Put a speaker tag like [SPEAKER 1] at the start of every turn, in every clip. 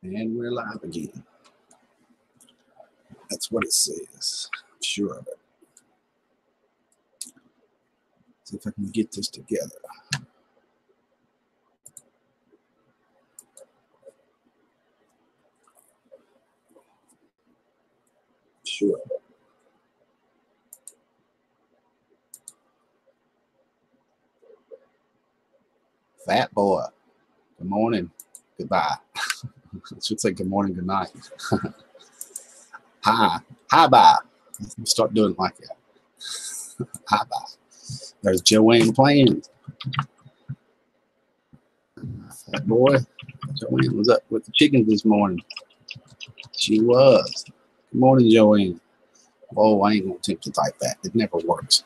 [SPEAKER 1] And we're live again. That's what it says. I'm sure of it. See if I can get this together. Sure of it. Fat boy. Good morning. Goodbye. I should say good morning, good night. Hi. Hi, bye. Start doing it like that. Hi, bye. There's Joanne playing. Fat boy. Joanne was up with the chickens this morning. She was. Good morning, Joanne. Oh, I ain't going to attempt to type that. It never works.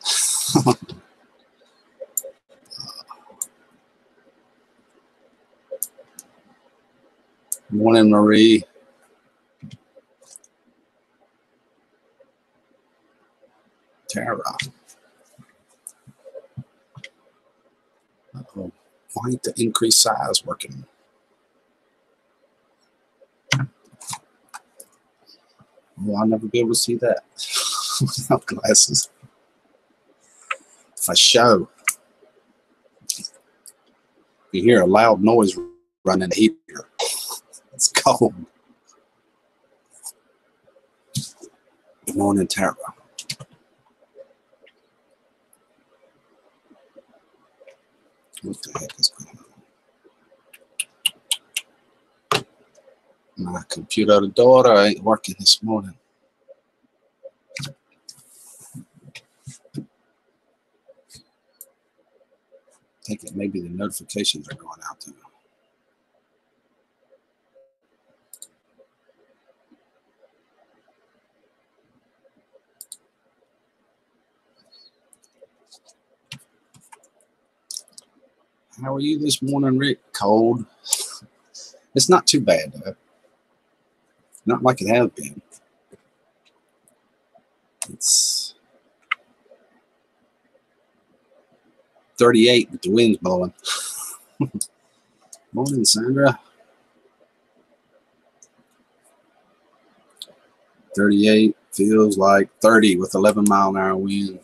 [SPEAKER 1] Morning, Marie. Tara. Uh-oh. Why ain't the increased size working? Well, I'll never be able to see that without glasses. For show. You hear a loud noise running the heater. It's cold. Good morning, Tara. What the heck is going on? My computer daughter ain't working this morning. I think it maybe the notifications are going out to me. How are you this morning, Rick? Cold. It's not too bad, though. Not like it has been. It's 38 with the wind's blowing. Morning, Sandra. 38 feels like 30 with 11-mile-an-hour wind.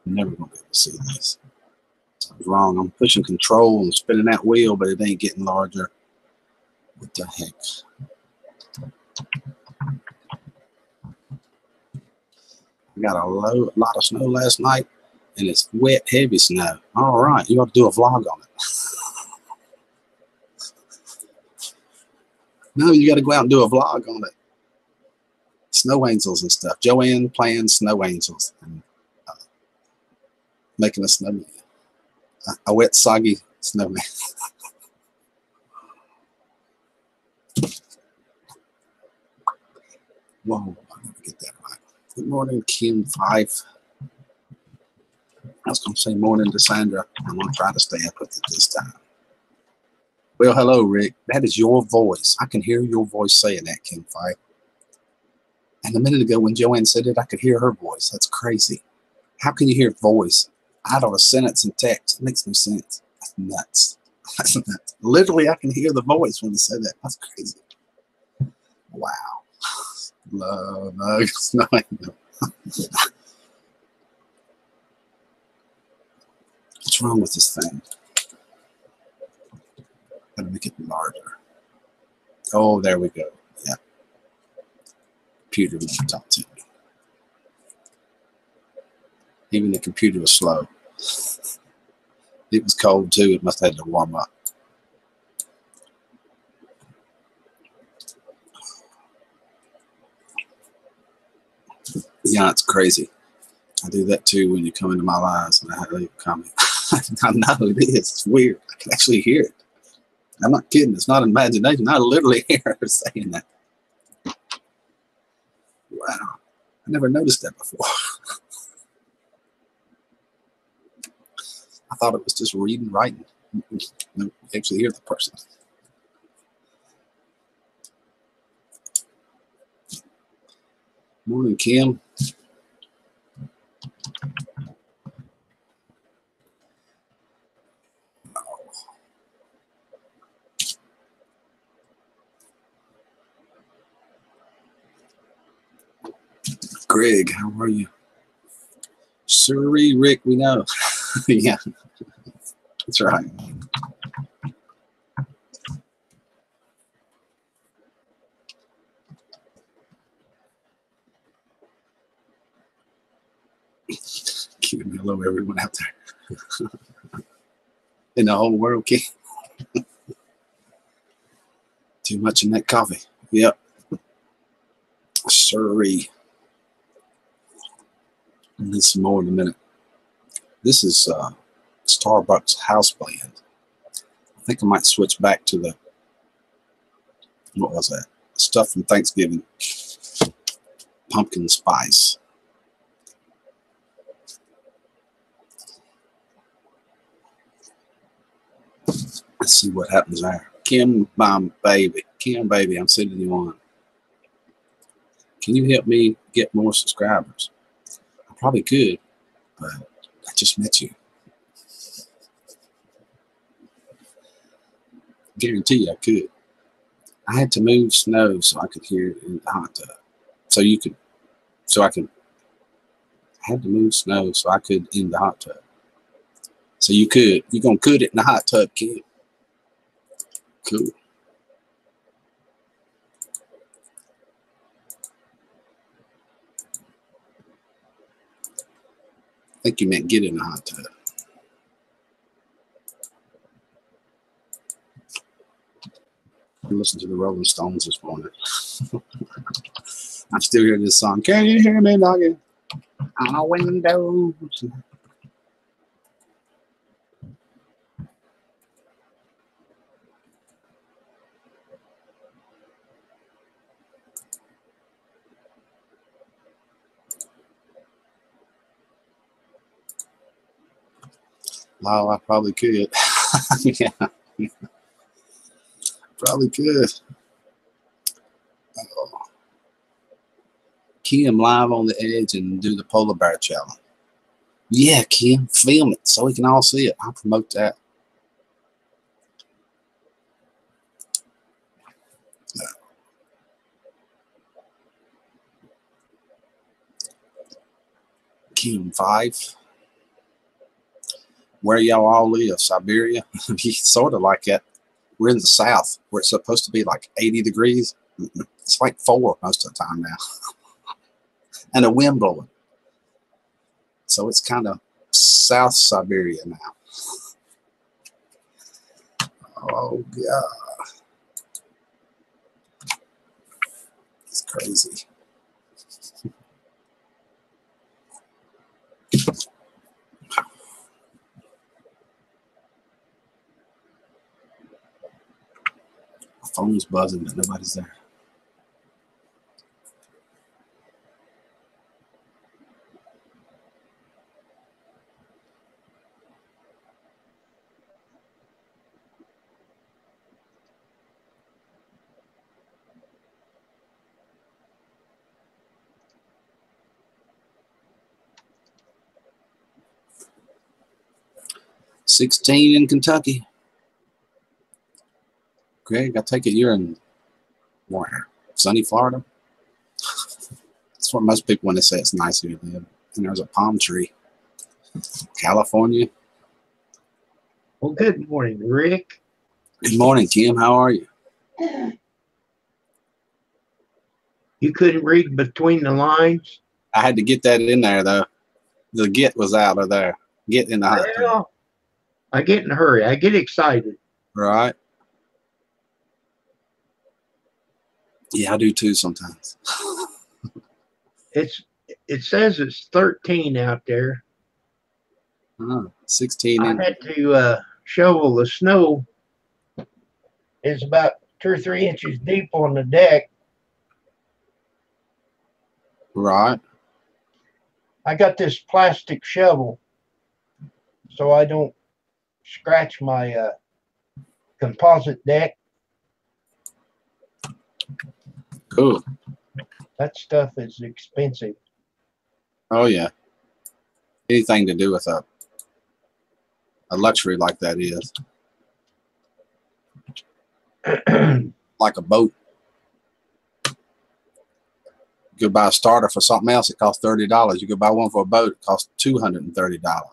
[SPEAKER 1] I'm never going to be able to see this. Something's wrong. I'm pushing control and spinning that wheel, but it ain't getting larger. What the heck? I got a lot of snow last night, and it's wet, heavy snow. All right, you ought to do a vlog on it. No, you got to go out and do a vlog on it. Snow angels and stuff. Joanne playing snow angels and making a snowman. A wet, soggy snowman. Whoa, I never get that right. Good morning, Kim 5. I was going to say morning to Sandra. I'm going to try to stay up with it this time. Well, hello, Rick. That is your voice. I can hear your voice saying that, Kim 5. And a minute ago when Joanne said it, I could hear her voice. That's crazy. How can you hear voice out of a sentence in text? It makes no sense. That's nuts. That's nuts. Literally, I can hear the voice when you say that. That's crazy. Wow. Love, nuggets. No, I know. What's wrong with this thing? Gotta make it larger. Oh, there we go. Yeah. Computer won't talk to me. Even the computer was slow. It was cold too. It must have had to warm up. Yeah, it's crazy. I do that too when you come into my lives and I have to leave a comment. I know it is. It's weird. I can actually hear it. I'm not kidding. It's not imagination. I literally hear her saying that. Wow. I never noticed that before. I thought it was just reading, writing. You actually hear the person. Morning, Kim. Greg, how are you? Suri, Rick, we know. Yeah, that's right. Giving hello, everyone out there in the whole world. Kim. Too much in that coffee. Yep. Suri. Need some more in a minute. This is Starbucks house blend. I think I might switch back to the, what was that? Stuff from Thanksgiving. Pumpkin spice. Let's see what happens there. Kim, my baby. Kim, baby, I'm sending you on. Can you help me get more subscribers? I probably could, but I just met you. Guarantee you I could. I had to move snow so I could hear it in the hot tub. I had to move snow so I could in the hot tub. So you could. You're going to cook it in the hot tub, kid. Cool. I think you meant get in the hot tub. I listened to the Rolling Stones this morning. I'm still hearing this song. Can you hear me knocking on a window? Oh, I probably could. Yeah, probably could. Oh. Kim live on the edge and do the polar bear challenge. Yeah, Kim, film it so we can all see it. I'll promote that. Kim 5. Where y'all all live? Siberia? Sort of like that. We're in the south where it's supposed to be like 80 degrees. It's like 4 most of the time now. And a wind blowing. So it's kind of South Siberia now. Oh, God. It's crazy. My phone's buzzing, but nobody's there. $16 in Kentucky. Greg, I take it you're in where? Sunny Florida? That's what most people, when they say it's nice here, live. And there's a palm tree. California.
[SPEAKER 2] Well, good morning, Rick.
[SPEAKER 1] Good morning, Kim. How are you?
[SPEAKER 2] You couldn't read between the lines?
[SPEAKER 1] I had to get that in there, though. The get was out of there. Get in the hot tub.
[SPEAKER 2] Well, I get in a hurry. I get excited.
[SPEAKER 1] Right. Yeah, I do too sometimes.
[SPEAKER 2] It says it's 13 out there.
[SPEAKER 1] 16
[SPEAKER 2] I
[SPEAKER 1] in.
[SPEAKER 2] had to shovel the snow. It's about 2 or 3 inches deep on the deck.
[SPEAKER 1] Right.
[SPEAKER 2] I got this plastic shovel so I don't scratch my composite deck.
[SPEAKER 1] Cool.
[SPEAKER 2] That stuff is expensive.
[SPEAKER 1] Oh yeah. Anything to do with a luxury like that is. Like a boat. You could buy a starter for something else, it costs $30. You could buy one for a boat, it costs $230.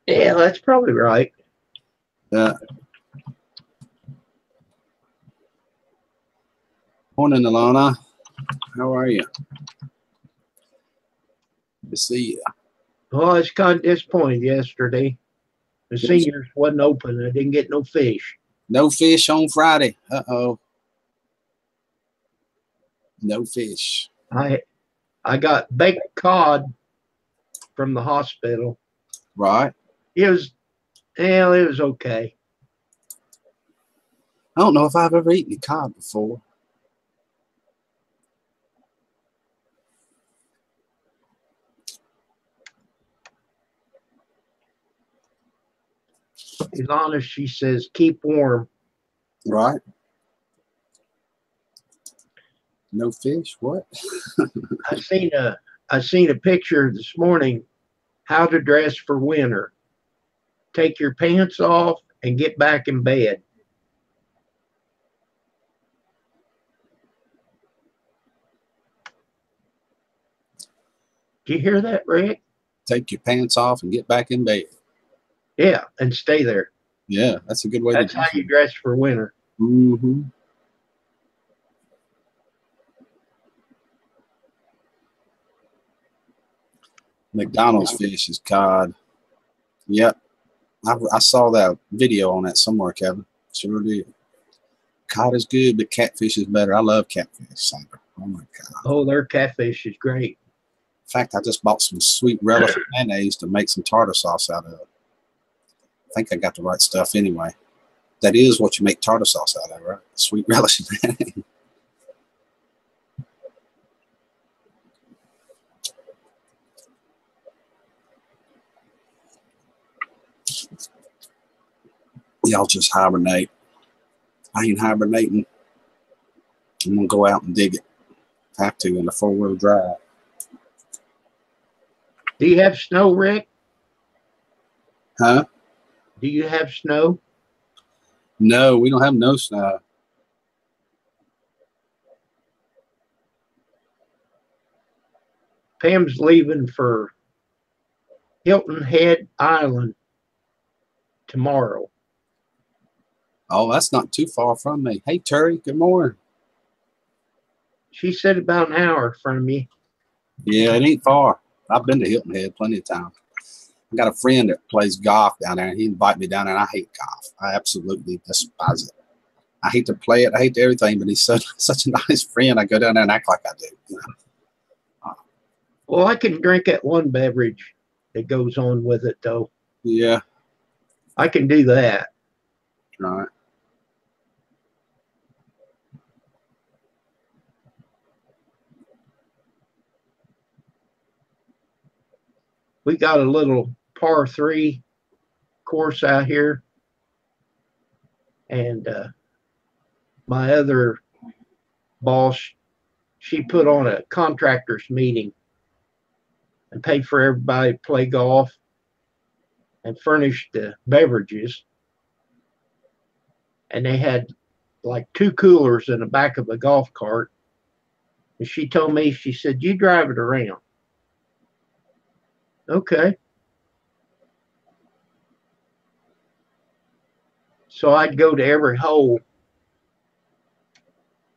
[SPEAKER 2] Yeah, that's probably right.
[SPEAKER 1] Yeah. Morning, Alana. How are you? Good to see you.
[SPEAKER 2] Oh, I was kind of disappointed yesterday. The seniors wasn't open. I didn't get no fish.
[SPEAKER 1] No fish on Friday. Uh-oh. No fish.
[SPEAKER 2] I got baked cod from the hospital.
[SPEAKER 1] Right.
[SPEAKER 2] It was okay.
[SPEAKER 1] I don't know if I've ever eaten cod before.
[SPEAKER 2] As honest, she says, keep warm.
[SPEAKER 1] Right. No fish? What?
[SPEAKER 2] I seen a picture this morning, how to dress for winter. Take your pants off and get back in bed. Did you hear that, Rick?
[SPEAKER 1] Take your pants off and get back in bed.
[SPEAKER 2] Yeah, and stay there.
[SPEAKER 1] Yeah, that's a good way
[SPEAKER 2] That's
[SPEAKER 1] to do
[SPEAKER 2] how
[SPEAKER 1] it.
[SPEAKER 2] you dress for winter.
[SPEAKER 1] Mm-hmm. McDonald's fish is cod. Yep. I saw that video on that somewhere, Kevin. Sure did. Cod is good, but catfish is better. I love catfish, Sandra. Oh my God.
[SPEAKER 2] Oh, their catfish is great.
[SPEAKER 1] In fact, I just bought some sweet relish mayonnaise to make some tartar sauce out of. I think I got the right stuff anyway. That is what you make tartar sauce out of, right? Sweet relish mayonnaise. Y'all just hibernate. I ain't hibernating. I'm going to go out and dig it. Have to in the 4-wheel drive.
[SPEAKER 2] Do you have snow, Rick?
[SPEAKER 1] Huh?
[SPEAKER 2] Do you have snow?
[SPEAKER 1] No, we don't have no snow.
[SPEAKER 2] Pam's leaving for Hilton Head Island tomorrow.
[SPEAKER 1] Oh, that's not too far from me. Hey, Terry, good morning.
[SPEAKER 2] She said about an hour from you.
[SPEAKER 1] Yeah, it ain't far. I've been to Hilton Head plenty of times. I got a friend that plays golf down there, and he invited me down there, and I hate golf. I absolutely despise it. I hate to play it. I hate everything, but he's such a nice friend. I go down there and act like I do. You know?
[SPEAKER 2] Well, I can drink that one beverage that goes on with it, though.
[SPEAKER 1] Yeah.
[SPEAKER 2] I can do that.
[SPEAKER 1] Right.
[SPEAKER 2] We got a little par 3 course out here. And my other boss, she put on a contractors meeting and paid for everybody to play golf and furnished the beverages. And they had like 2 coolers in the back of a golf cart. And she told me, she said, you drive it around. Okay. So I'd go to every hole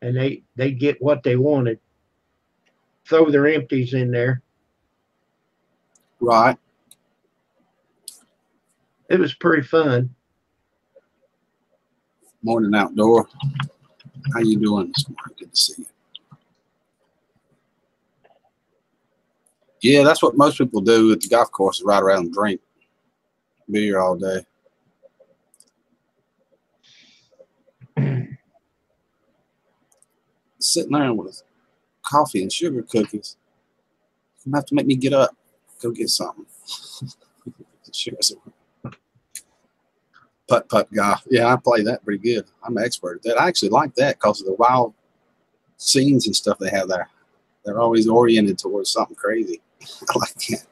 [SPEAKER 2] and they get what they wanted. Throw their empties in there.
[SPEAKER 1] Right.
[SPEAKER 2] It was pretty fun.
[SPEAKER 1] Morning, Outdoor. How you doing this morning? Good to see you. Yeah, that's what most people do at the golf course is ride around and drink beer all day. Sitting there with coffee and sugar cookies. You have to make me get up, go get something. Putt golf. Yeah, I play that pretty good. I'm an expert at that. I actually like that because of the wild scenes and stuff they have there. They're always oriented towards something crazy. I like that.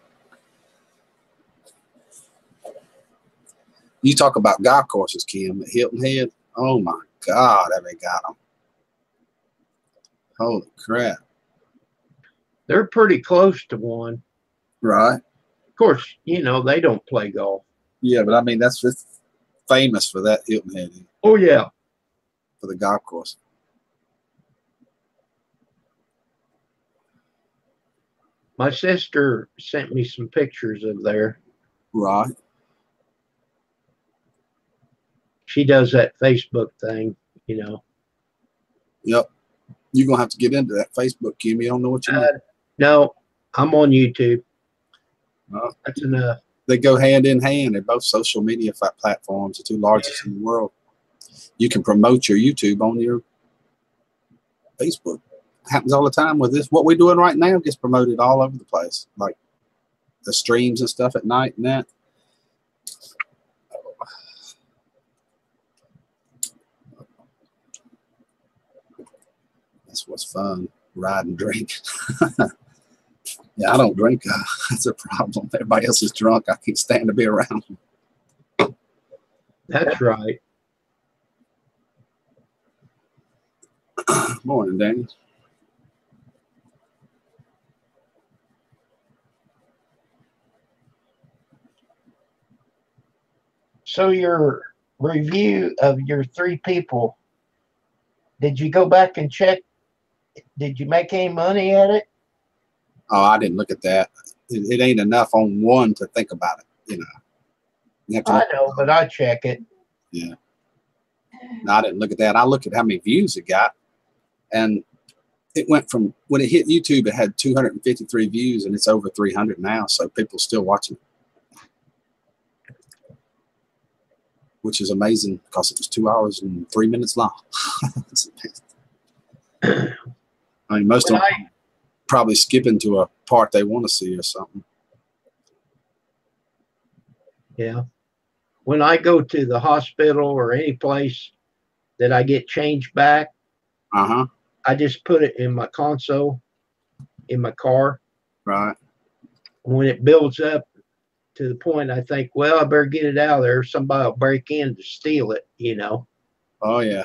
[SPEAKER 1] You talk about golf courses, Kim, at Hilton Head. Oh my God, have they got them? Holy crap.
[SPEAKER 2] They're pretty close to one.
[SPEAKER 1] Right.
[SPEAKER 2] Of course, you know, they don't play golf.
[SPEAKER 1] Yeah, but I mean, that's just famous for that Hilton Head.
[SPEAKER 2] Oh, yeah.
[SPEAKER 1] For the golf course.
[SPEAKER 2] My sister sent me some pictures of there.
[SPEAKER 1] Right.
[SPEAKER 2] She does that Facebook thing, you know.
[SPEAKER 1] Yep. You're going to have to get into that Facebook, Kim. You don't know what you mean.
[SPEAKER 2] No, I'm on YouTube. That's enough.
[SPEAKER 1] They go hand in hand. They're both social media platforms, the two largest in the world. You can promote your YouTube on your Facebook. Happens all the time with this. What we're doing right now gets promoted all over the place, like the streams and stuff at night and that. That's what's fun. Ride and drink. Yeah, I don't drink. That's a problem. Everybody else is drunk. I can't stand to be around them.
[SPEAKER 2] That's right.
[SPEAKER 1] Morning, Danny.
[SPEAKER 2] So your review of your 3 people, did you go back and check? Did you make any money at it?
[SPEAKER 1] Oh, I didn't look at that. It ain't enough on one to think about it, you know. You have to
[SPEAKER 2] I know, but I check it.
[SPEAKER 1] Yeah. No, I didn't look at that. I looked at how many views it got, and it went from when it hit YouTube, it had 253 views, and it's over 300 now. So people still watching it, which is amazing because it was 2 hours and 3 minutes long. I mean, most of them probably skipping to a part they want to see or something.
[SPEAKER 2] Yeah. When I go to the hospital or any place that I get changed back, I just put it in my console in my car.
[SPEAKER 1] Right.
[SPEAKER 2] When it builds up to the point I think, well, I better get it out of there. Somebody will break in to steal it, you know.
[SPEAKER 1] Oh, yeah.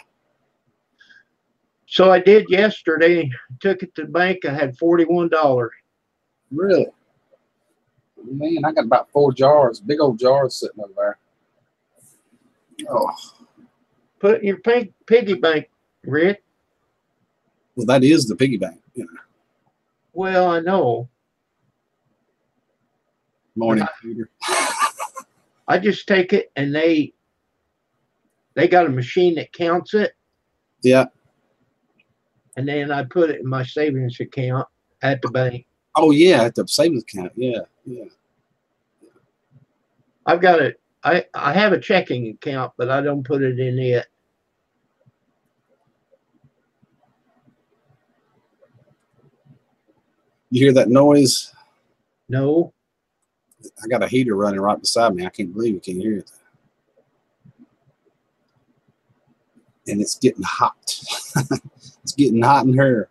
[SPEAKER 2] So I did yesterday. Took it to the bank. I had $41.
[SPEAKER 1] Really? Man, I got about 4 jars, big old jars sitting over there. Oh.
[SPEAKER 2] Put it in your piggy bank, Rick.
[SPEAKER 1] Well, that is the piggy bank, you know.
[SPEAKER 2] Well, I know.
[SPEAKER 1] Morning, Peter.
[SPEAKER 2] I just take it, and they got a machine that counts it.
[SPEAKER 1] Yeah.
[SPEAKER 2] And then I put it in my savings account at the bank.
[SPEAKER 1] Oh, yeah, at the savings account. Yeah, yeah.
[SPEAKER 2] I've got it. I have a checking account, but I don't put it in it.
[SPEAKER 1] You hear that noise?
[SPEAKER 2] No.
[SPEAKER 1] I got a heater running right beside me. I can't believe you can hear it. And it's getting hot. It's getting hot in here.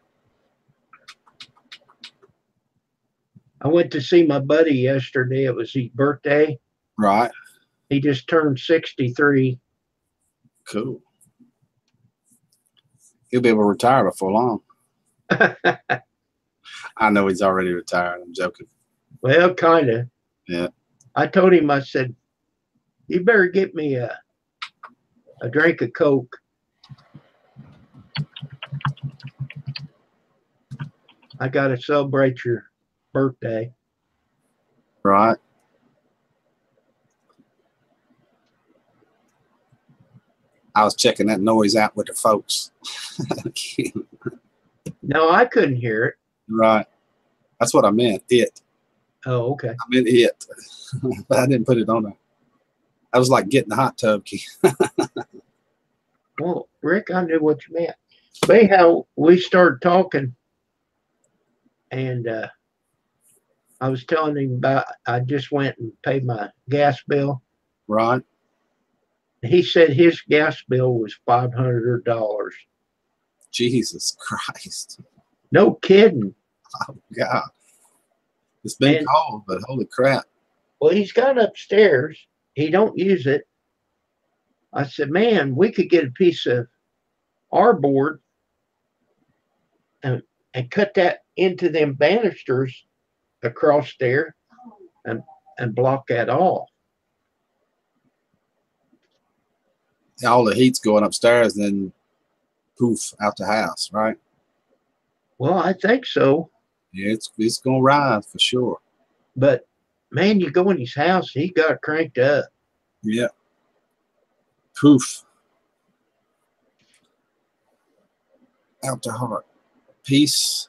[SPEAKER 2] I went to see my buddy yesterday. It was his birthday.
[SPEAKER 1] Right.
[SPEAKER 2] He just turned 63.
[SPEAKER 1] Cool. He'll be able to retire before long. I know he's already retired. I'm joking.
[SPEAKER 2] Well, kind of.
[SPEAKER 1] Yeah.
[SPEAKER 2] I told him, I said, you better get me a drink of Coke. I got to celebrate your birthday.
[SPEAKER 1] Right. I was checking that noise out with the folks.
[SPEAKER 2] No, I couldn't hear it.
[SPEAKER 1] Right. That's what I meant. It.
[SPEAKER 2] Oh, okay.
[SPEAKER 1] I meant it. But I didn't put it on there. I was like getting the hot tub.
[SPEAKER 2] Well, Rick, I knew what you meant. But anyhow, we started talking, and I was telling him about, I just went and paid my gas bill.
[SPEAKER 1] Right.
[SPEAKER 2] He said his gas bill was $500.
[SPEAKER 1] Jesus Christ.
[SPEAKER 2] No kidding.
[SPEAKER 1] Oh, God. It's been
[SPEAKER 2] And,
[SPEAKER 1] cold, but holy crap.
[SPEAKER 2] well, he's got upstairs. He don't use it. I said, man, we could get a piece of our board and cut that into them banisters across there and block that off.
[SPEAKER 1] All the heat's going upstairs, then poof, out the house, right?
[SPEAKER 2] Well, I think so.
[SPEAKER 1] Yeah, it's going to rise for sure.
[SPEAKER 2] But, man, you go in his house, he got it cranked up.
[SPEAKER 1] Yeah. Poof. Out the heart. Peace.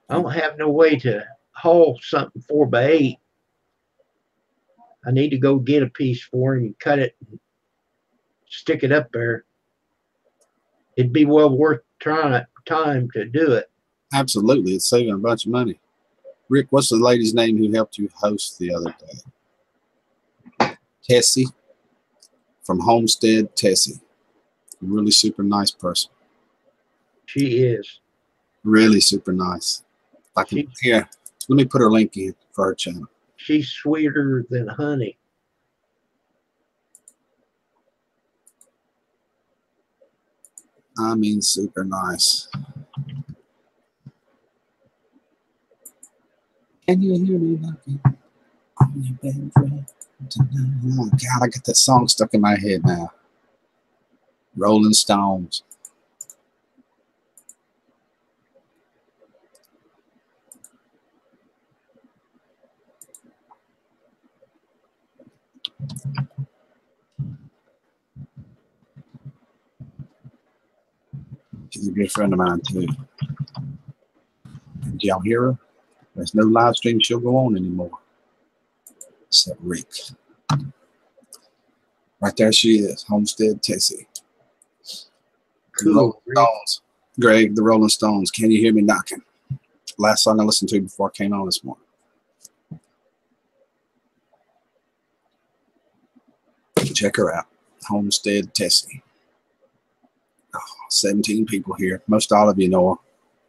[SPEAKER 2] I don't have no way to haul something 4x8. I need to go get a piece for him and cut it and stick it up there. It'd be well worth time to do it.
[SPEAKER 1] Absolutely. It's saving a bunch of money. Rick, what's the lady's name who helped you host the other day? Tessie from Homestead, Tessie. Really super nice person.
[SPEAKER 2] She is.
[SPEAKER 1] Really super nice. I can, here, let me put her link in for her channel.
[SPEAKER 2] She's sweeter than honey.
[SPEAKER 1] I mean, super nice. Can you hear me knocking on your bedroom tonight? Oh, God, I got that song stuck in my head now. Rolling Stones. She's a good friend of mine, too. Did y'all hear her? There's no live stream she'll go on anymore. Except Rick. Right there she is, Homestead, Tessie.
[SPEAKER 2] Cool.
[SPEAKER 1] Rolling Stones. Greg, the Rolling Stones. Can you hear me knocking? Last song I listened to before I came on this morning. Check her out. Homestead, Tessie. Oh, 17 people here. Most all of you know her.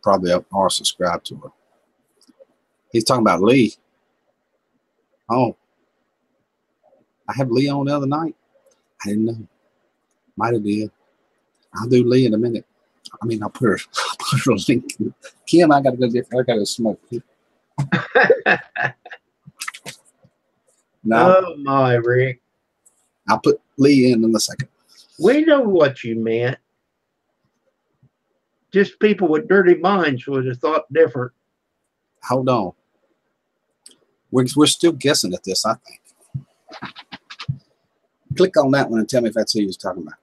[SPEAKER 1] Probably are subscribed to her. He's talking about Lee. Oh. I have Lee on the other night. I didn't know. Might have did. I'll do Lee in a minute. I mean, I'll put her link. Kim, I gotta go get. I gotta smoke. No.
[SPEAKER 2] Oh my, Rick.
[SPEAKER 1] I'll put Lee in a second.
[SPEAKER 2] We know what you meant. Just people with dirty minds would have thought different.
[SPEAKER 1] Hold on. We're still guessing at this, I think. Click on that one and tell me if that's who he was talking about.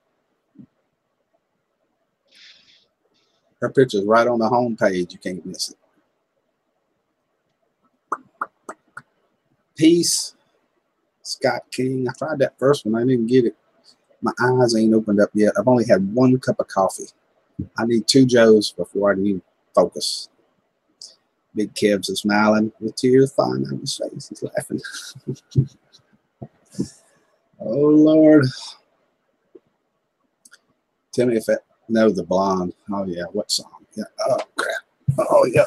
[SPEAKER 1] Her picture's right on the home page. You can't miss it. Peace. Scott King. I tried that first one. I didn't even get it. My eyes ain't opened up yet. I've only had one cup of coffee. I need 2 Joes before I can focus. Big Kev's is smiling with tears falling on his face. He's laughing. Oh, Lord. Tell me if I know the blonde. Oh, yeah. What song? Yeah. Oh, crap. Oh, yeah.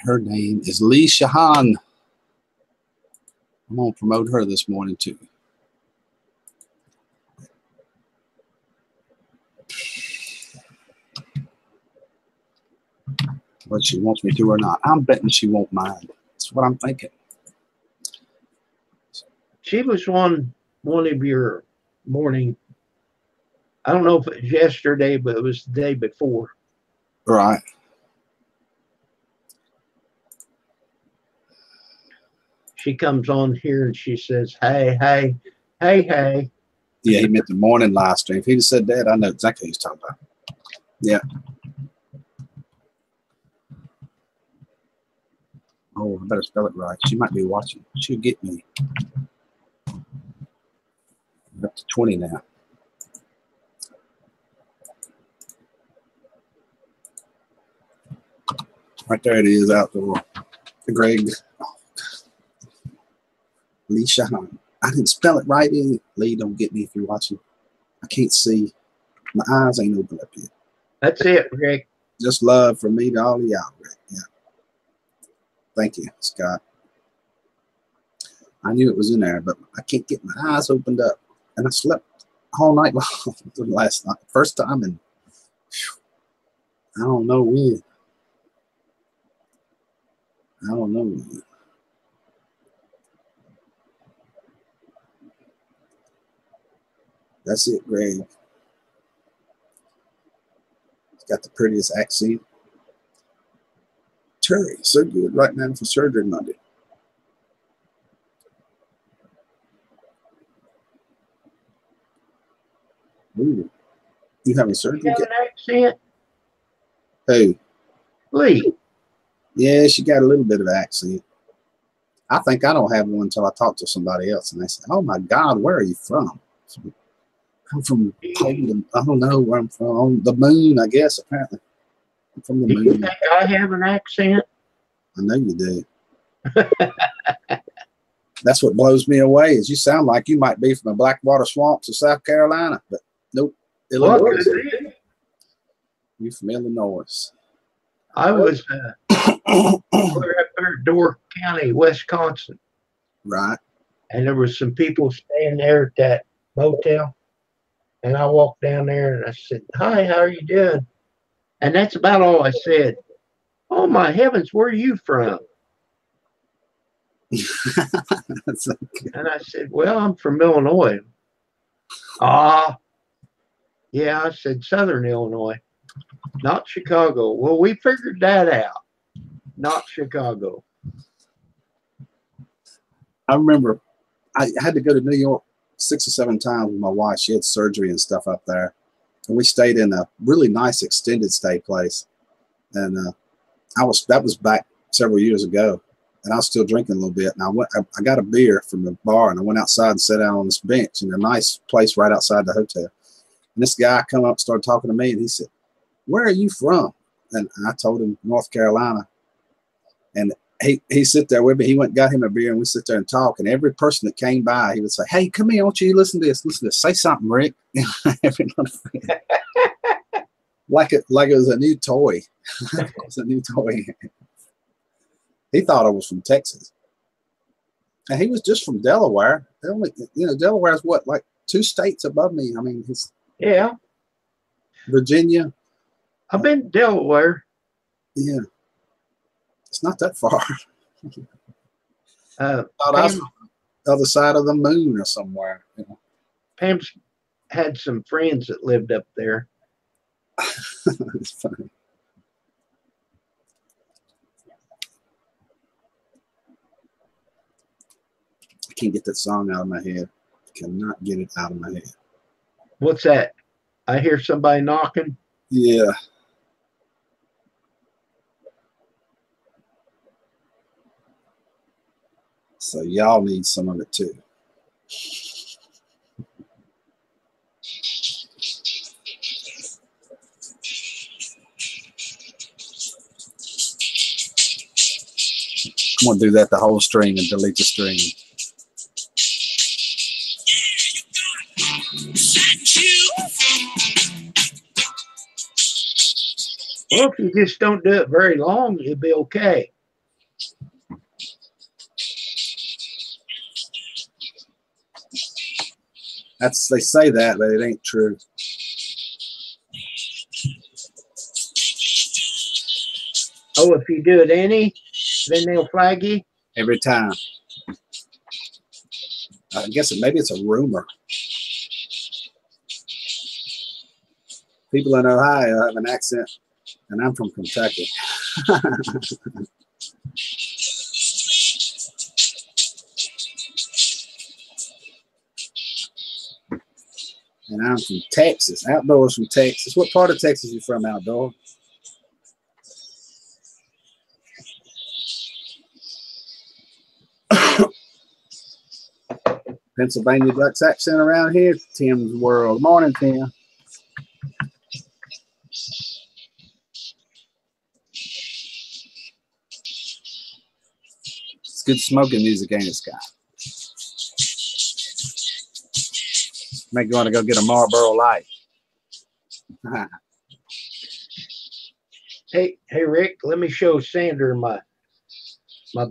[SPEAKER 1] Her name is Lee Shahan. I'm going to promote her this morning, too. Whether she wants me to or not. I'm betting she won't mind. That's what I'm thinking.
[SPEAKER 2] She was one of your morning. I don't know if it was yesterday, but it was the day before.
[SPEAKER 1] Right.
[SPEAKER 2] She comes on here and she says, hey, hey, hey, hey.
[SPEAKER 1] Yeah, he meant the morning live stream. If he'd have said that, I know exactly what he's talking about. Yeah. Oh, I better spell it right. She might be watching. She'll get me. I'm up to 20 now. Right there it is, outdoor. Greg. Oh, Lee Shahan. I didn't spell it right. Lee, don't get me if you're watching. I can't see. My eyes ain't open up yet.
[SPEAKER 2] That's it, Rick.
[SPEAKER 1] Just love from me to all of y'all, Rick. Yeah. Thank you, Scott. I knew it was in there, but I can't get my eyes opened up. And I slept all night long last night. First time in, I don't know when. I don't know when. That's it, Greg. He's got the prettiest accent. Terry, so good right now for surgery Monday. Ooh, you having surgery?
[SPEAKER 2] You have an accent?
[SPEAKER 1] Who?
[SPEAKER 2] Lee.
[SPEAKER 1] Yeah, she got a little bit of accent. I think I don't have one until I talk to somebody else and they say, "Oh my God, where are you from?" So, I'm from Poland. I don't know where I'm from. On the moon, I guess, apparently. I'm from the
[SPEAKER 2] Do
[SPEAKER 1] moon.
[SPEAKER 2] you think I have an accent?
[SPEAKER 1] I know you do. That's what blows me away is you sound like you might be from the Blackwater Swamps of South Carolina, but nope. Illinois.
[SPEAKER 2] Well,
[SPEAKER 1] You from Illinois.
[SPEAKER 2] I was we're up there in Door County, Wisconsin.
[SPEAKER 1] Right.
[SPEAKER 2] And there was some people staying there at that motel. And I walked down there and I said, "Hi, how are you doing?" And that's about all I said. "Oh my heavens, where are you from?"
[SPEAKER 1] That's okay.
[SPEAKER 2] And I said, "Well, I'm from Illinois." "Ah, yeah," I said, "Southern Illinois, not Chicago." "Well, we figured that out. Not Chicago."
[SPEAKER 1] I remember I had to go to New York 6 or 7 times with my wife. She had surgery and stuff up there. And we stayed in a really nice extended stay place. And that was back several years ago. And I was still drinking a little bit. And I got a beer from the bar and I went outside and sat down on this bench in a nice place right outside the hotel. And this guy come up and started talking to me and he said, "Where are you from?" And I told him North Carolina. And he sit there with me. He went and got him a beer and we sit there and talk. And every person that came by, he would say, "Hey, come here, won't you listen to this? Listen to this. Say something, Rick." like it was a new toy. It was a new toy. He thought I was from Texas. And he was just from Delaware. They only, Delaware's what, like 2 states above me. I mean, he's Virginia.
[SPEAKER 2] I've been to Delaware.
[SPEAKER 1] Yeah. It's not that far.
[SPEAKER 2] Pam,
[SPEAKER 1] other side of the moon or somewhere.
[SPEAKER 2] Pam's had some friends that lived up there.
[SPEAKER 1] It's funny. I can't get that song out of my head. I cannot get it out of my head.
[SPEAKER 2] What's that? I hear somebody knocking.
[SPEAKER 1] Yeah. So y'all need some of it too. I'm gonna do that the whole string and delete the string.
[SPEAKER 2] Well, if you just don't do it very long, you'll be okay.
[SPEAKER 1] They say that, but it ain't true.
[SPEAKER 2] Oh, if you do it any, then they'll flag you?
[SPEAKER 1] Every time. I guess maybe it's a rumor. People in Ohio have an accent, and I'm from Kentucky. And I'm from Texas. Outdoors from Texas. What part of Texas are you from, Outdoor? Pennsylvania Dutch accent around here. Tim's World. Morning, Tim. It's good smoking music, ain't it, Scott? Make you want to go get a Marlboro Light.
[SPEAKER 2] Hey, Rick, let me show Sandra my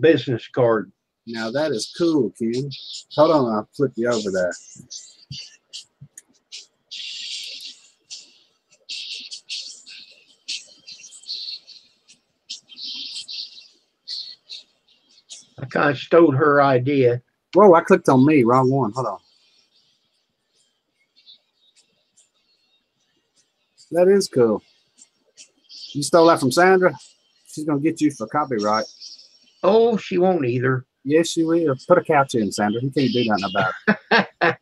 [SPEAKER 2] business card.
[SPEAKER 1] Now that is cool, Ken. Hold on, I'll flip you over there.
[SPEAKER 2] I kind of stole her idea.
[SPEAKER 1] Whoa, I clicked on me. Wrong one. Hold on. That is cool. You stole that from Sandra? She's going to get you for copyright.
[SPEAKER 2] Oh, she won't either.
[SPEAKER 1] Yes, she will. Put a couch in, Sandra. You can't do nothing about it.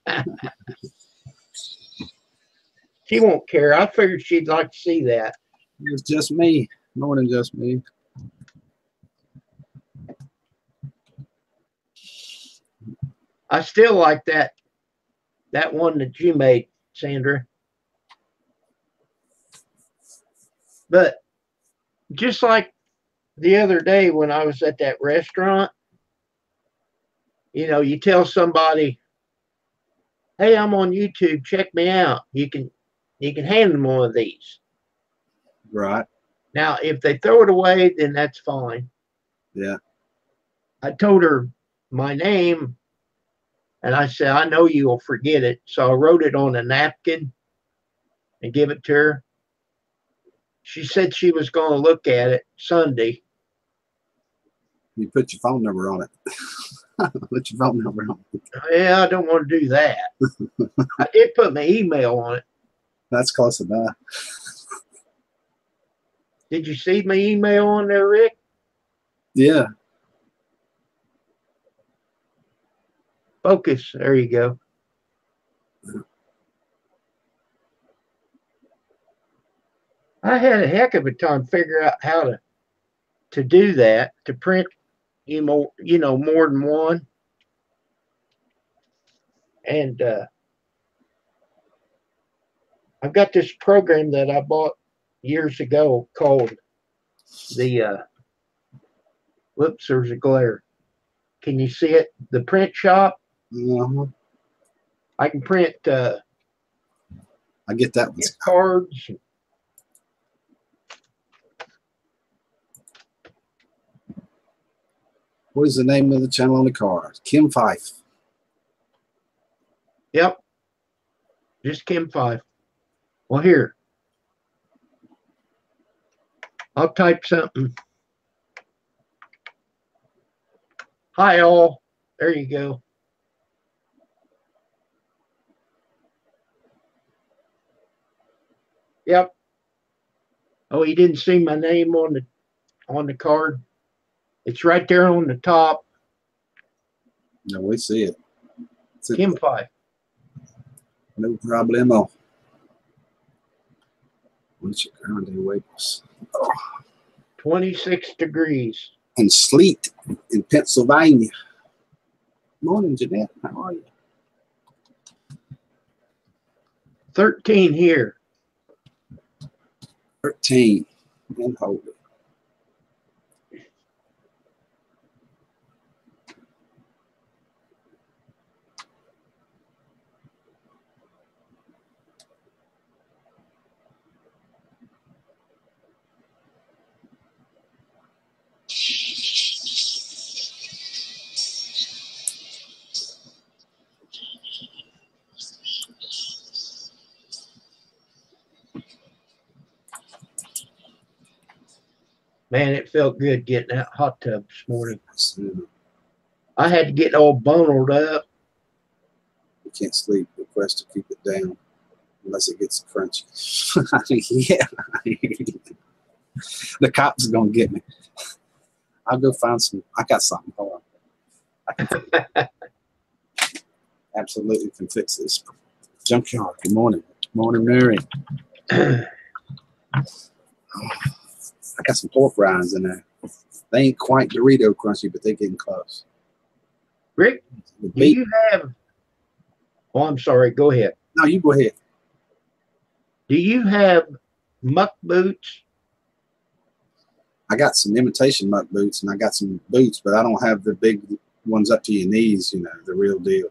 [SPEAKER 2] She won't care. I figured she'd like to see that.
[SPEAKER 1] It's just me. More than just me.
[SPEAKER 2] I still like that one that you made, Sandra. But just like the other day when I was at that restaurant, you know, you tell somebody, hey, I'm on YouTube, check me out. You can hand them one of these.
[SPEAKER 1] Right.
[SPEAKER 2] Now, if they throw it away, then that's fine.
[SPEAKER 1] Yeah.
[SPEAKER 2] I told her my name, and I said, I know you'll forget it. So I wrote it on a napkin and give it to her. She said she was going to look at it Sunday.
[SPEAKER 1] You put your phone number on it. Put your phone number on it.
[SPEAKER 2] Yeah, I don't want to do that. I did put my email on it.
[SPEAKER 1] That's close enough.
[SPEAKER 2] Did you see my email on there, Rick?
[SPEAKER 1] Yeah.
[SPEAKER 2] Focus. There you go. I had a heck of a time figuring out how to do that, to print, you know, more than one. And I've got this program that I bought years ago called the whoops, there's a glare. Can you see it? The print shop.
[SPEAKER 1] Uh-huh.
[SPEAKER 2] I can print
[SPEAKER 1] I get that one.
[SPEAKER 2] cards.
[SPEAKER 1] What is the name of the channel on the card? Kim Fife.
[SPEAKER 2] Yep. Just Kim 5. Well, here. I'll type something. Hi, all. There you go. Yep. Oh, you didn't see my name on the card? It's right there on the top.
[SPEAKER 1] No, we see it.
[SPEAKER 2] Kim 5.
[SPEAKER 1] No problemo. What's your current waves?
[SPEAKER 2] 26 degrees.
[SPEAKER 1] And sleet in Pennsylvania. Morning, Jeanette. How are you?
[SPEAKER 2] 13 here.
[SPEAKER 1] 13. And hold it.
[SPEAKER 2] Man, it felt good getting that hot tub this morning. I had to get all bundled up.
[SPEAKER 1] You can't sleep. Request to keep it down unless it gets crunchy. Yeah. The cops are going to get me. I'll go find some. I got something. Hold on. Absolutely can fix this. Junkyard. Good morning. Morning, Mary. I got some pork rinds in there. They ain't quite Dorito crunchy, but they're getting close.
[SPEAKER 2] Rick, do you have... Oh, I'm sorry. Go ahead.
[SPEAKER 1] No, you go ahead.
[SPEAKER 2] Do you have muck boots?
[SPEAKER 1] I got some imitation muck boots, and I got some boots, but I don't have the big ones up to your knees, you know, the real deal.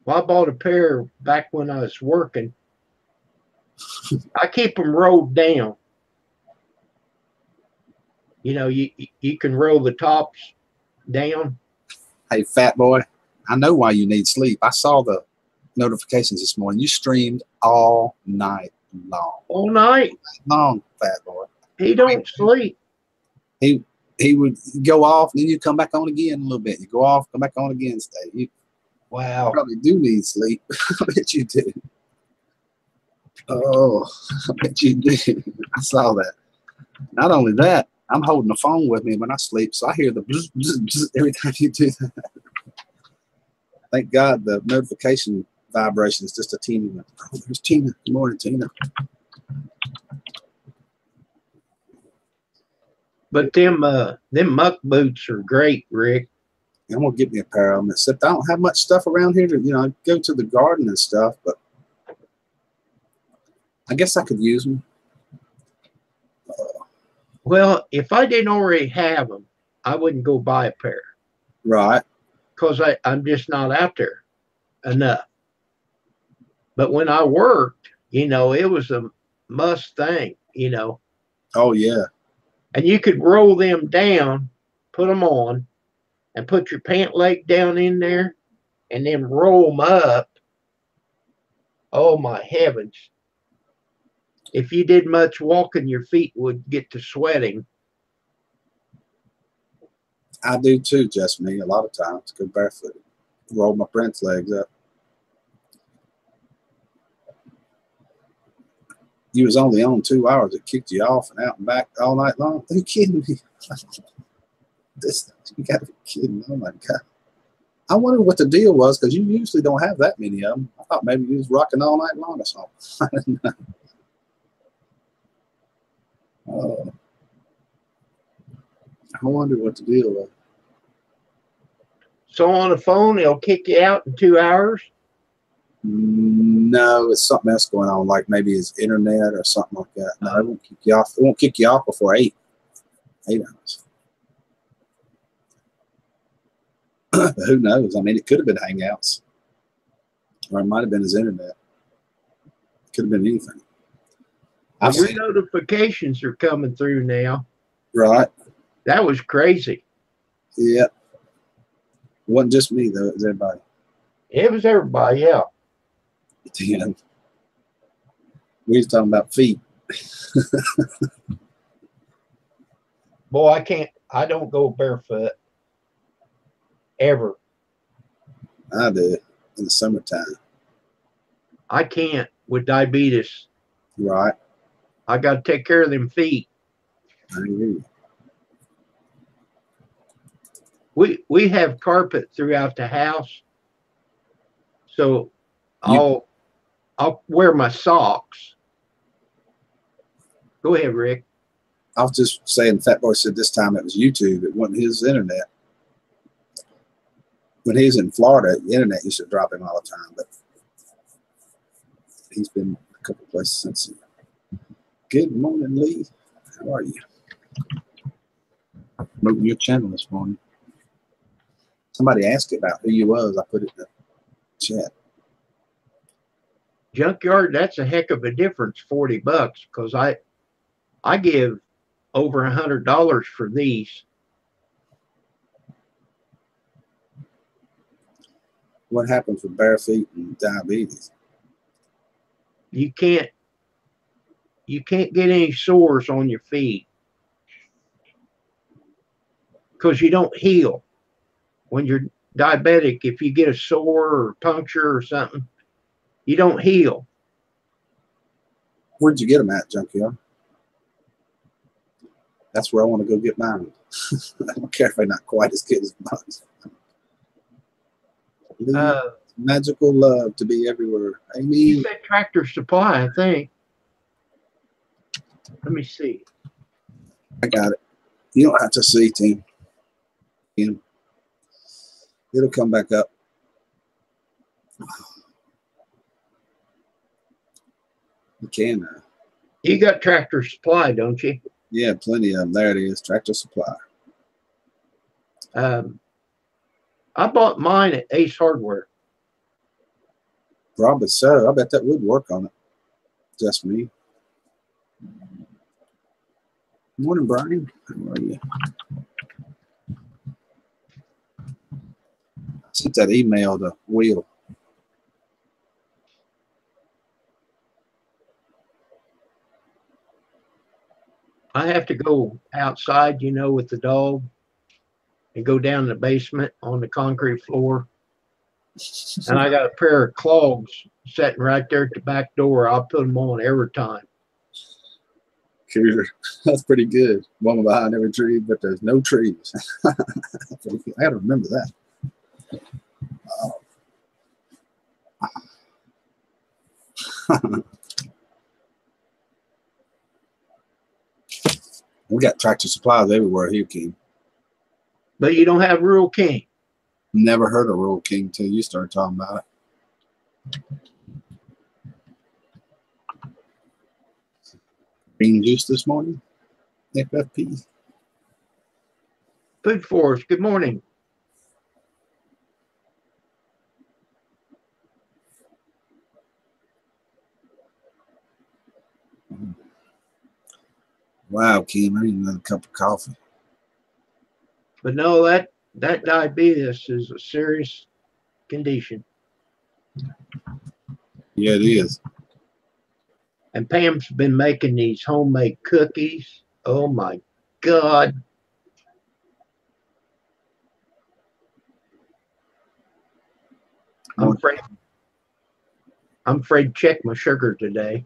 [SPEAKER 2] Well, I bought a pair back when I was working. I keep them rolled down. You know, you can roll the tops down.
[SPEAKER 1] Hey, fat boy, I know why you need sleep. I saw the notifications this morning. You streamed all night long.
[SPEAKER 2] All night.
[SPEAKER 1] Long, fat boy.
[SPEAKER 2] He don't sleep.
[SPEAKER 1] He would go off, and then you come back on again a little bit. You go off, come back on again, stay. You
[SPEAKER 2] Wow.
[SPEAKER 1] probably do need sleep. I bet you do. Oh, I bet you do. I saw that. Not only that, I'm holding the phone with me when I sleep, so I hear the bzz, bzz, bzz every time you do that. Thank God the notification vibration is just a teeny one. Oh, there's Tina. Good morning, Tina.
[SPEAKER 2] But them muck boots are great, Rick.
[SPEAKER 1] I'm gonna get me a pair of them. Except I don't have much stuff around here to, go to the garden and stuff. But I guess I could use them.
[SPEAKER 2] Well, if I didn't already have them, I wouldn't go buy a pair.
[SPEAKER 1] Right.
[SPEAKER 2] Because I'm just not out there enough. But when I worked, it was a must thing,
[SPEAKER 1] Oh yeah.
[SPEAKER 2] And you could roll them down, put them on, and put your pant leg down in there, and then roll them up. Oh my heavens. If you did much walking, your feet would get to sweating.
[SPEAKER 1] I do too, just me. A lot of times, go barefoot, roll my pants legs up. You was only on 2 hours. It kicked you off and out and back all night long. Are you kidding me? You got to be kidding. Oh my God. I wondered what the deal was, because you usually don't have that many of them. I thought maybe you was rocking all night long or something. Oh. I wonder what the deal was.
[SPEAKER 2] So on the phone, they'll kick you out in 2 hours?
[SPEAKER 1] No, it's something else going on, like maybe his internet or something like that. No, it won't kick you off. It won't kick you off before 8 hours. But who knows? I mean, it could have been Hangouts, or it might have been his internet. It could have been anything.
[SPEAKER 2] Your notifications are coming through now.
[SPEAKER 1] Right.
[SPEAKER 2] That was crazy.
[SPEAKER 1] Yeah. It wasn't just me, though. It was everybody.
[SPEAKER 2] It was everybody, yeah.
[SPEAKER 1] Damn. We was talking about feet.
[SPEAKER 2] Boy, I don't go barefoot. Ever.
[SPEAKER 1] I do in the summertime.
[SPEAKER 2] I can't with diabetes.
[SPEAKER 1] Right.
[SPEAKER 2] I got to take care of them feet.
[SPEAKER 1] I agree.
[SPEAKER 2] We have carpet throughout the house, so I'll wear my socks. Go ahead, Rick.
[SPEAKER 1] I was just saying, Fat Boy said this time it was YouTube. It wasn't his internet. When he was in Florida, the internet used to drop him all the time, but he's been a couple places since then. Good morning, Lee. How are you? Promoting your channel this morning. Somebody asked about who you was. I put it in the chat.
[SPEAKER 2] Junkyard, that's a heck of a difference, $40, because I give over $100 for these.
[SPEAKER 1] What happens with bare feet and diabetes?
[SPEAKER 2] You can't get any sores on your feet because you don't heal. When you're diabetic, if you get a sore or puncture or something, you don't heal.
[SPEAKER 1] Where'd you get them at, Junkyard? That's where I want to go get mine. I don't care if they're not quite as good as mine. Magical love to be everywhere. Amy.
[SPEAKER 2] You said Tractor Supply, I think. Let me see.
[SPEAKER 1] I got it. You don't have to see, team. It'll come back up. You can now.
[SPEAKER 2] You got Tractor Supply, don't you?
[SPEAKER 1] Yeah, plenty of them. There it is, Tractor Supply.
[SPEAKER 2] I bought mine at Ace Hardware.
[SPEAKER 1] Probably so. I bet that would work on it. Just me. Morning, Brian. How are you? I sent that email to Will.
[SPEAKER 2] I have to go outside, you know, with the dog and go down in the basement on the concrete floor. And I got a pair of clogs sitting right there at the back door. I'll put them on every time.
[SPEAKER 1] Sure. That's pretty good. One behind every tree, but there's no trees. I gotta remember that. We got Tractor Supplies everywhere here, King.
[SPEAKER 2] But you don't have Rural King.
[SPEAKER 1] Never heard of Rural King till you started talking about it. Green juice this morning. FFP.
[SPEAKER 2] Food Forest, good morning.
[SPEAKER 1] Wow, Kim, I need another cup of coffee.
[SPEAKER 2] But no, that diabetes is a serious condition.
[SPEAKER 1] Yeah, it is.
[SPEAKER 2] And Pam's been making these homemade cookies. Oh my God. I'm afraid to check my sugar today.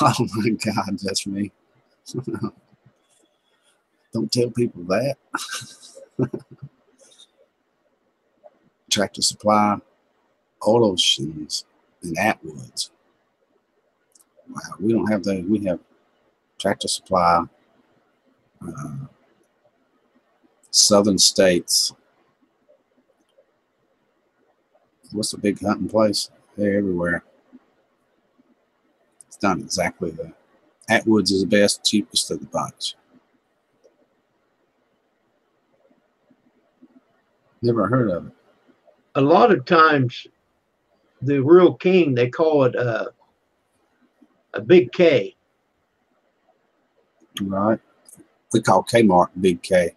[SPEAKER 1] Oh my God, that's me. Don't tell people that. Tractor Supply, all those shoes, and Atwoods. Wow, we don't have those. We have Tractor Supply, Southern States. What's the big hunting place? They're everywhere. It's not exactly that. Atwoods is the best, cheapest of the bunch. Never heard of it.
[SPEAKER 2] A lot of times, the Real King, they call it a big K.
[SPEAKER 1] Right. We call Kmart Big K.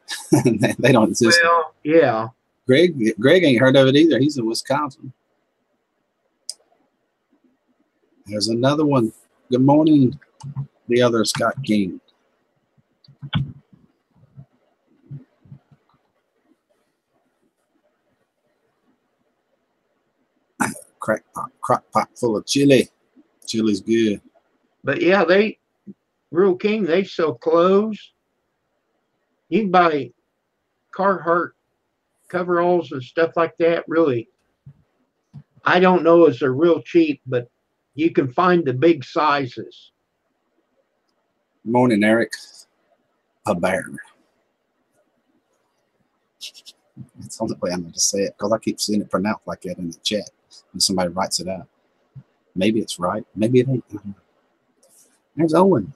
[SPEAKER 1] They don't exist.
[SPEAKER 2] Well, yeah.
[SPEAKER 1] Greg ain't heard of it either. He's in Wisconsin. There's another one. Good morning, the other Scott King. Crock pot full of chili. Chili's good.
[SPEAKER 2] But yeah, Real King, they sell clothes. You can buy Carhartt coveralls and stuff like that. Really, I don't know if they're real cheap, but you can find the big sizes.
[SPEAKER 1] Morning, Eric. A bear. That's the only way I'm going to say it because I keep seeing it pronounced like that in the chat when somebody writes it out. Maybe it's right. Maybe it ain't. There's Owen,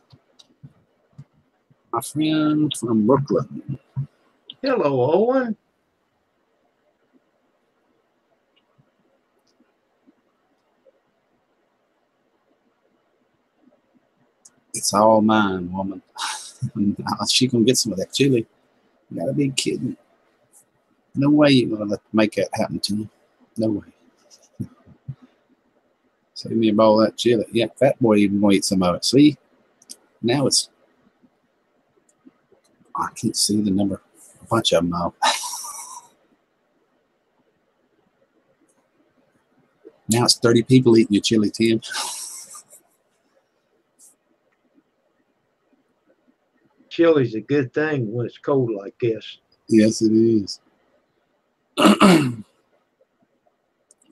[SPEAKER 1] my friend from Brooklyn.
[SPEAKER 2] Hello, Owen.
[SPEAKER 1] It's all mine, woman. She gonna get some of that chili. You gotta be kidding. No way you're gonna make that happen to you. No way. Save me a bowl of that chili. Yeah, fat boy even gonna eat some of it. See? Now it's, I can't see the number. A bunch of them now. Now it's 30 people eating your chili, Tim.
[SPEAKER 2] Chili's a good thing when it's cold like this.
[SPEAKER 1] Yes, it is.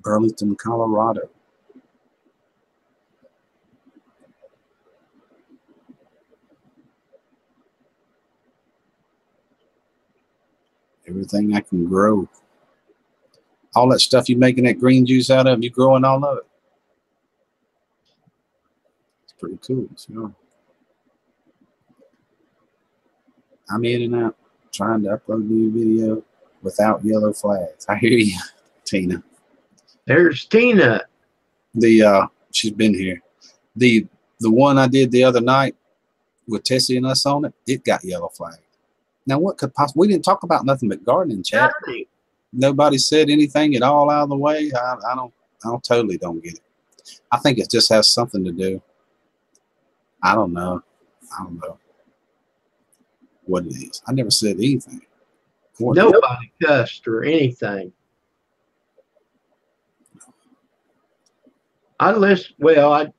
[SPEAKER 1] Burlington, Colorado. Everything I can grow. All that stuff you making that green juice out of, you growing all of it. It's pretty cool. So I'm in and out trying to upload new video without yellow flags. I hear you, Tina.
[SPEAKER 2] There's Tina.
[SPEAKER 1] She's been here. The one I did the other night with Tessie and us on it, it got yellow flag. Now what could possibly? We didn't talk about nothing but gardening, chat.
[SPEAKER 2] Nothing.
[SPEAKER 1] Nobody said anything at all out of the way. I totally don't get it. I think it just has something to do. I don't know what it is. I never said anything.
[SPEAKER 2] Nobody cussed or anything. I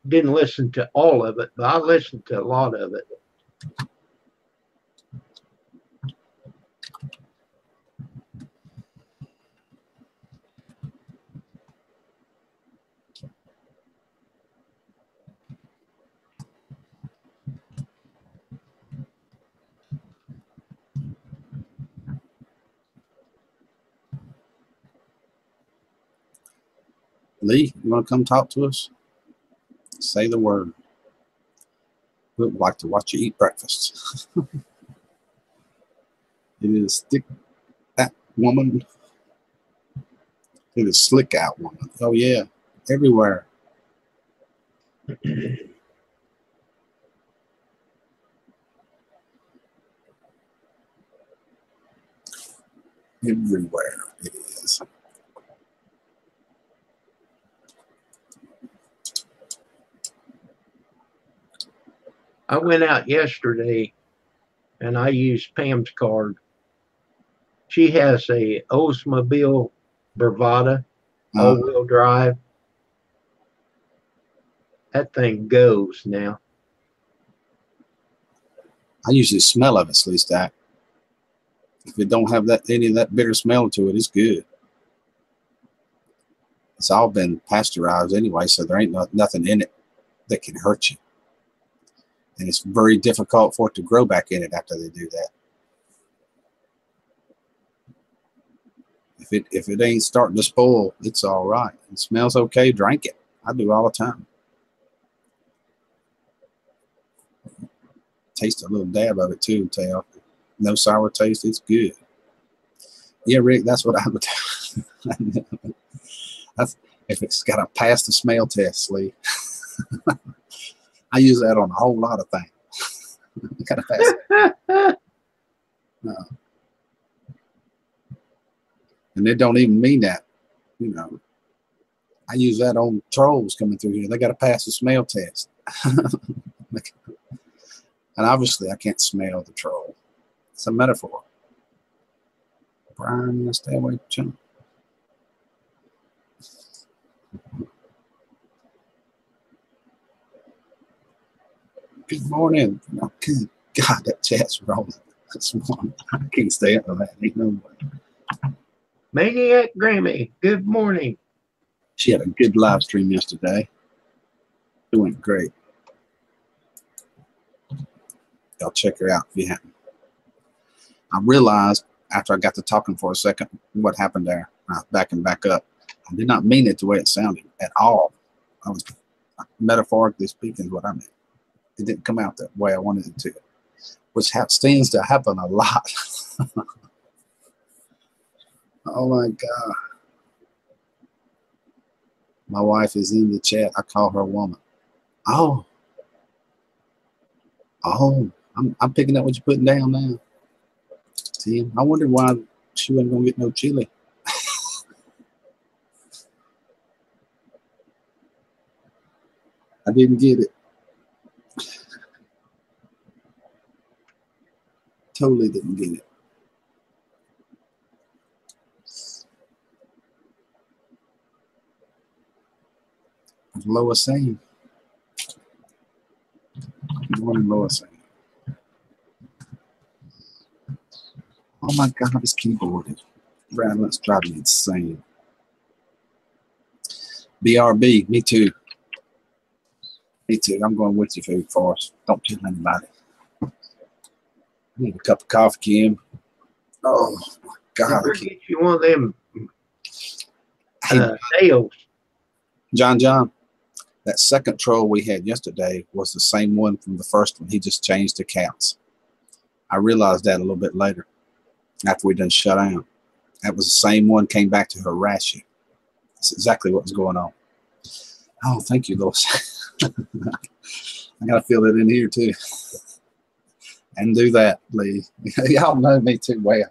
[SPEAKER 2] didn't listen to all of it, but I listened to a lot of it.
[SPEAKER 1] Lee, you want to come talk to us? Say the word. We'd like to watch you eat breakfast. It is stick that woman. It is slick out woman. Oh yeah, everywhere. Everywhere it is.
[SPEAKER 2] I went out yesterday and I used Pam's card. She has a Oldsmobile Bravada, all-wheel drive. That thing goes now.
[SPEAKER 1] I usually smell of it, at least that. If it don't have any of that bitter smell to it, it's good. It's all been pasteurized anyway, so there ain't nothing in it that can hurt you. And it's very difficult for it to grow back in it after they do that. If it ain't starting to spoil, it's all right. It smells okay, drink it. I do all the time. Taste a little dab of it too, Tail. No sour taste, it's good. Yeah, Rick, that's what I would do. That's if it's got to pass the smell test, Lee. I use that on a whole lot of things. Gotta pass it. No. And they don't even mean that, you know. I use that on trolls coming through here. They got to pass the smell test. And obviously, I can't smell the troll. It's a metaphor. Brian, stay away from channel. Good morning. Oh, good God, that chat's rolling this morning. I can't stay up with that. Ain't no way.
[SPEAKER 2] Maniac Grammy, good morning.
[SPEAKER 1] She had a good live stream yesterday. It went great. Y'all check her out if you haven't. I realized after I got to talking for a second what happened there. Backing back up. I did not mean it the way it sounded at all. I was metaphorically speaking what I meant. It didn't come out that way I wanted it to, which stands to happen a lot. Oh my God. My wife is in the chat. I call her a woman. Oh, I'm picking up what you're putting down now. Tim, I wondered why she wasn't going to get no chili. I didn't get it. Totally didn't get it. Lois saying. Good morning, Lois saying. Oh my God, this keyboard is rattling. It's driving me insane. BRB, me too. Me too. I'm going with you, food force. Don't tell anybody. I need a cup of coffee, Kim. Oh my God.
[SPEAKER 2] Get you one of them nails.
[SPEAKER 1] John, that second troll we had yesterday was the same one from the first one. He just changed accounts. I realized that a little bit later after we done shut down. That was the same one came back to harass you. That's exactly what was going on. Oh, thank you, Lois. I got to feel it in here too. And do that, Lee. Y'all know me too well.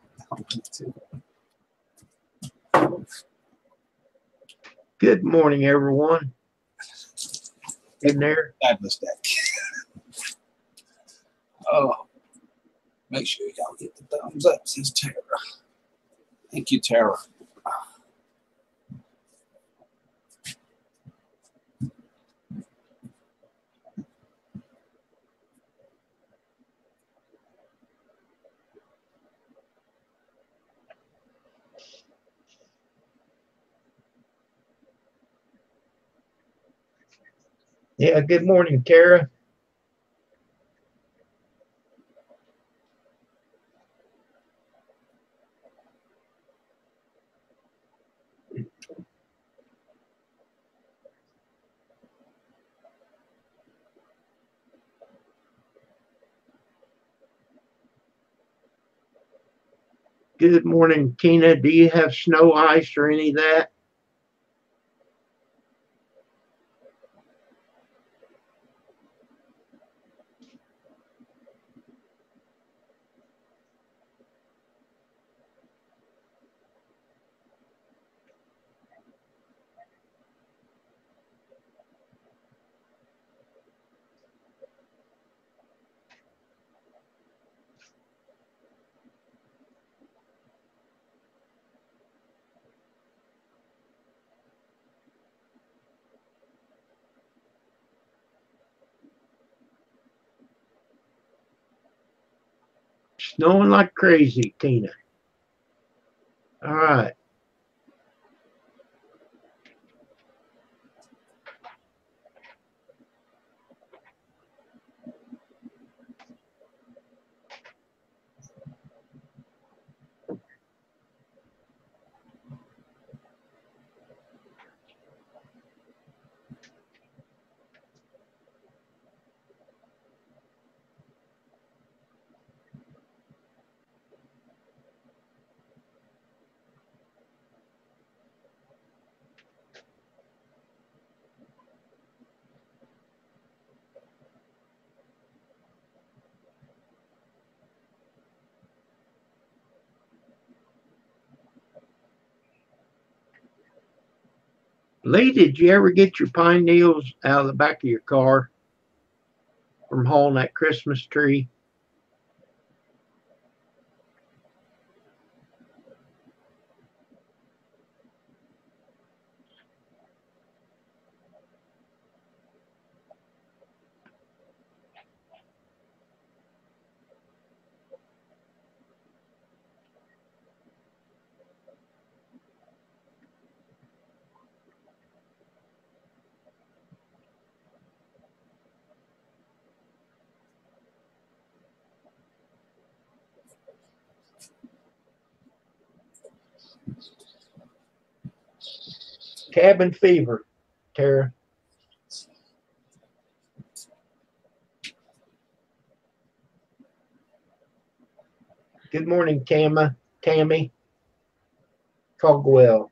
[SPEAKER 2] Good morning, everyone. In there.
[SPEAKER 1] Fabulous day. Oh, make sure y'all get the thumbs up, says Tara. Thank you, Tara.
[SPEAKER 2] Yeah, good morning, Tara. Good morning, Tina. Do you have snow, ice, or any of that? Snowing like crazy, Tina. All right. Lee, did you ever get your pine needles out of the back of your car from hauling that Christmas tree? Cabin fever, Tara. Good morning, Tammy Caldwell.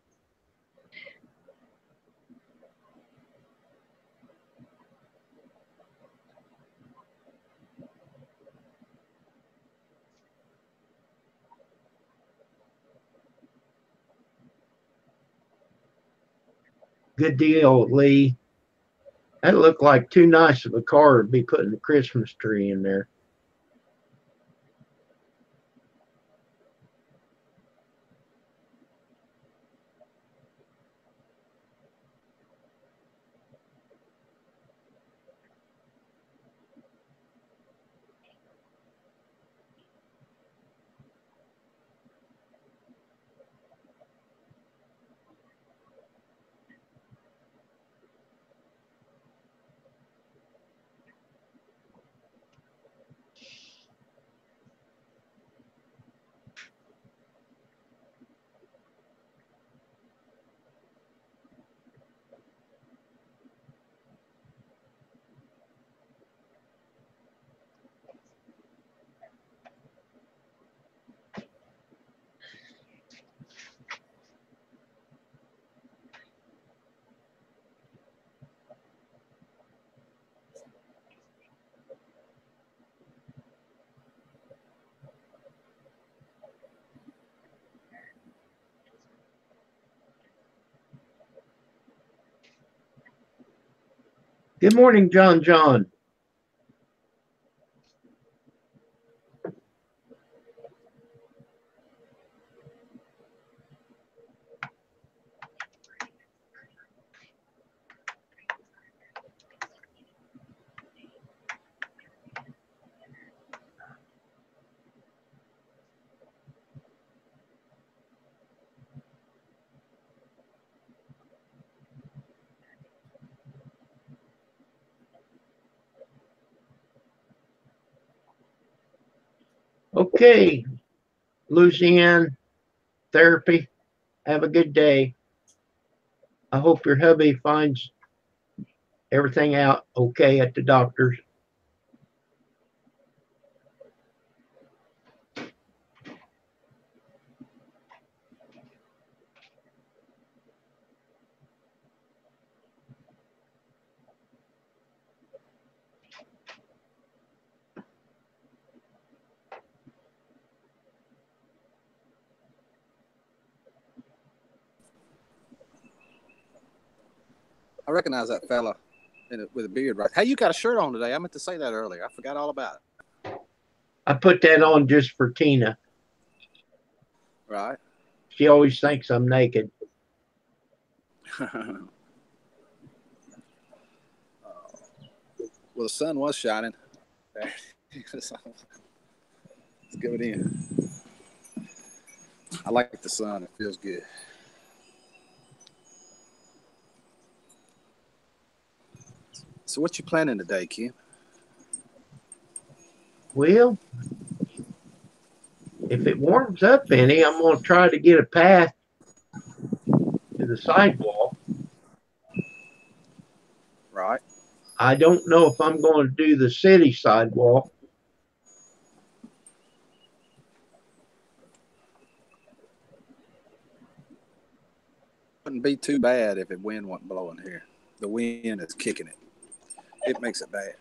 [SPEAKER 2] Good deal, Lee. That looked like too nice of a car to be putting the Christmas tree in there. Good morning, John. John. Okay, Lucianne, therapy. Have a good day. I hope your hubby finds everything out okay at the doctor's.
[SPEAKER 1] I recognize that fella with a beard, right? Hey, you got a shirt on today. I meant to say that earlier. I forgot all about it.
[SPEAKER 2] I put that on just for Tina.
[SPEAKER 1] Right.
[SPEAKER 2] She always thinks I'm naked.
[SPEAKER 1] Well, the sun was shining. Let's go it in. I like the sun. It feels good. So what you planning today, Kim?
[SPEAKER 2] Well, if it warms up any, I'm going to try to get a path to the sidewalk.
[SPEAKER 1] Right.
[SPEAKER 2] I don't know if I'm going to do the city sidewalk.
[SPEAKER 1] Wouldn't be too bad if the wind wasn't blowing here. The wind is kicking it. It makes it bad.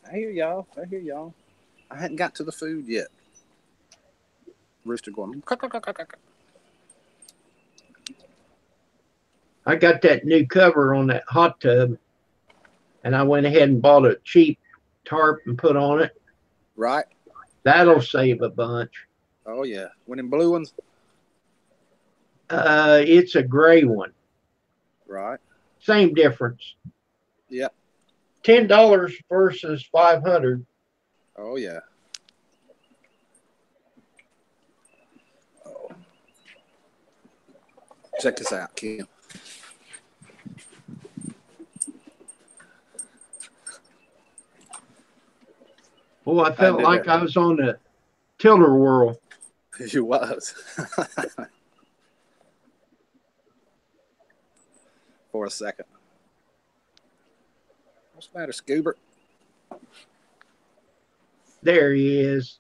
[SPEAKER 1] I hear y'all. I hadn't got to the food yet. Rooster going.
[SPEAKER 2] I got that new cover on that hot tub, and I went ahead and bought a cheap tarp and put on it.
[SPEAKER 1] Right.
[SPEAKER 2] That'll save a bunch.
[SPEAKER 1] Oh yeah. One in blue ones.
[SPEAKER 2] It's a gray one.
[SPEAKER 1] Right.
[SPEAKER 2] Same difference.
[SPEAKER 1] Yep.
[SPEAKER 2] $10 versus $500.
[SPEAKER 1] Oh yeah. Oh. Check this out, Kim.
[SPEAKER 2] Oh, I felt like I was on the Tiller Whirl.
[SPEAKER 1] You was. For a second. What's the matter, Scuba?
[SPEAKER 2] There he is.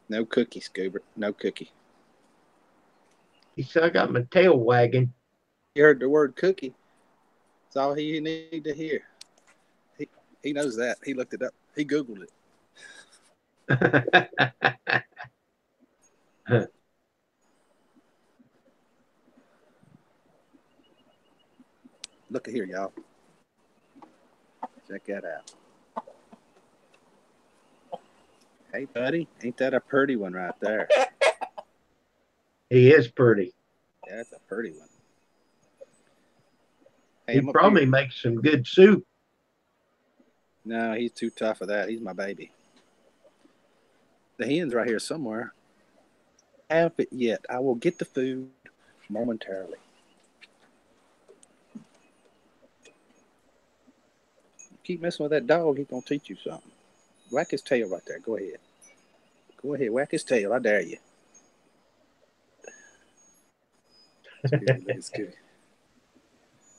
[SPEAKER 1] No cookie, Scuba. No cookie.
[SPEAKER 2] He said, I got my tail wagging.
[SPEAKER 1] You heard the word cookie. That's all he need to hear. He knows that. He looked it up. He Googled it. Look at here, y'all. Check that out. Hey, buddy. Ain't that a pretty one right there?
[SPEAKER 2] He is pretty.
[SPEAKER 1] Yeah, that's a pretty one. Hey,
[SPEAKER 2] he probably makes some good soup.
[SPEAKER 1] No, he's too tough for that. He's my baby. The hen's right here somewhere. Have it yet. I will get the food momentarily. Keep messing with that dog, he's going to teach you something. Whack his tail right there. Go ahead. Go ahead. Whack his tail. I dare you.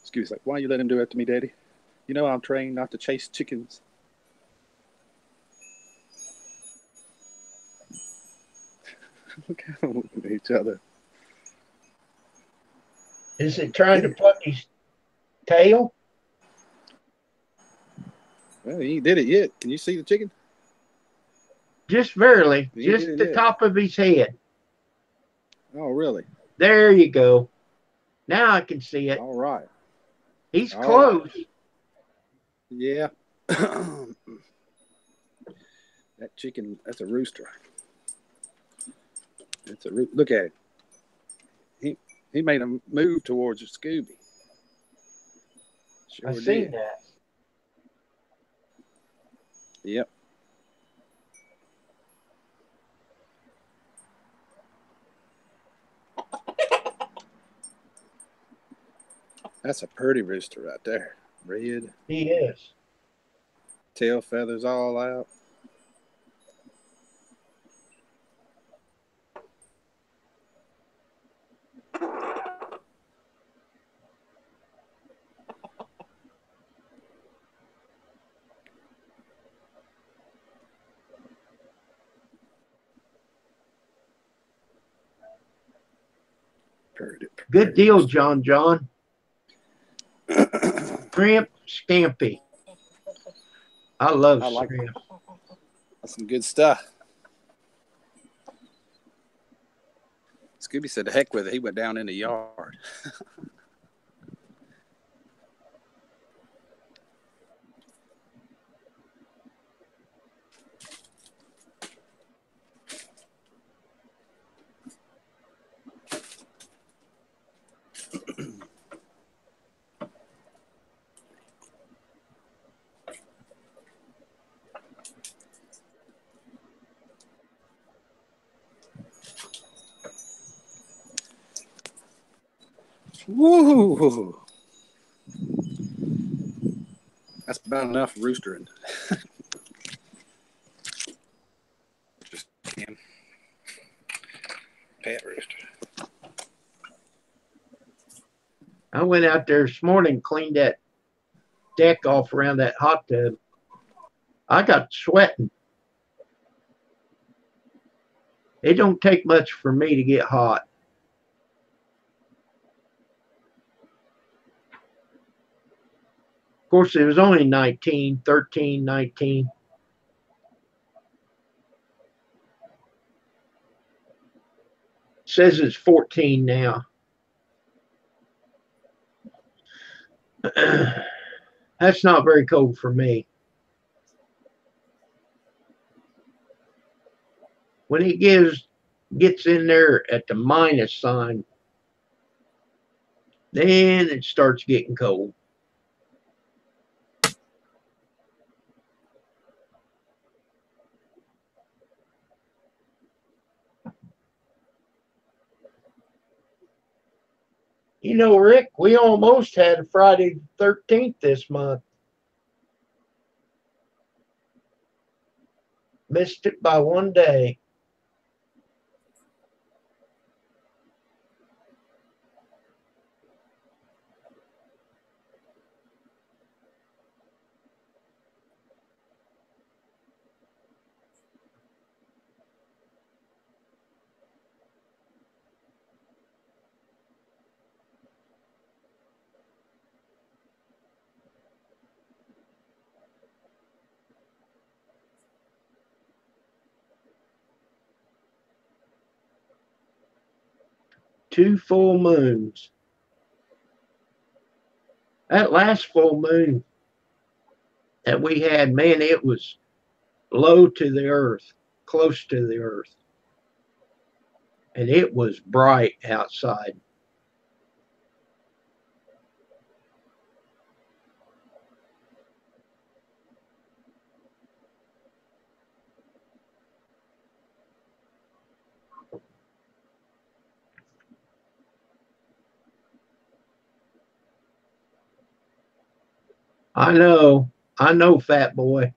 [SPEAKER 1] Scooby's like, why you let him do that to me, Daddy? You know I'm trained not to chase chickens. Look at them looking at each other.
[SPEAKER 2] Is it trying to pluck his tail?
[SPEAKER 1] Well, he ain't did it yet. Can you see the chicken?
[SPEAKER 2] Just barely. Just the top of his head.
[SPEAKER 1] Oh, really?
[SPEAKER 2] There you go. Now I can see it.
[SPEAKER 3] All right.
[SPEAKER 2] He's
[SPEAKER 3] All
[SPEAKER 2] close.
[SPEAKER 3] right. Yeah. That chicken, that's a rooster. It's a look at it. He made a move towards Scooby. Sure
[SPEAKER 2] I've seen
[SPEAKER 3] did.
[SPEAKER 2] that.
[SPEAKER 3] Yep. That's a pretty rooster right there. Red.
[SPEAKER 2] He is.
[SPEAKER 3] Tail feathers all out. Pretty
[SPEAKER 2] Good deal,
[SPEAKER 3] rooster.
[SPEAKER 2] John. Shrimp scampi. I love shrimp.
[SPEAKER 3] That's some good stuff. Scooby said, "The heck with it." He went down in the yard. Woo! That's about enough roostering. Just pet rooster.
[SPEAKER 2] I went out there this morning, cleaned that deck off around that hot tub. I got sweating. It don't take much for me to get hot. Of course, it was only 19, 13, 19. It says it's 14 now. That's not very cold for me. When it gets in there at the minus sign, then it starts getting cold. You know, Rick, we almost had Friday the 13th this month. Missed it by one day. Two full moons. That last full moon that we had, man, it was low to the earth, close to the earth. And it was bright outside. I know, fat boy.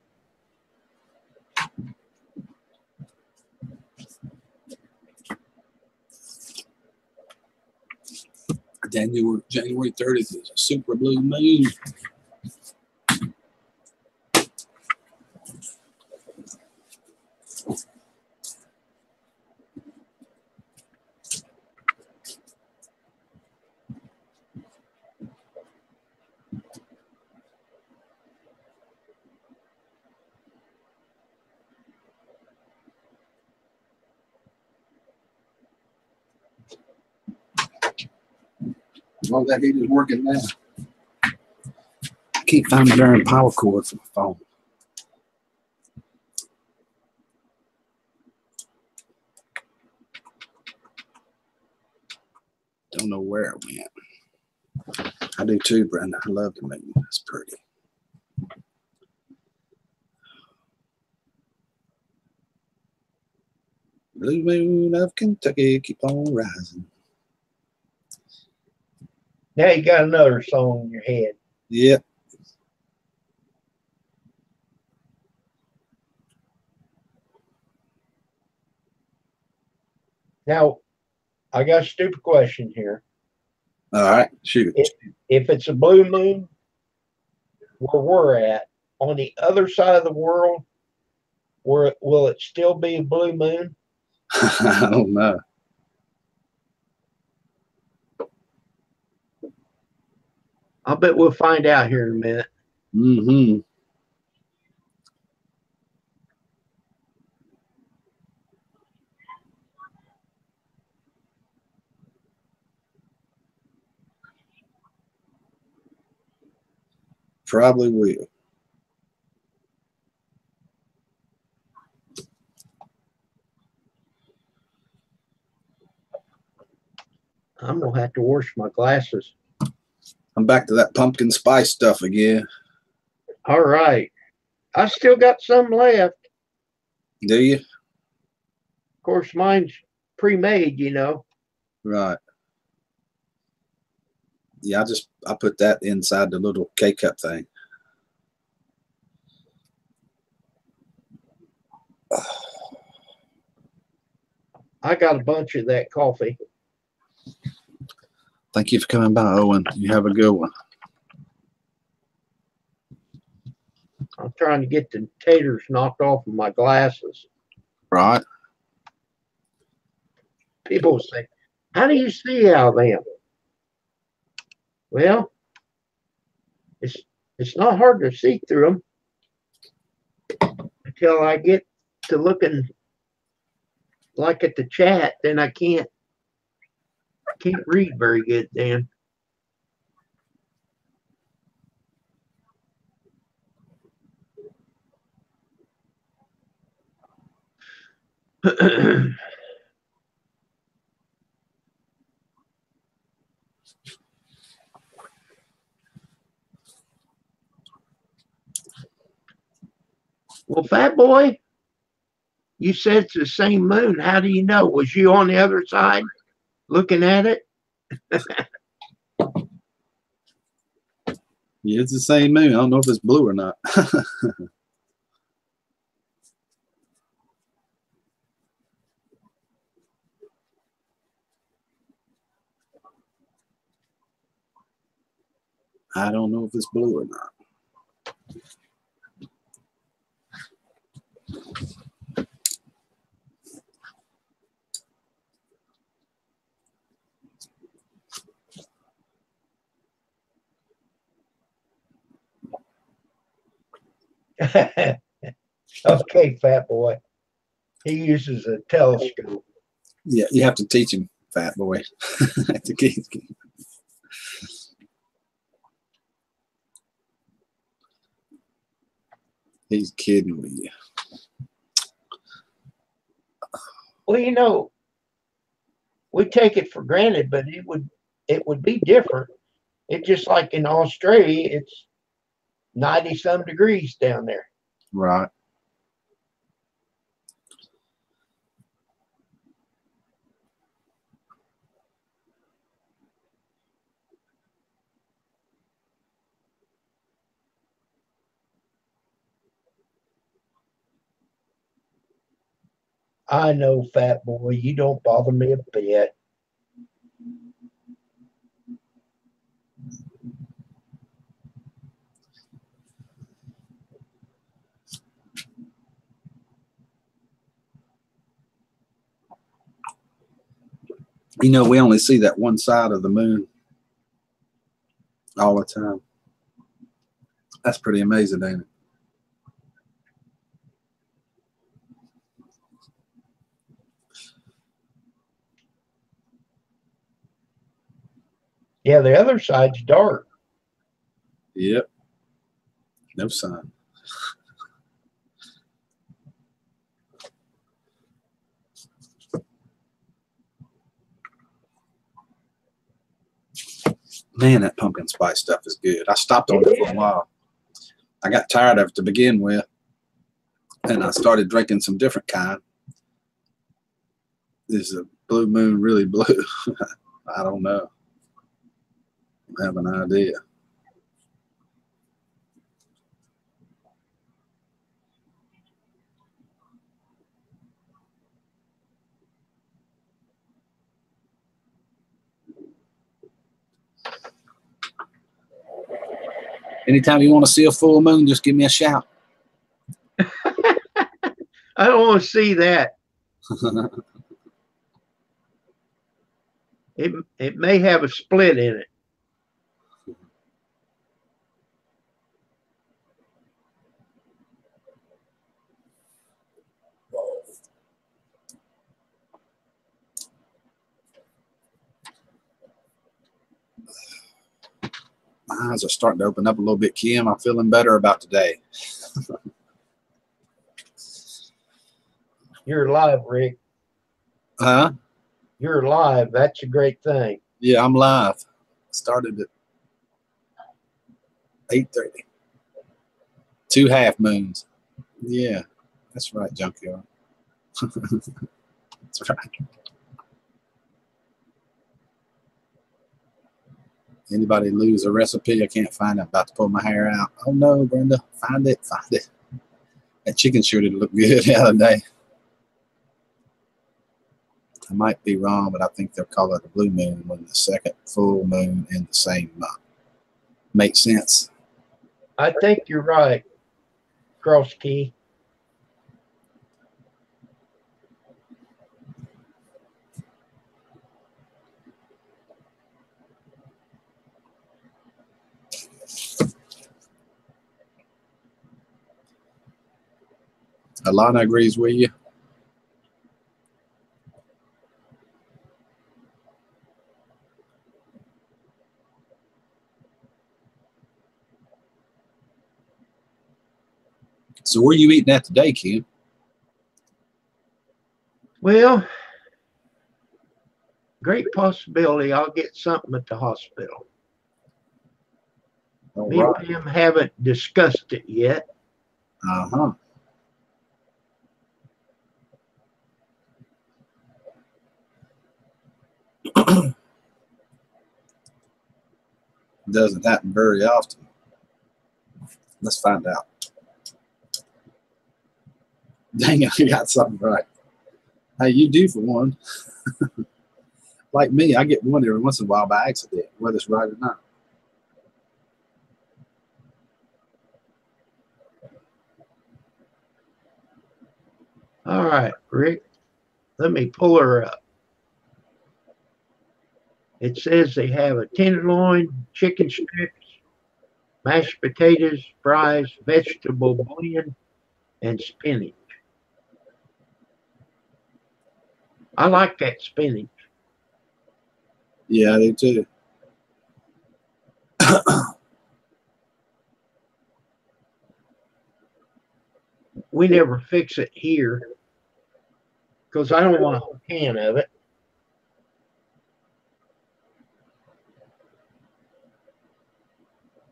[SPEAKER 1] January 30th is a super blue moon. Well, that heater's working now. I can't find my darn power cord for my phone. Don't know where it went. I do too, Brenda. I love the moon. It's pretty. Blue moon of Kentucky, keep on rising.
[SPEAKER 2] Now you got another song in your head.
[SPEAKER 1] Yep.
[SPEAKER 2] Now, I got a stupid question here.
[SPEAKER 1] All right, shoot.
[SPEAKER 2] If it's a blue moon where we're at, on the other side of the world, will it still be a blue moon?
[SPEAKER 1] I don't know.
[SPEAKER 2] I bet we'll find out here in a minute.
[SPEAKER 1] Mm-hmm. Probably will.
[SPEAKER 2] I'm gonna have to wash my glasses.
[SPEAKER 1] I'm back to that pumpkin spice stuff again.
[SPEAKER 2] All right. I still got some left.
[SPEAKER 1] Do you?
[SPEAKER 2] Of course, mine's pre-made, you know.
[SPEAKER 1] Right. Yeah, I put that inside the little K-cup thing.
[SPEAKER 2] I got a bunch of that coffee.
[SPEAKER 1] Thank you for coming by, Owen. You have a good one.
[SPEAKER 2] I'm trying to get the taters knocked off of my glasses.
[SPEAKER 1] Right.
[SPEAKER 2] People say, how do you see out of them? Well, it's not hard to see through them until I get to looking like at the chat. Then I can't read very good then. Well, Fat Boy, you said it's the same moon. How do you know? Was you on the other side looking at it?
[SPEAKER 1] Yeah, it's the same moon. I don't know if it's blue or not. I don't know if it's blue or not.
[SPEAKER 2] Okay, Fat Boy. He uses a telescope.
[SPEAKER 1] Yeah, you have to teach him, Fat Boy. He's kidding with you.
[SPEAKER 2] Well, you know, we take it for granted, but it would be different. It's just like in Australia, it's 90 some degrees down there.
[SPEAKER 1] Right.
[SPEAKER 2] I know, Fat Boy, you don't bother me a bit.
[SPEAKER 1] You know, we only see that one side of the moon all the time. That's pretty amazing, ain't it?
[SPEAKER 2] Yeah, the other side's dark.
[SPEAKER 1] Yep. No sun. Man, that pumpkin spice stuff is good. I stopped on it for a while. I got tired of it to begin with, and I started drinking some different kind. Is a Blue Moon really blue? I don't know. I have an idea. Anytime you want to see a full moon, just give me a shout.
[SPEAKER 2] I don't want to see that. It may have a split in it.
[SPEAKER 1] My eyes are starting to open up a little bit, Kim. I'm feeling better about today.
[SPEAKER 2] You're alive, Rick.
[SPEAKER 1] Huh?
[SPEAKER 2] You're alive. That's a great thing.
[SPEAKER 1] Yeah, I'm live. Started at 8:30. 2 half moons. Yeah, that's right, Junkyard. That's right. Anybody lose a recipe? I can't find it. I'm about to pull my hair out. Oh no, Brenda. Find it. Find it. That chicken sure did look good the other day. I might be wrong, but I think they'll call it a blue moon when the second full moon in the same month. Makes sense.
[SPEAKER 2] I think you're right, Cross Key.
[SPEAKER 1] Alana agrees with you. So where are you eating at today, Kim?
[SPEAKER 2] Well, great possibility I'll get something at the hospital.
[SPEAKER 1] All
[SPEAKER 2] Me
[SPEAKER 1] right.
[SPEAKER 2] and Pam haven't discussed it yet.
[SPEAKER 1] Uh-huh. Doesn't happen very often. Let's find out. Dang it, you got something right. Hey, you do for one. Like me, I get one every once in a while by accident, whether it's right or not.
[SPEAKER 2] All right, Rick, let me pull her up. It says they have a tenderloin, chicken strips, mashed potatoes, fries, vegetable blend, and spinach. I like that spinach.
[SPEAKER 1] Yeah, I do too.
[SPEAKER 2] We never fix it here because I don't want a can of it.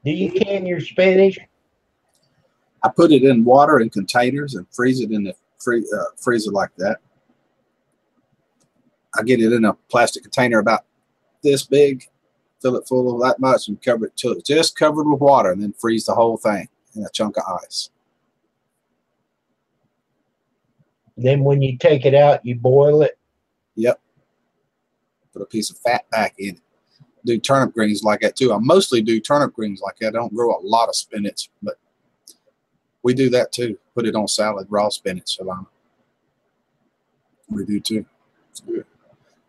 [SPEAKER 2] Do you can your spinach?
[SPEAKER 1] I put it in water in containers and freeze it in the freezer like that. I get it in a plastic container about this big, fill it full of that much, and cover it till it's just covered with water, and then freeze the whole thing in a chunk of ice.
[SPEAKER 2] Then when you take it out, you boil it.
[SPEAKER 1] Yep. Put a piece of fat back in it. Do turnip greens like that too. I mostly do turnip greens like that. I don't grow a lot of spinach, but we do that too. Put it on salad, raw spinach, Alana. We do too. It's good.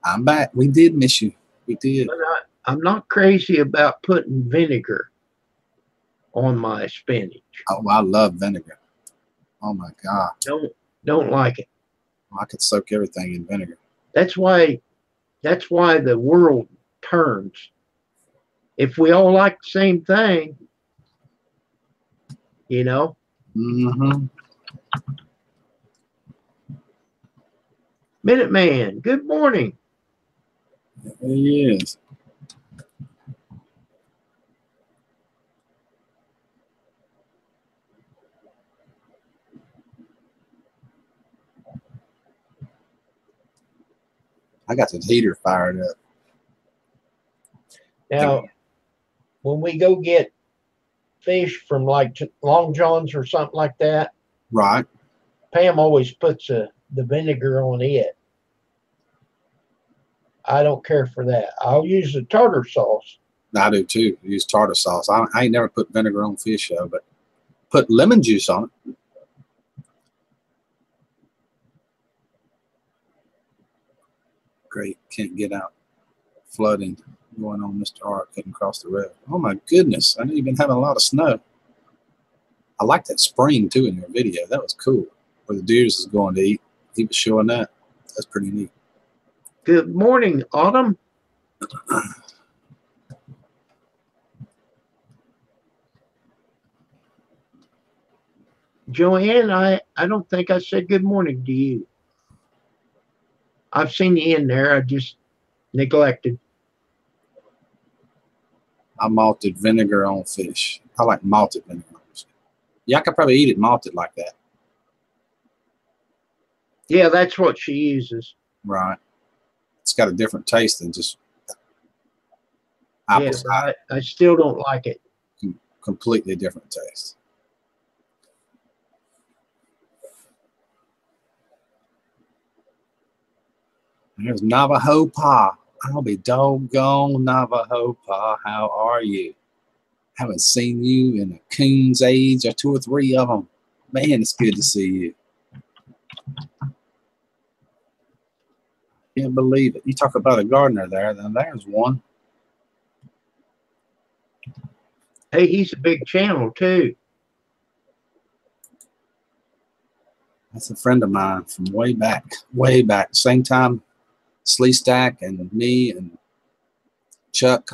[SPEAKER 1] I'm back. We did miss you. We did.
[SPEAKER 2] But I'm not crazy about putting vinegar on my spinach.
[SPEAKER 1] Oh, I love vinegar. Oh my God.
[SPEAKER 2] Don't like it.
[SPEAKER 1] I could soak everything in vinegar.
[SPEAKER 2] That's why the world turns. if we all like the same thing, you know.
[SPEAKER 1] Mm-hmm.
[SPEAKER 2] Minuteman, good morning.
[SPEAKER 1] He is. I got the heater fired up.
[SPEAKER 2] Now, when we go get fish from like Long John's or something like that,
[SPEAKER 1] Right.
[SPEAKER 2] Pam always puts the vinegar on it. I don't care for that. I'll use the tartar sauce.
[SPEAKER 1] I do too. Use tartar sauce. I ain't never put vinegar on fish though, but put lemon juice on it. Great. Can't get out. Flooding going on. Mr. Hart couldn't cross the road. Oh my goodness. I know you've been having a lot of snow. I like that spring too in your video. That was cool. Where the deers is going to eat. He was showing that. That's pretty neat.
[SPEAKER 2] Good morning, Autumn. Joanne, I don't think I said good morning to you. I've seen you in there. I just neglected.
[SPEAKER 1] I malted vinegar on fish. I like malted vinegar on fish. Yeah, I could probably eat it malted like that.
[SPEAKER 2] Yeah, that's what she uses.
[SPEAKER 1] Right. It's got a different taste than just apple
[SPEAKER 2] Yeah,
[SPEAKER 1] cider.
[SPEAKER 2] I still don't like it.
[SPEAKER 1] Completely different taste. There's Navajo Pa. I'll be doggone Navajo Pa. How are you? Haven't seen you in a coon's age or 2 or 3 of them. Man, it's good to see you. Can't believe it. You talk about a gardener there, then there's one.
[SPEAKER 2] Hey, he's a big channel too.
[SPEAKER 1] That's a friend of mine from way back. Same time Slee Stack and me and Chuck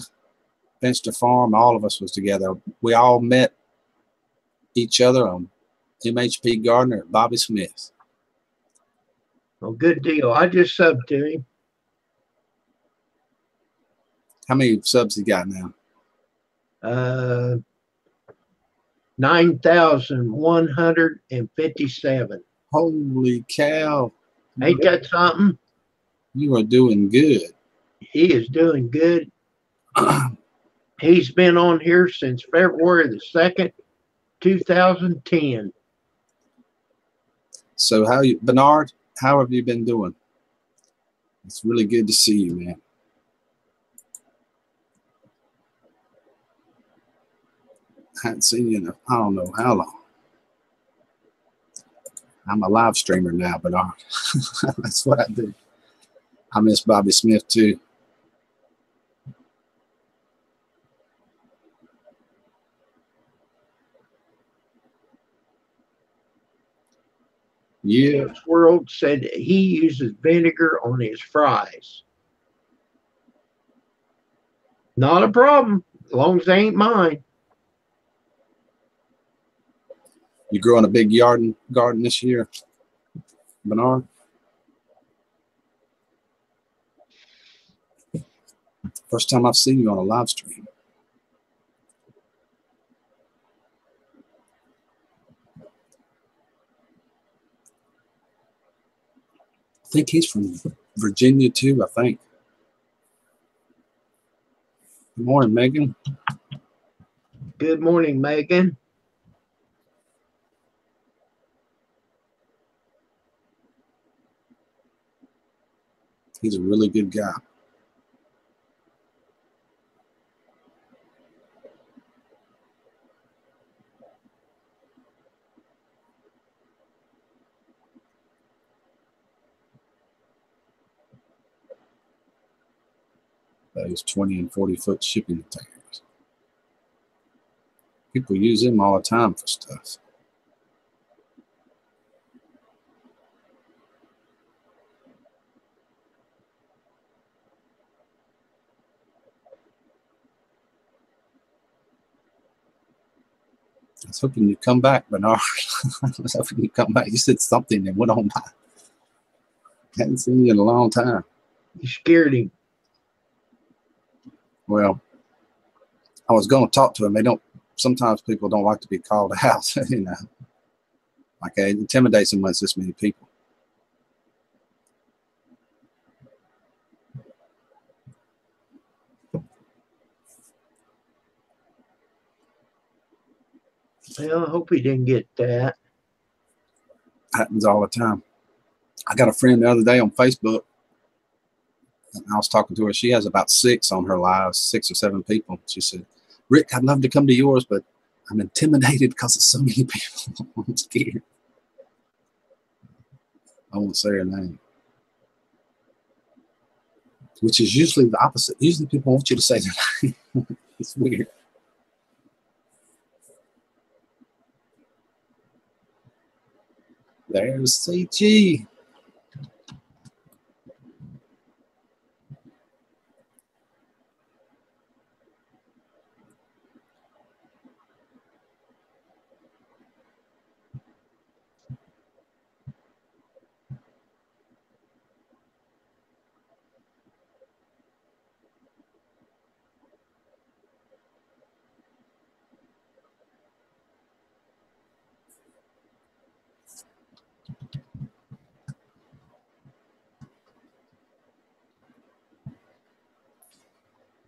[SPEAKER 1] Finster Farm, all of us was together. We all met each other on MHP Gardner at Bobby Smith.
[SPEAKER 2] Well, good deal. I just subbed to him.
[SPEAKER 1] How many subs he got now?
[SPEAKER 2] 9,157.
[SPEAKER 1] Holy cow.
[SPEAKER 2] Ain't that something?
[SPEAKER 1] You are doing good.
[SPEAKER 2] He is doing good. He's been on here since February the 2nd, 2010.
[SPEAKER 1] So Bernard, how have you been doing? It's really good to see you, man. I haven't seen you in I don't know how long. I'm a live streamer now, Bernard. That's what I do. I miss Bobby Smith too. Yeah.
[SPEAKER 2] World said he uses vinegar on his fries. Not a problem, as long as they ain't mine.
[SPEAKER 1] You growing a big garden this year, Bernard? First time I've seen you on a live stream. I think he's from Virginia too, I think. Good morning, Megan.
[SPEAKER 2] Good morning, Megan.
[SPEAKER 1] He's a really good guy. Those 20 and 40-foot shipping containers. People use them all the time for stuff. I was hoping you'd come back, Bernard. I was hoping you'd come back. You said something and went on by. Hadn't seen you in a long time.
[SPEAKER 2] You scared him.
[SPEAKER 1] Well, I was going to talk to him. Sometimes people don't like to be called out, you know. Like it intimidates them when it's this many people.
[SPEAKER 2] Well, I hope he didn't get that.
[SPEAKER 1] Happens all the time. I got a friend the other day on Facebook, and I was talking to her. She has about 6 on her lives, 6 or 7 people. She said, Rick, I'd love to come to yours, but I'm intimidated because there's so many people. I'm scared. I won't say her name. Which is usually the opposite. Usually people want you to say their name. It's weird. There's CG.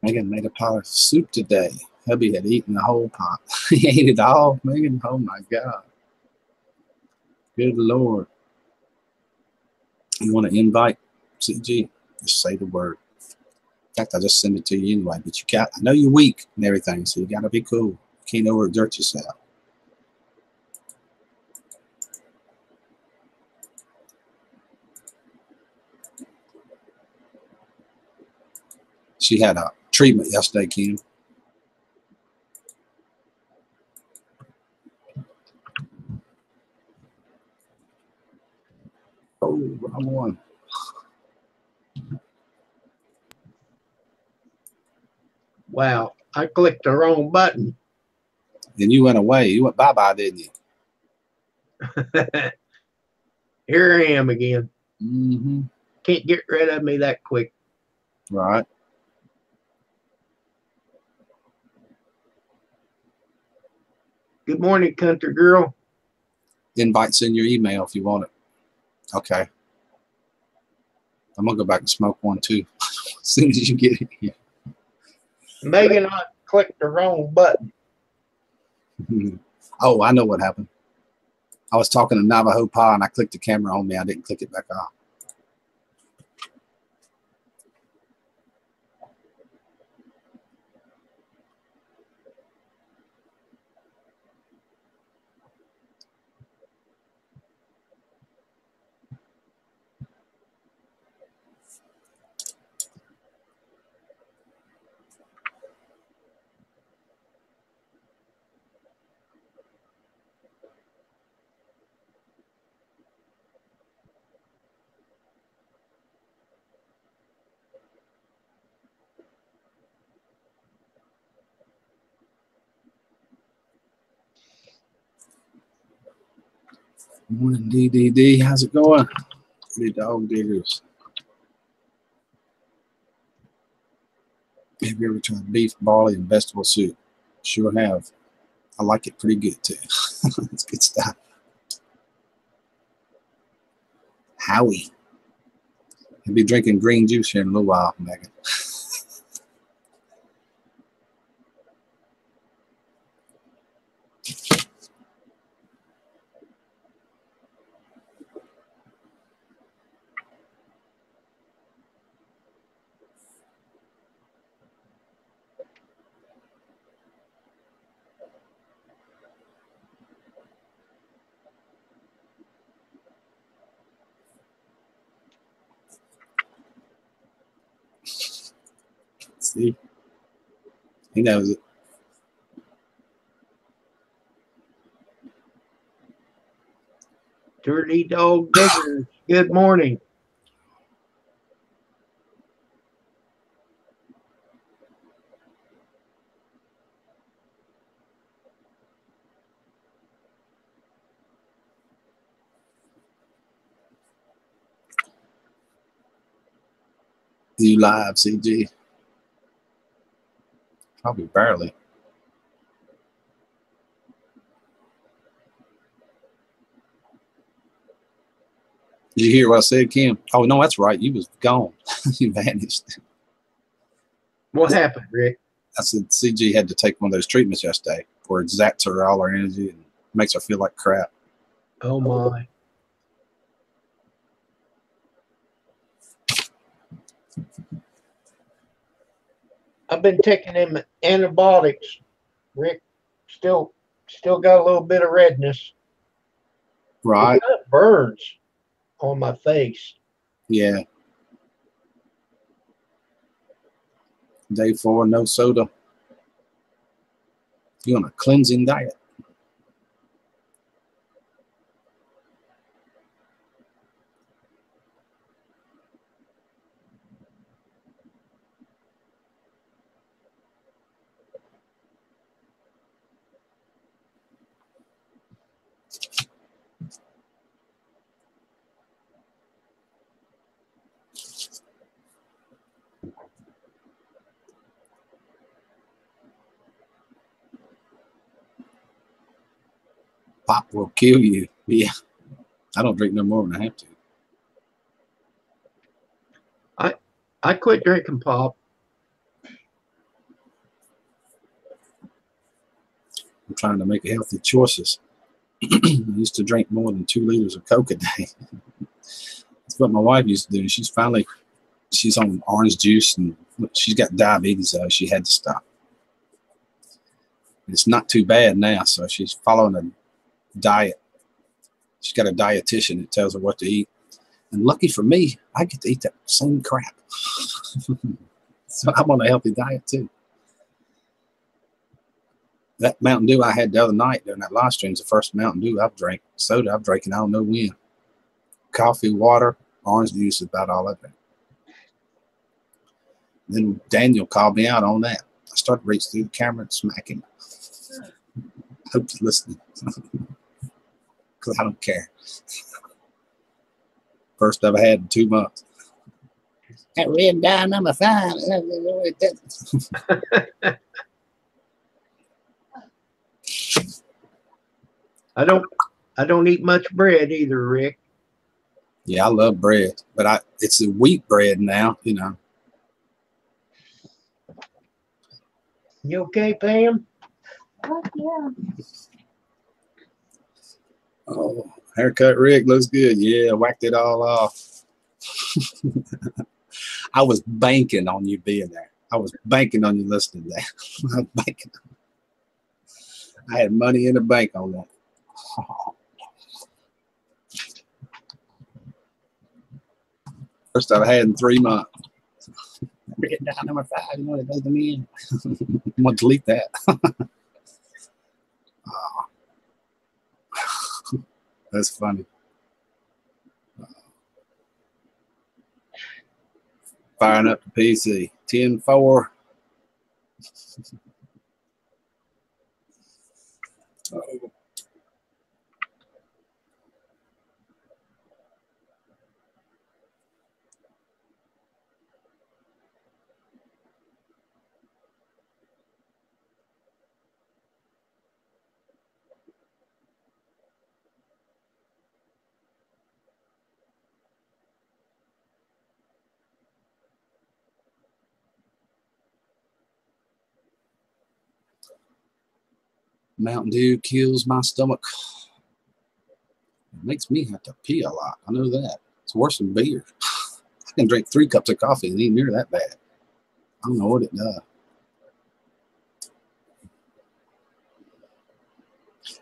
[SPEAKER 1] Megan made a pot of soup today. Hubby had eaten the whole pot. He ate it all, Megan. Oh my God. Good Lord. You want to invite CG? Just say the word. In fact, I'll just send it to you anyway. But I know you're weak and everything, so you got to be cool. You can't overexert yourself. She had a treatment yesterday, Kim. Oh, wrong one.
[SPEAKER 2] Wow, I clicked the wrong button.
[SPEAKER 1] Then you went away. You went bye-bye, didn't you?
[SPEAKER 2] Here I am again.
[SPEAKER 1] Mm-hmm.
[SPEAKER 2] Can't get rid of me that quick.
[SPEAKER 1] Right.
[SPEAKER 2] Good morning, country girl.
[SPEAKER 1] Invite's in your email if you want it. Okay. I'm going to go back and smoke one too as soon as you get it here.
[SPEAKER 2] Megan, I clicked the wrong button.
[SPEAKER 1] Oh, I know what happened. I was talking to Navajo Pa and I clicked the camera on me. I didn't click it back off. Morning, DDD. How's it going? Good dog diggers. Have you ever tried beef, barley, and vegetable soup? Sure have. I like it pretty good too. It's good stuff. Howie. I'll be drinking green juice here in a little while, Megan. See? He knows it.
[SPEAKER 2] Dirty dog diggers. Good morning.
[SPEAKER 1] You live, CG? Probably barely. Did you hear what I said, Kim? Oh, no, that's right. You was gone. You vanished.
[SPEAKER 2] What happened, Rick?
[SPEAKER 1] I said CG had to take one of those treatments yesterday where it zaps her all her energy and makes her feel like crap.
[SPEAKER 2] Oh, my. I've been taking them antibiotics, Rick. Still got a little bit of redness.
[SPEAKER 1] Right.
[SPEAKER 2] It got burns on my face.
[SPEAKER 1] Yeah. Day 4, no soda. You on a cleansing diet? Pop will kill you. Yeah. I don't drink no more than I have to.
[SPEAKER 2] I quit drinking pop.
[SPEAKER 1] I'm trying to make healthy choices. I used to drink more than 2 liters of Coke a day. That's what my wife used to do. She's on orange juice, and she's got diabetes, though. She had to stop. It's not too bad now, so she's following a diet. She's got a dietitian that tells her what to eat. And lucky for me, I get to eat that same crap. So I'm on a healthy diet, too. That Mountain Dew I had the other night during that live stream is the first Mountain Dew I've drank. Soda I've drank, and I don't know when. Coffee, water, orange juice is about all I drink. Then Daniel called me out on that. I started to reach through the camera and smack him. Hope he's listening. Because I don't care. First I've had in 2 months. That red dye number 5.
[SPEAKER 2] I don't eat much bread either, Rick.
[SPEAKER 1] Yeah, I love bread, but it's a wheat bread now, you know.
[SPEAKER 2] You okay, Pam?
[SPEAKER 4] Oh, yeah.
[SPEAKER 1] Oh, haircut, Rick, looks good. Yeah, whacked it all off. I was banking on you being there. I was banking on you listening to that. I was banking. I had money in the bank on that. Oh. First I've had in 3 months. Written down number 5. You know what it does to me? I'm going to delete that. Oh. That's funny. Firing up the PC. 10-4. Oh. Mountain Dew kills my stomach. It makes me have to pee a lot. I know that. It's worse than beer. I can drink 3 cups of coffee and it ain't near that bad. I don't know what it does.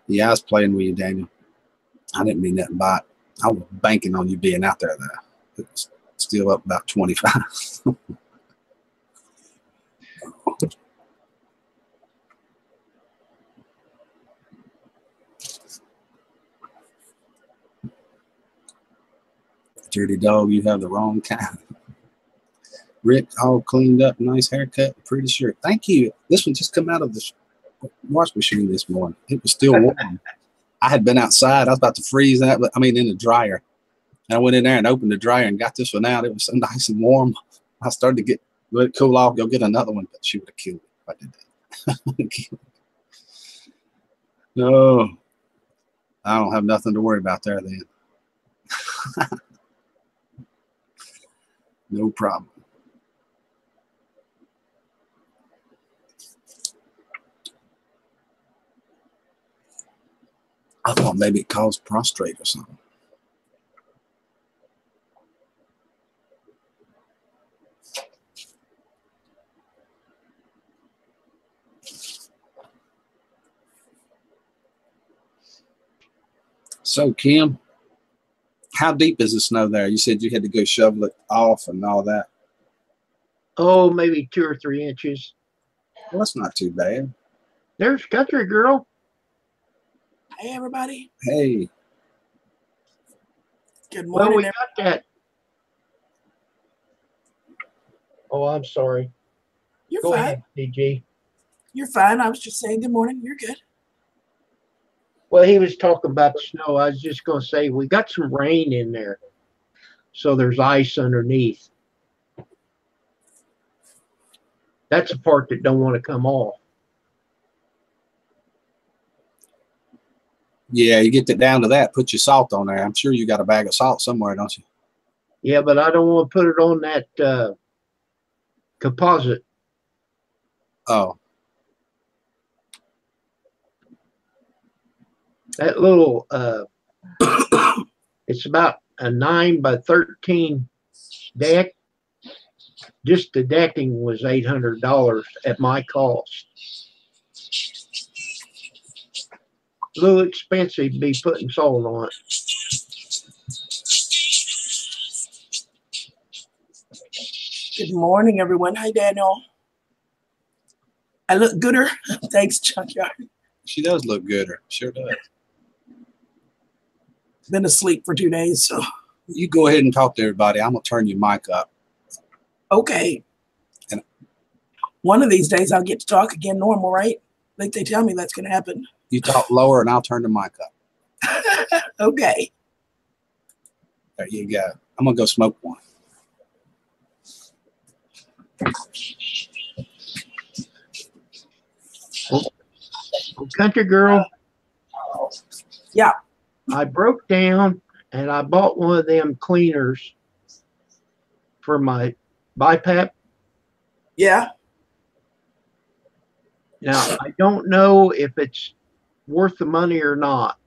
[SPEAKER 1] Yeah, I was playing with you, Daniel. I didn't mean nothing by it. I was banking on you being out there, though. It's still up about 25. Dirty dog, you have the wrong kind. Rick, all cleaned up, nice haircut, pretty sure. Thank you. This one just come out of the wash machine this morning. It was still warm. I had been outside. I was about to freeze that, in the dryer. And I went in there and opened the dryer and got this one out. It was so nice and warm. I started to let it cool off, go get another one, but she would have killed me if I did that. No, I don't have nothing to worry about there then. No problem. I thought maybe it caused prostrate or something. So, Kim, how deep is the snow there? You said you had to go shovel it off and all that.
[SPEAKER 2] Oh, maybe 2 or 3 inches.
[SPEAKER 1] Well, that's not too bad.
[SPEAKER 2] There's Country Girl.
[SPEAKER 5] Hey, everybody.
[SPEAKER 1] Hey.
[SPEAKER 5] Good
[SPEAKER 2] Well,
[SPEAKER 5] morning.
[SPEAKER 2] we got that. Oh, I'm sorry.
[SPEAKER 5] You're
[SPEAKER 2] Go
[SPEAKER 5] fine.
[SPEAKER 2] ahead, DG.
[SPEAKER 5] You're fine. I was just saying good morning. You're good.
[SPEAKER 2] Well, he was talking about the snow. I was just going to say we got some rain in there, so there's ice underneath. That's the part that don't want to come off.
[SPEAKER 1] Yeah, you get it down to that, put your salt on there. I'm sure you got a bag of salt somewhere, don't you?
[SPEAKER 2] Yeah, but I don't want to put it on that composite.
[SPEAKER 1] Oh,
[SPEAKER 2] That little, it's about a 9 by 13 deck. Just the decking was $800 at my cost. A little expensive to be putting salt on it.
[SPEAKER 5] Good morning, everyone. Hi, Daniel. I look gooder. Thanks, Junkyard.
[SPEAKER 1] she does look gooder. Sure does.
[SPEAKER 5] Been asleep for 2 days, so
[SPEAKER 1] You go ahead and talk to everybody. I'm going to turn your mic up.
[SPEAKER 5] okay.
[SPEAKER 1] And
[SPEAKER 5] one of these days I'll get to talk again normal, right? Like they tell me that's going to happen.
[SPEAKER 1] you talk lower and I'll turn the mic up.
[SPEAKER 5] Okay.
[SPEAKER 1] There you go. I'm going to go smoke one.
[SPEAKER 2] Country Girl.
[SPEAKER 5] Yeah.
[SPEAKER 2] I broke down and I bought one of them cleaners for my BiPAP.
[SPEAKER 5] Yeah.
[SPEAKER 2] Now, I don't know if it's worth the money or not,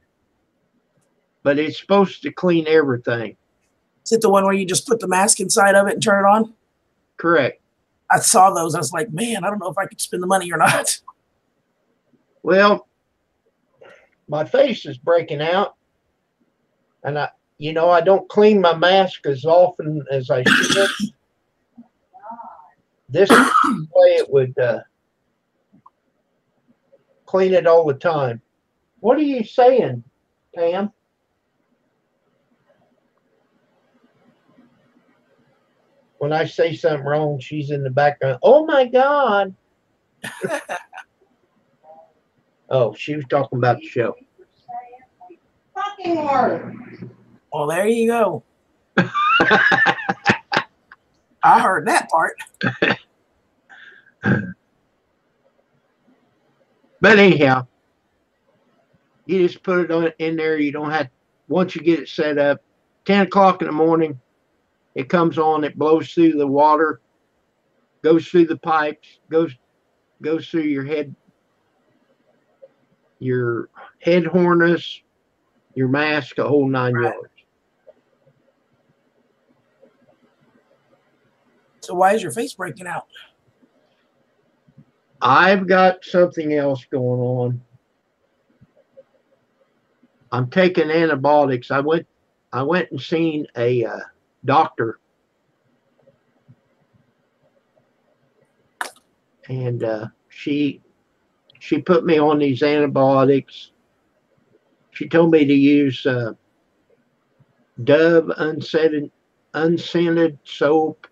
[SPEAKER 2] but it's supposed to clean everything.
[SPEAKER 5] Is it the one where you just put the mask inside of it and turn it on?
[SPEAKER 2] Correct.
[SPEAKER 5] I saw those. I was like, man, I don't know if I could spend the money or not.
[SPEAKER 2] Well, my face is breaking out, and I don't clean my mask as often as I should. This way it would clean it all the time. What are you saying, Pam? When I say something wrong, she's in the background. Oh my God. Oh, she was talking about the show.
[SPEAKER 4] Fucking hard.
[SPEAKER 5] Well, there you go. I heard that part.
[SPEAKER 2] But anyhow, you just put it in there. You don't have, once you get it set up, 10 o'clock in the morning, it comes on, it blows through the water, goes through the pipes, goes through your head harness, your mask, a whole 9 yards.
[SPEAKER 5] So why is your face breaking out?
[SPEAKER 2] I've got something else going on. I'm taking antibiotics. I went and seen a doctor, and she put me on these antibiotics. She told me to use Dove unscented soap.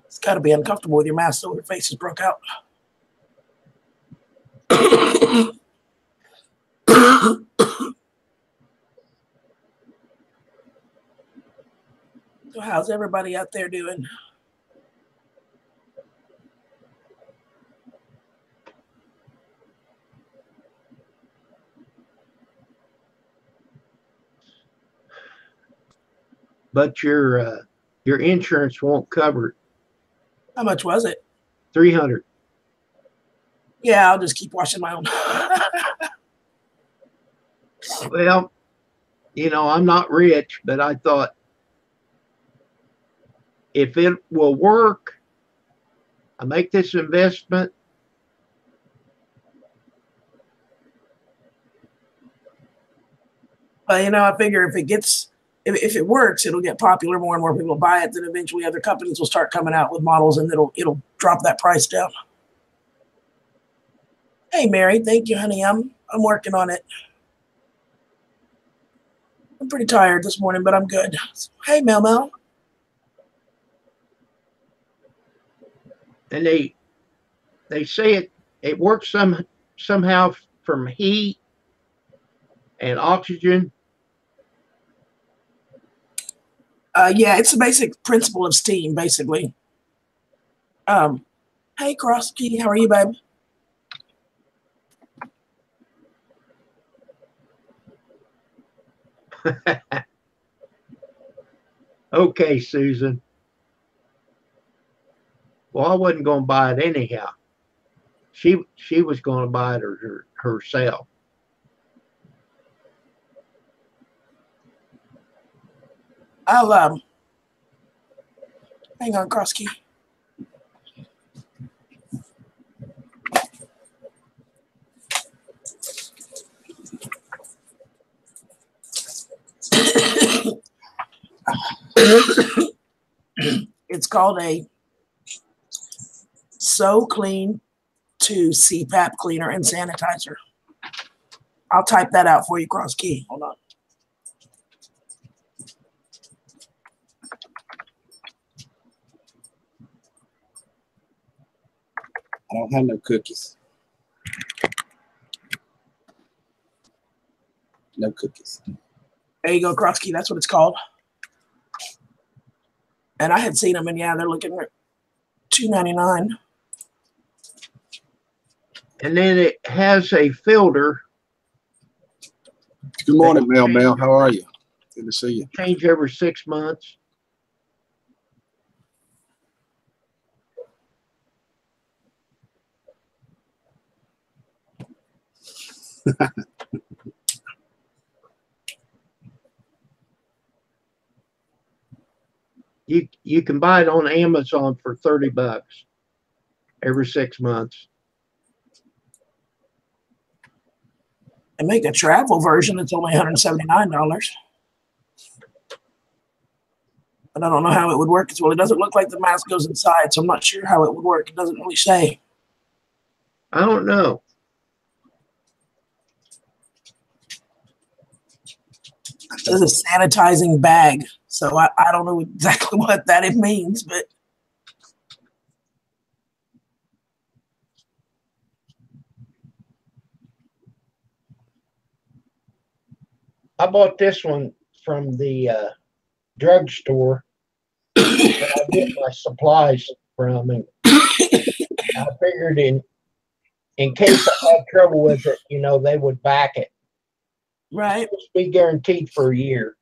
[SPEAKER 5] It's got to be uncomfortable with your mask so your face is broke out. How's everybody out there doing?
[SPEAKER 2] But your insurance won't cover it.
[SPEAKER 5] How much was it?
[SPEAKER 2] $300.
[SPEAKER 5] Yeah, I'll just keep washing my own.
[SPEAKER 2] Well, you know, I'm not rich, but I thought if it will work, I make this investment.
[SPEAKER 5] But you know, I figure if it works, it'll get popular. More and more people buy it. Then eventually, other companies will start coming out with models, and it'll drop that price down. Hey, Mary, thank you, honey. I'm working on it. I'm pretty tired this morning, but I'm good. Hey, Mel Mel.
[SPEAKER 2] And they say it works somehow from heat and oxygen.
[SPEAKER 5] Yeah, it's the basic principle of steam, basically. Hey, Krosky, how are you, babe?
[SPEAKER 2] Okay, Susan. Well, I wasn't going to buy it anyhow. She was going to buy it herself.
[SPEAKER 5] I'll hang on, Krosky. It's called a So Clean 2 CPAP cleaner and sanitizer. I'll type that out for you, Krosky. Hold on.
[SPEAKER 1] I don't have no cookies. No cookies.
[SPEAKER 5] There you go, Krosky. That's what it's called. And I had seen them, and yeah, they're looking at $2.99.
[SPEAKER 2] And then it has a filter.
[SPEAKER 1] Good morning, Mel Mel. How are you? Good to see you.
[SPEAKER 2] Change every 6 months. You can buy it on Amazon for $30 every 6 months.
[SPEAKER 5] They make a travel version. It's only $179. But I don't know how it would work as well. It doesn't look like the mask goes inside, so I'm not sure how it would work. It doesn't really say.
[SPEAKER 2] I don't know.
[SPEAKER 5] It says a sanitizing bag. So I don't know exactly what that it means, but
[SPEAKER 2] I bought this one from the drugstore that I get my supplies from, and I figured in case I had trouble with it, you know, they would back it.
[SPEAKER 5] right.
[SPEAKER 2] It would be guaranteed for a year.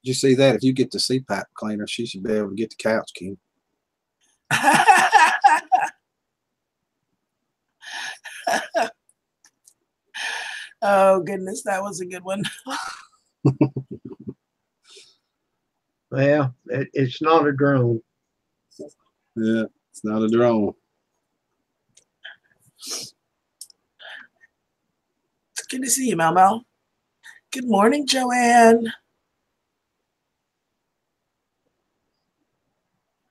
[SPEAKER 1] Did you see that? If you get the CPAP cleaner, she should be able to get the couch, King.
[SPEAKER 5] Oh, goodness, that was a good one.
[SPEAKER 2] Well, it's not a drone.
[SPEAKER 1] Yeah, it's not a drone.
[SPEAKER 5] It's good to see you, Mel Mel. Good morning, Joanne.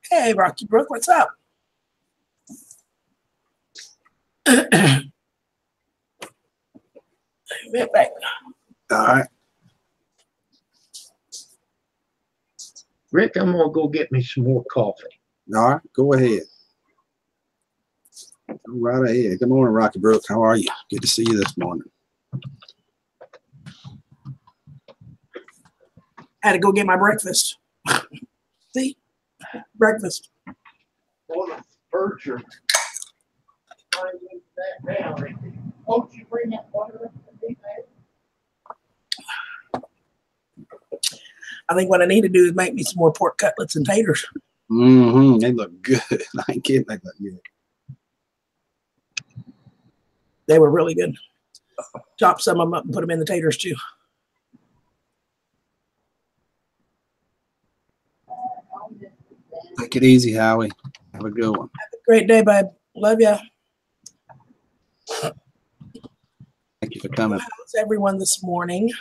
[SPEAKER 5] Hey, Rocky Brook, what's up? Back.
[SPEAKER 1] All right.
[SPEAKER 2] Rick, I'm gonna go get me some more coffee.
[SPEAKER 1] All right. Go ahead. Go right ahead. Good morning, Rocky Brook. How are you? Good to see you this morning.
[SPEAKER 5] Had to go get my breakfast. See? Breakfast.
[SPEAKER 2] All the birds are trying to move that down. Oh, did you bring that water up to me, man?
[SPEAKER 5] I think what I need to do is make me some more pork cutlets and taters.
[SPEAKER 1] Mm-hmm. They look good. I ain't kidding. They look good.
[SPEAKER 5] They were really good. Chop some of them up and put them in the taters too.
[SPEAKER 1] Take it easy, Howie. Have a good one.
[SPEAKER 5] Have a great day, babe. Love ya.
[SPEAKER 1] Thank you for coming.
[SPEAKER 5] How's everyone this morning?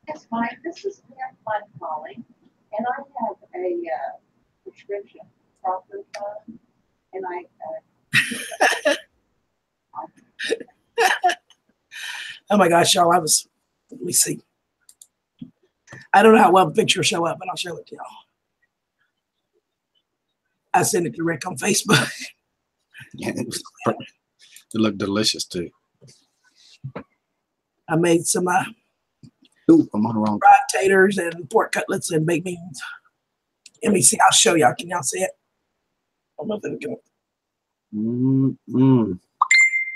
[SPEAKER 4] Yes, Mike, this is Pam Fun calling, and I have a prescription proper fund, and
[SPEAKER 5] Oh my gosh, y'all, let me see. I don't know how well the pictures show up, but I'll show it to y'all. I sent it to Rick on Facebook.
[SPEAKER 1] Yeah, it looked delicious too.
[SPEAKER 5] I made some
[SPEAKER 1] Ooh, I'm on the wrong.
[SPEAKER 5] fried taters and pork cutlets and baked beans. Let me see. I'll show y'all. Can y'all see it? I don't know if it'll get it.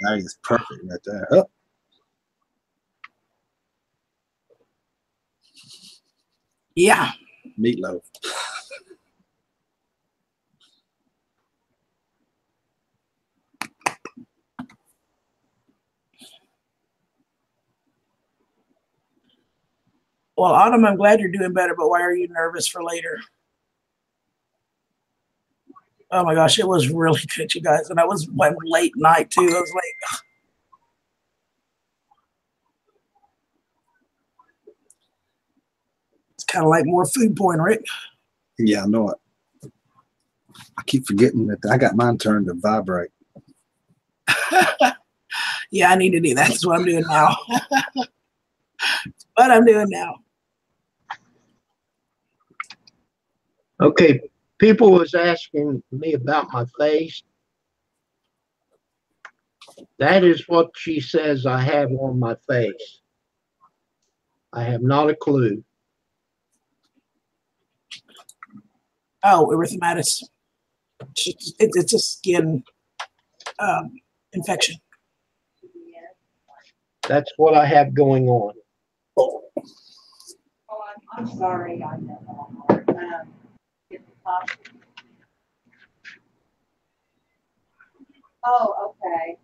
[SPEAKER 1] That is perfect right there. Oh.
[SPEAKER 5] Yeah.
[SPEAKER 1] Meatloaf.
[SPEAKER 5] Well, Autumn, I'm glad you're doing better, but why are you nervous for later? Oh my gosh, it was really good, you guys. And I was went late night too. I was like, it's kind of like more food porn, Rick.
[SPEAKER 1] Yeah, I know it. I keep forgetting that I got mine turned to vibrate.
[SPEAKER 5] Yeah, I need to do that. That's what I'm doing now. What I'm doing now.
[SPEAKER 2] Okay, people was asking me about my face. That is what she says I have on my face. I have not a clue.
[SPEAKER 5] Oh, erythematous. It's a skin infection.
[SPEAKER 2] That's what I have going on.
[SPEAKER 4] oh, I'm sorry, I know. Get the coffee. Oh, okay.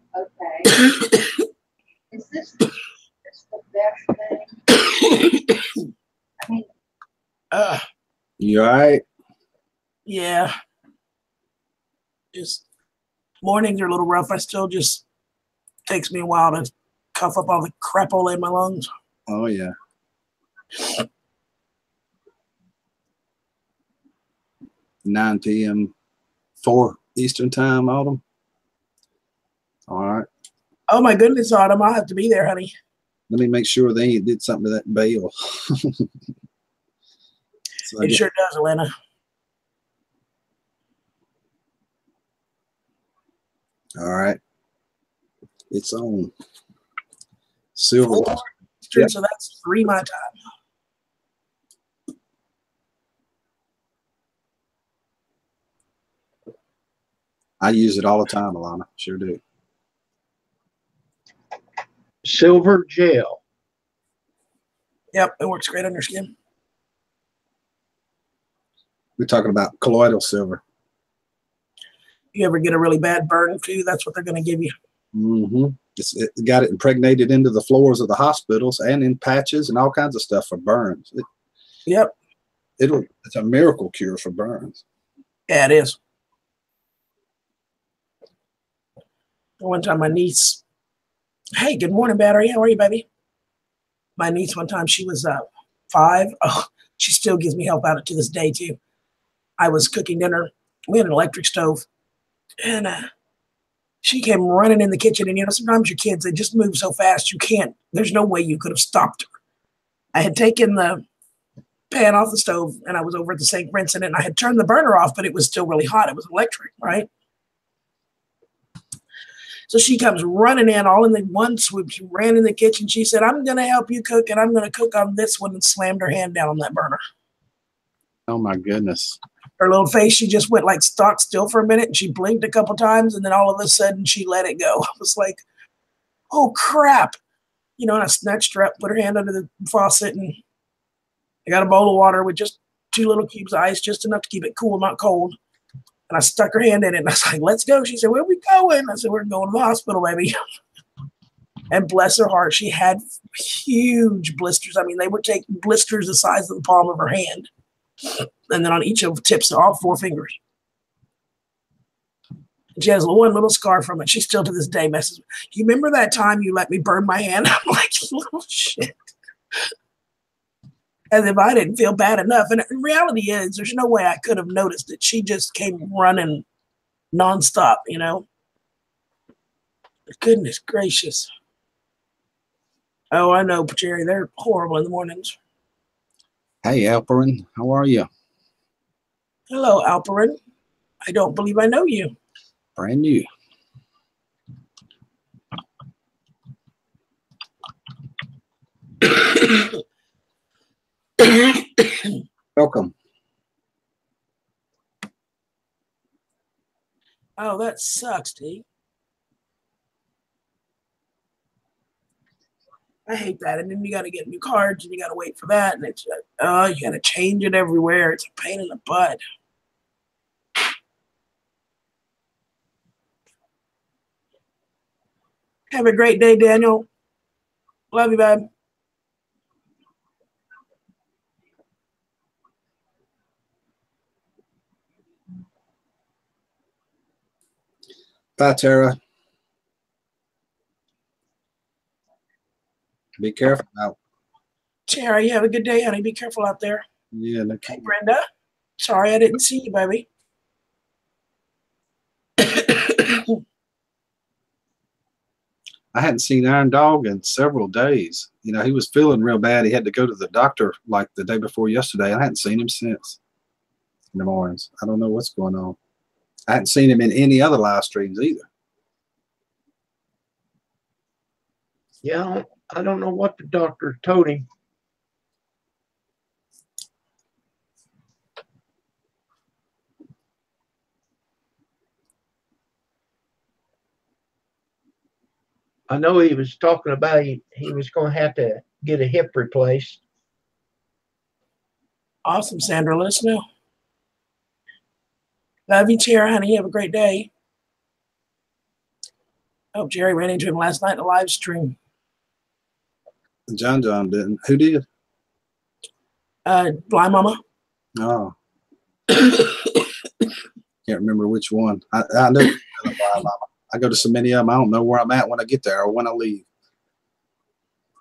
[SPEAKER 4] Is this the best thing? I mean,
[SPEAKER 1] You all right?
[SPEAKER 5] Yeah. Just mornings are a little rough. I still just takes me a while to cough up all the crapola in my lungs.
[SPEAKER 1] Oh, yeah. $9 p.m. 4 Eastern time, Autumn. All right.
[SPEAKER 5] Oh my goodness, Autumn, I'll have to be there, honey.
[SPEAKER 1] Let me make sure they ain't did something to that bail. So
[SPEAKER 5] It sure does, Elena.
[SPEAKER 1] all right. It's on. Silver.
[SPEAKER 5] Yep. So that's 3 my time.
[SPEAKER 1] I use it all the time, Alana. Sure do.
[SPEAKER 2] Silver gel.
[SPEAKER 5] Yep, it works great on your skin.
[SPEAKER 1] We're talking about colloidal silver.
[SPEAKER 5] You ever get a really bad burn too, that's what they're going to give you.
[SPEAKER 1] Mm-hmm. It got it impregnated into the floors of the hospitals and in patches and all kinds of stuff for burns.
[SPEAKER 5] Yep.
[SPEAKER 1] It's a miracle cure for burns.
[SPEAKER 5] Yeah, it is. One time my niece, hey, good morning, Battery. How are you, baby? My niece one time, she was 5. Oh, she still gives me help out to this day too. I was cooking dinner. We had an electric stove. And she came running in the kitchen. And, you know, sometimes your kids, they just move so fast, you can't, there's no way you could have stopped her. I had taken the pan off the stove and I was over at the sink rinsing it. And I had turned the burner off, but it was still really hot. It was electric, right? So she comes running in all in the one swoop. She ran in the kitchen. She said, I'm going to help you cook and I'm going to cook on this one, and slammed her hand down on that burner.
[SPEAKER 1] Oh my goodness.
[SPEAKER 5] Her little face, she just went like stock still for a minute, and she blinked a couple times, and then all of a sudden she let it go. I was like, oh crap. And I snatched her up, put her hand under the faucet, and I got a bowl of water with just 2 little cubes of ice, just enough to keep it cool, not cold. And I stuck her hand in it, and I was like, let's go. She said, where are we going? I said, we're going to the hospital, baby. And bless her heart, she had huge blisters. I mean, they would take blisters the size of the palm of her hand. And then on each of the tips, all 4 fingers. And she has one little scar from it. She still to this day messes. You remember that time you let me burn my hand? I'm like, you little shit. As if I didn't feel bad enough. And the reality is, there's no way I could have noticed it. She just came running nonstop, Goodness gracious. Oh, I know, Jerry. They're horrible in the mornings.
[SPEAKER 1] Hey, Alperin, how are you?
[SPEAKER 5] Hello, Alperin. I don't believe I know you.
[SPEAKER 1] Brand new. Welcome.
[SPEAKER 5] Oh, that sucks, D. I hate that. And then you got to get new cards, and you got to wait for that. And it's, you got to change it everywhere. It's a pain in the butt. Have a great day, Daniel. Love you, babe.
[SPEAKER 1] Bye, Tara. Be careful out.
[SPEAKER 5] Tara, you have a good day, honey. Be careful out there.
[SPEAKER 1] Yeah. No,
[SPEAKER 5] Hey, Brenda. Sorry I didn't see you, baby.
[SPEAKER 1] I hadn't seen Iron Dog in several days. He was feeling real bad. He had to go to the doctor like the day before yesterday. I hadn't seen him since in the mornings. I don't know what's going on. I hadn't seen him in any other live streams either.
[SPEAKER 2] Yeah, I don't know what the doctor told him. I know he was talking about he was going to have to get a hip replaced.
[SPEAKER 5] Awesome, Sandra. Let us know. Love you, Tara, honey. Have a great day. Oh, Jerry ran into him last night in a live stream.
[SPEAKER 1] John didn't. Who did?
[SPEAKER 5] Blind Mama.
[SPEAKER 1] Oh. Can't remember which one. I know. I go to so many of them, I don't know where I'm at when I get there or when I leave.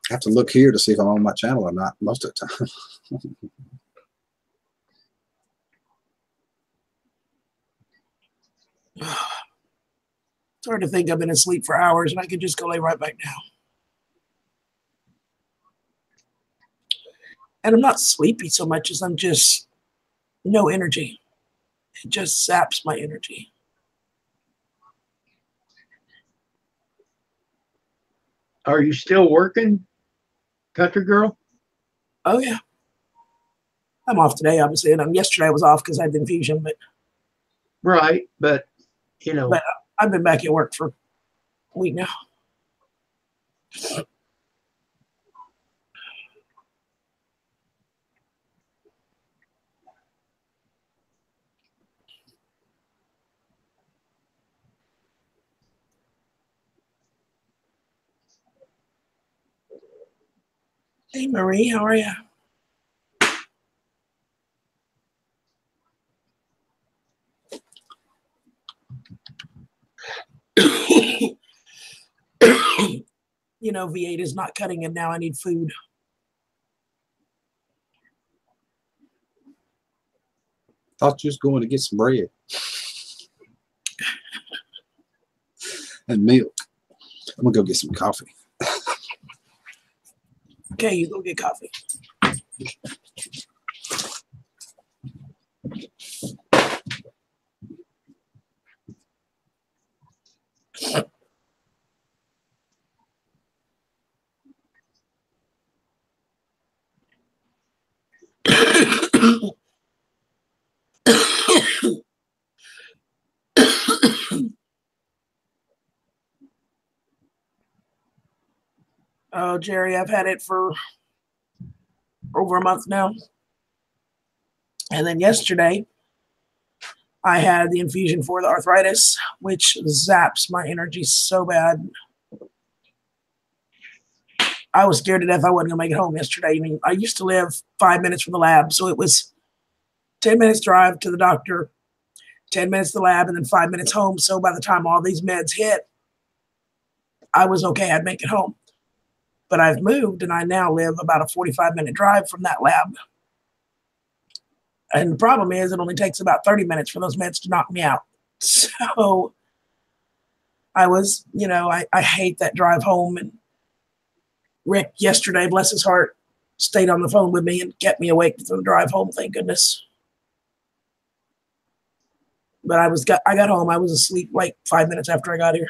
[SPEAKER 1] I have to look here to see if I'm on my channel or not most of the time.
[SPEAKER 5] It's hard to think I've been asleep for hours and I could just go lay right back down. And I'm not sleepy so much as I'm just no energy. It just saps my energy.
[SPEAKER 2] Are you still working, country girl?
[SPEAKER 5] Oh, yeah. I'm off today, obviously. And yesterday I was off because I had the infusion, but
[SPEAKER 2] Right, but
[SPEAKER 5] but I've been back at work for a week now. Hey, Marie, how are you? V8 is not cutting it now. I need food.
[SPEAKER 1] Thought you was going to get some bread and milk. I'm gonna go get some coffee.
[SPEAKER 5] Okay, you go get coffee. Oh, Jerry, I've had it for over a month now. And then yesterday, I had the infusion for the arthritis, which zaps my energy so bad. I was scared to death I wasn't going to make it home yesterday. I mean, I used to live 5 minutes from the lab, so it was 10 minutes drive to the doctor, 10 minutes to the lab, and then 5 minutes home. So by the time all these meds hit, I was okay. I'd make it home. But I've moved, and I now live about a 45-minute drive from that lab. And the problem is it only takes about 30 minutes for those meds to knock me out. So I was, I hate that drive home. And Rick yesterday, bless his heart, stayed on the phone with me and kept me awake for the drive home, thank goodness. But I got home. I was asleep like 5 minutes after I got here.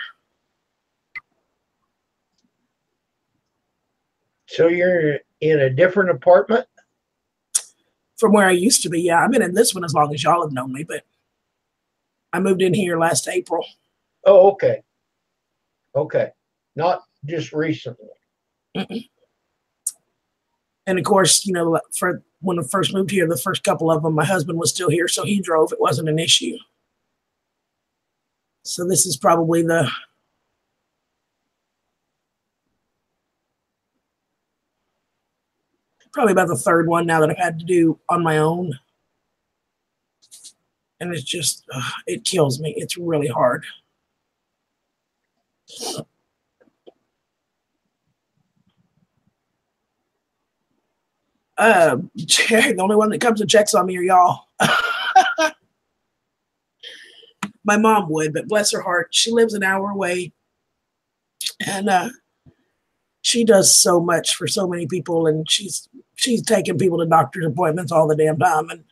[SPEAKER 2] So you're in a different apartment?
[SPEAKER 5] From where I used to be, yeah. I've been in this one as long as y'all have known me, but I moved in here last April.
[SPEAKER 2] Oh, okay. Okay. Not just recently.
[SPEAKER 5] Mm-mm. And of course, for when I first moved here, the first couple of them, my husband was still here, so he drove. It wasn't an issue. So this is probably about the third one now that I've had to do on my own. And it's just, it kills me. It's really hard. The only one that comes and checks on me are y'all. My mom would, but bless her heart, she lives an hour away. And she does so much for so many people, and she's taking people to doctor's appointments all the damn time. And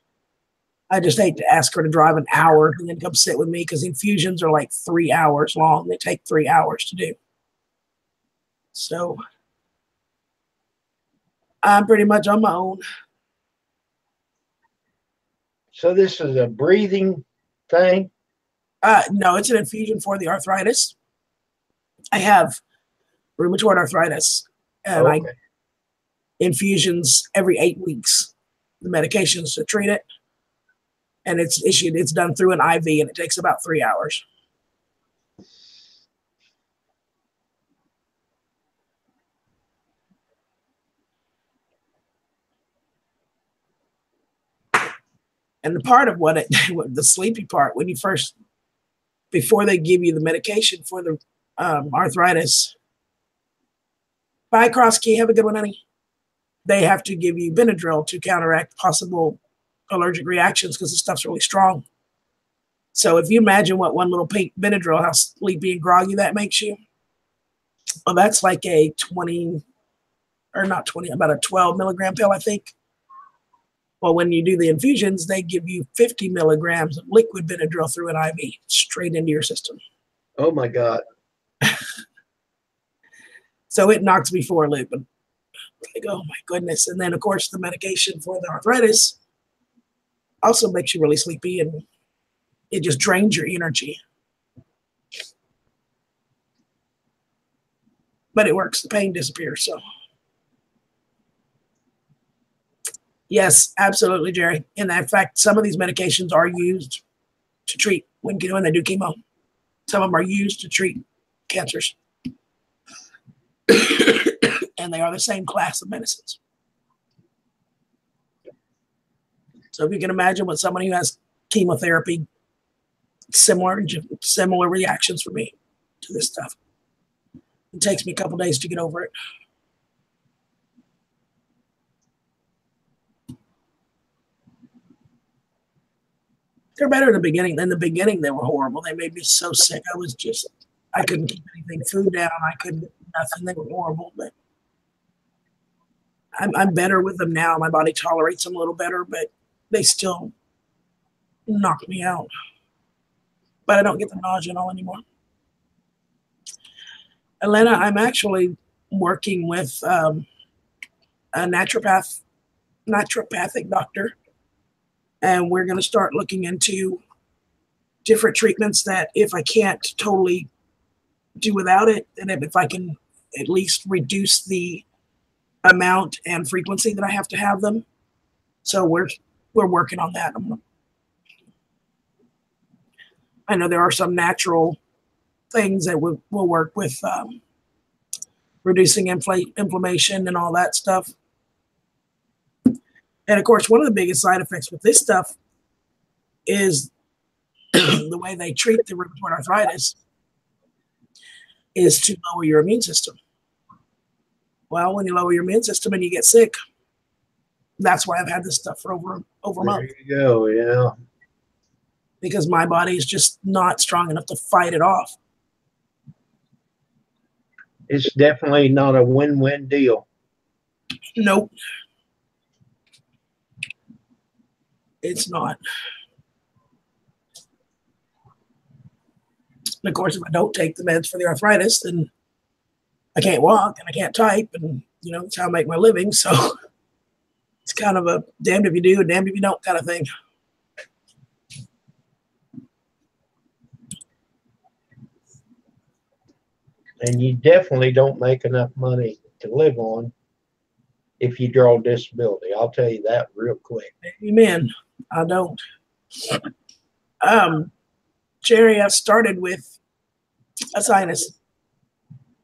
[SPEAKER 5] I just hate to ask her to drive an hour and then come sit with me, because infusions are like 3 hours long. They take 3 hours to do. So I'm pretty much on my own.
[SPEAKER 2] So this is a breathing thing?
[SPEAKER 5] No, it's an infusion for the arthritis. I have rheumatoid arthritis, and I infusions every 8 weeks. The medications to treat it, and it's done through an IV, and it takes about 3 hours. And the part of the sleepy part, before they give you the medication for the arthritis. Bye, Krosky. Have a good one, honey. They have to give you Benadryl to counteract possible allergic reactions, because the stuff's really strong. So if you imagine what one little pink Benadryl, how sleepy and groggy that makes you. Well, that's like a 12 milligram pill, I think. Well, when you do the infusions, they give you 50 milligrams of liquid Benadryl through an IV straight into your system.
[SPEAKER 2] Oh my God.
[SPEAKER 5] So it knocks me for a loop. And like, oh my goodness. And then of course the medication for the arthritis also makes you really sleepy, and it just drains your energy. But it works. The pain disappears. So yes, absolutely, Jerry. And in fact, some of these medications are used to treat when they do chemo. Some of them are used to treat cancers. And they are the same class of medicines. So if you can imagine what somebody who has chemotherapy, similar reactions for me to this stuff. It takes me a couple days to get over it. They're better in the beginning. In the beginning, they were horrible. They made me so sick. I couldn't keep anything, food down. I couldn't, nothing. They were horrible, but I'm better with them now. My body tolerates them a little better, but they still knock me out. But I don't get the nausea and all anymore. Elena, I'm actually working with a naturopathic doctor, and we're going to start looking into different treatments that if I can't totally do without it, and if I can at least reduce the amount and frequency that I have to have them. So we're working on that. I know there are some natural things that will work with reducing inflammation and all that stuff. And of course, one of the biggest side effects with this stuff is the way they treat the rheumatoid arthritis is to lower your immune system. Well, when you lower your immune system and you get sick, that's why I've had this stuff for over a month.
[SPEAKER 2] There you go, yeah.
[SPEAKER 5] Because my body is just not strong enough to fight it off.
[SPEAKER 2] It's definitely not a win-win deal.
[SPEAKER 5] Nope. It's not. And of course, if I don't take the meds for the arthritis, then I can't walk and I can't type, and it's how I make my living. So it's kind of a damned if you do, damned if you don't kind of thing.
[SPEAKER 2] And you definitely don't make enough money to live on if you draw disability. I'll tell you that real quick.
[SPEAKER 5] Amen. I don't. Jerry, I started with a sinus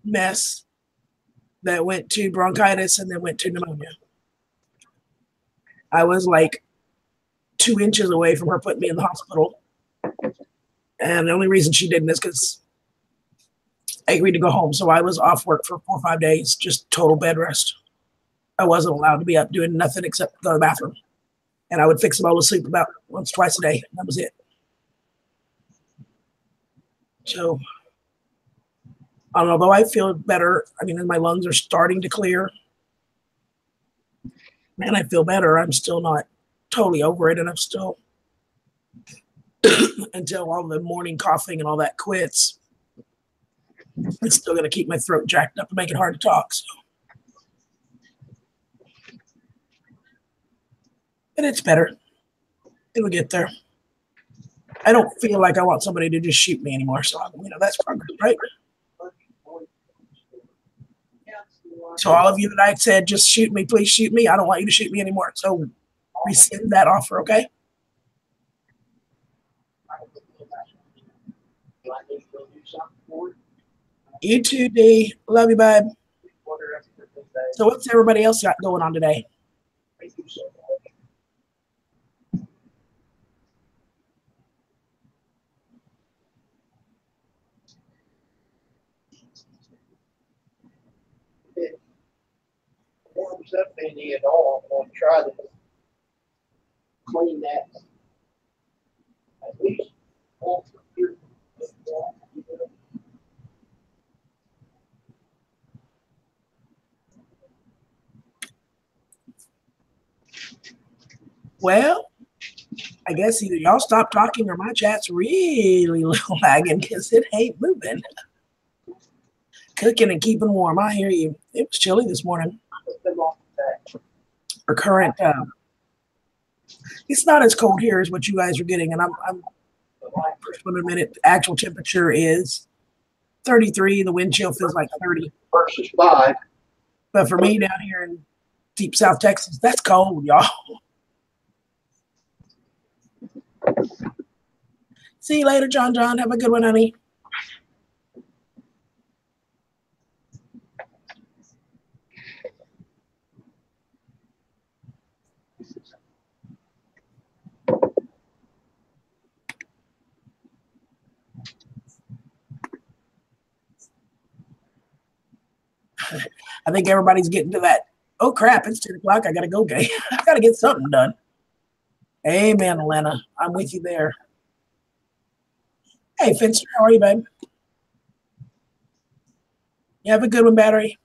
[SPEAKER 5] mess that went to bronchitis and then went to pneumonia. I was like 2 inches away from her putting me in the hospital. And the only reason she didn't is because I agreed to go home. So I was off work for 4 or 5 days, just total bed rest. I wasn't allowed to be up doing nothing except go to the bathroom. And I would fix a bowl of soup about once, twice a day. That was it. So, although I feel better, my lungs are starting to clear. And I feel better. I'm still not totally over it. And I'm still, until all the morning coughing and all that quits, it's still going to keep my throat jacked up and make it hard to talk. So. And it's better. It'll get there. I don't feel like I want somebody to just shoot me anymore. So, that's progress, right? So all of you that I said, just shoot me, please shoot me. I don't want you to shoot me anymore. So rescind that offer, okay? You too, D. Love you, bud. So what's everybody else got going on today?
[SPEAKER 2] Warms up any at all. I'm going to try to clean that at least all through here.
[SPEAKER 5] Well, I guess either y'all stop talking or my chat's really lagging because it ain't moving. Cooking and keeping warm. I hear you. It was chilly this morning. Our current, it's not as cold here as what you guys are getting, and I'm first 1 minute. Actual temperature is 33. The wind chill feels like 30
[SPEAKER 2] versus 5.
[SPEAKER 5] But for me down here in deep South Texas, that's cold, y'all. See you later, John. Have a good one, honey. I think everybody's getting to that. Oh crap! It's 10 o'clock. I gotta go, gay. I gotta get something done. Amen, Elena. I'm with you there. Hey, Finster, how are you, babe? You have a good one, Battery.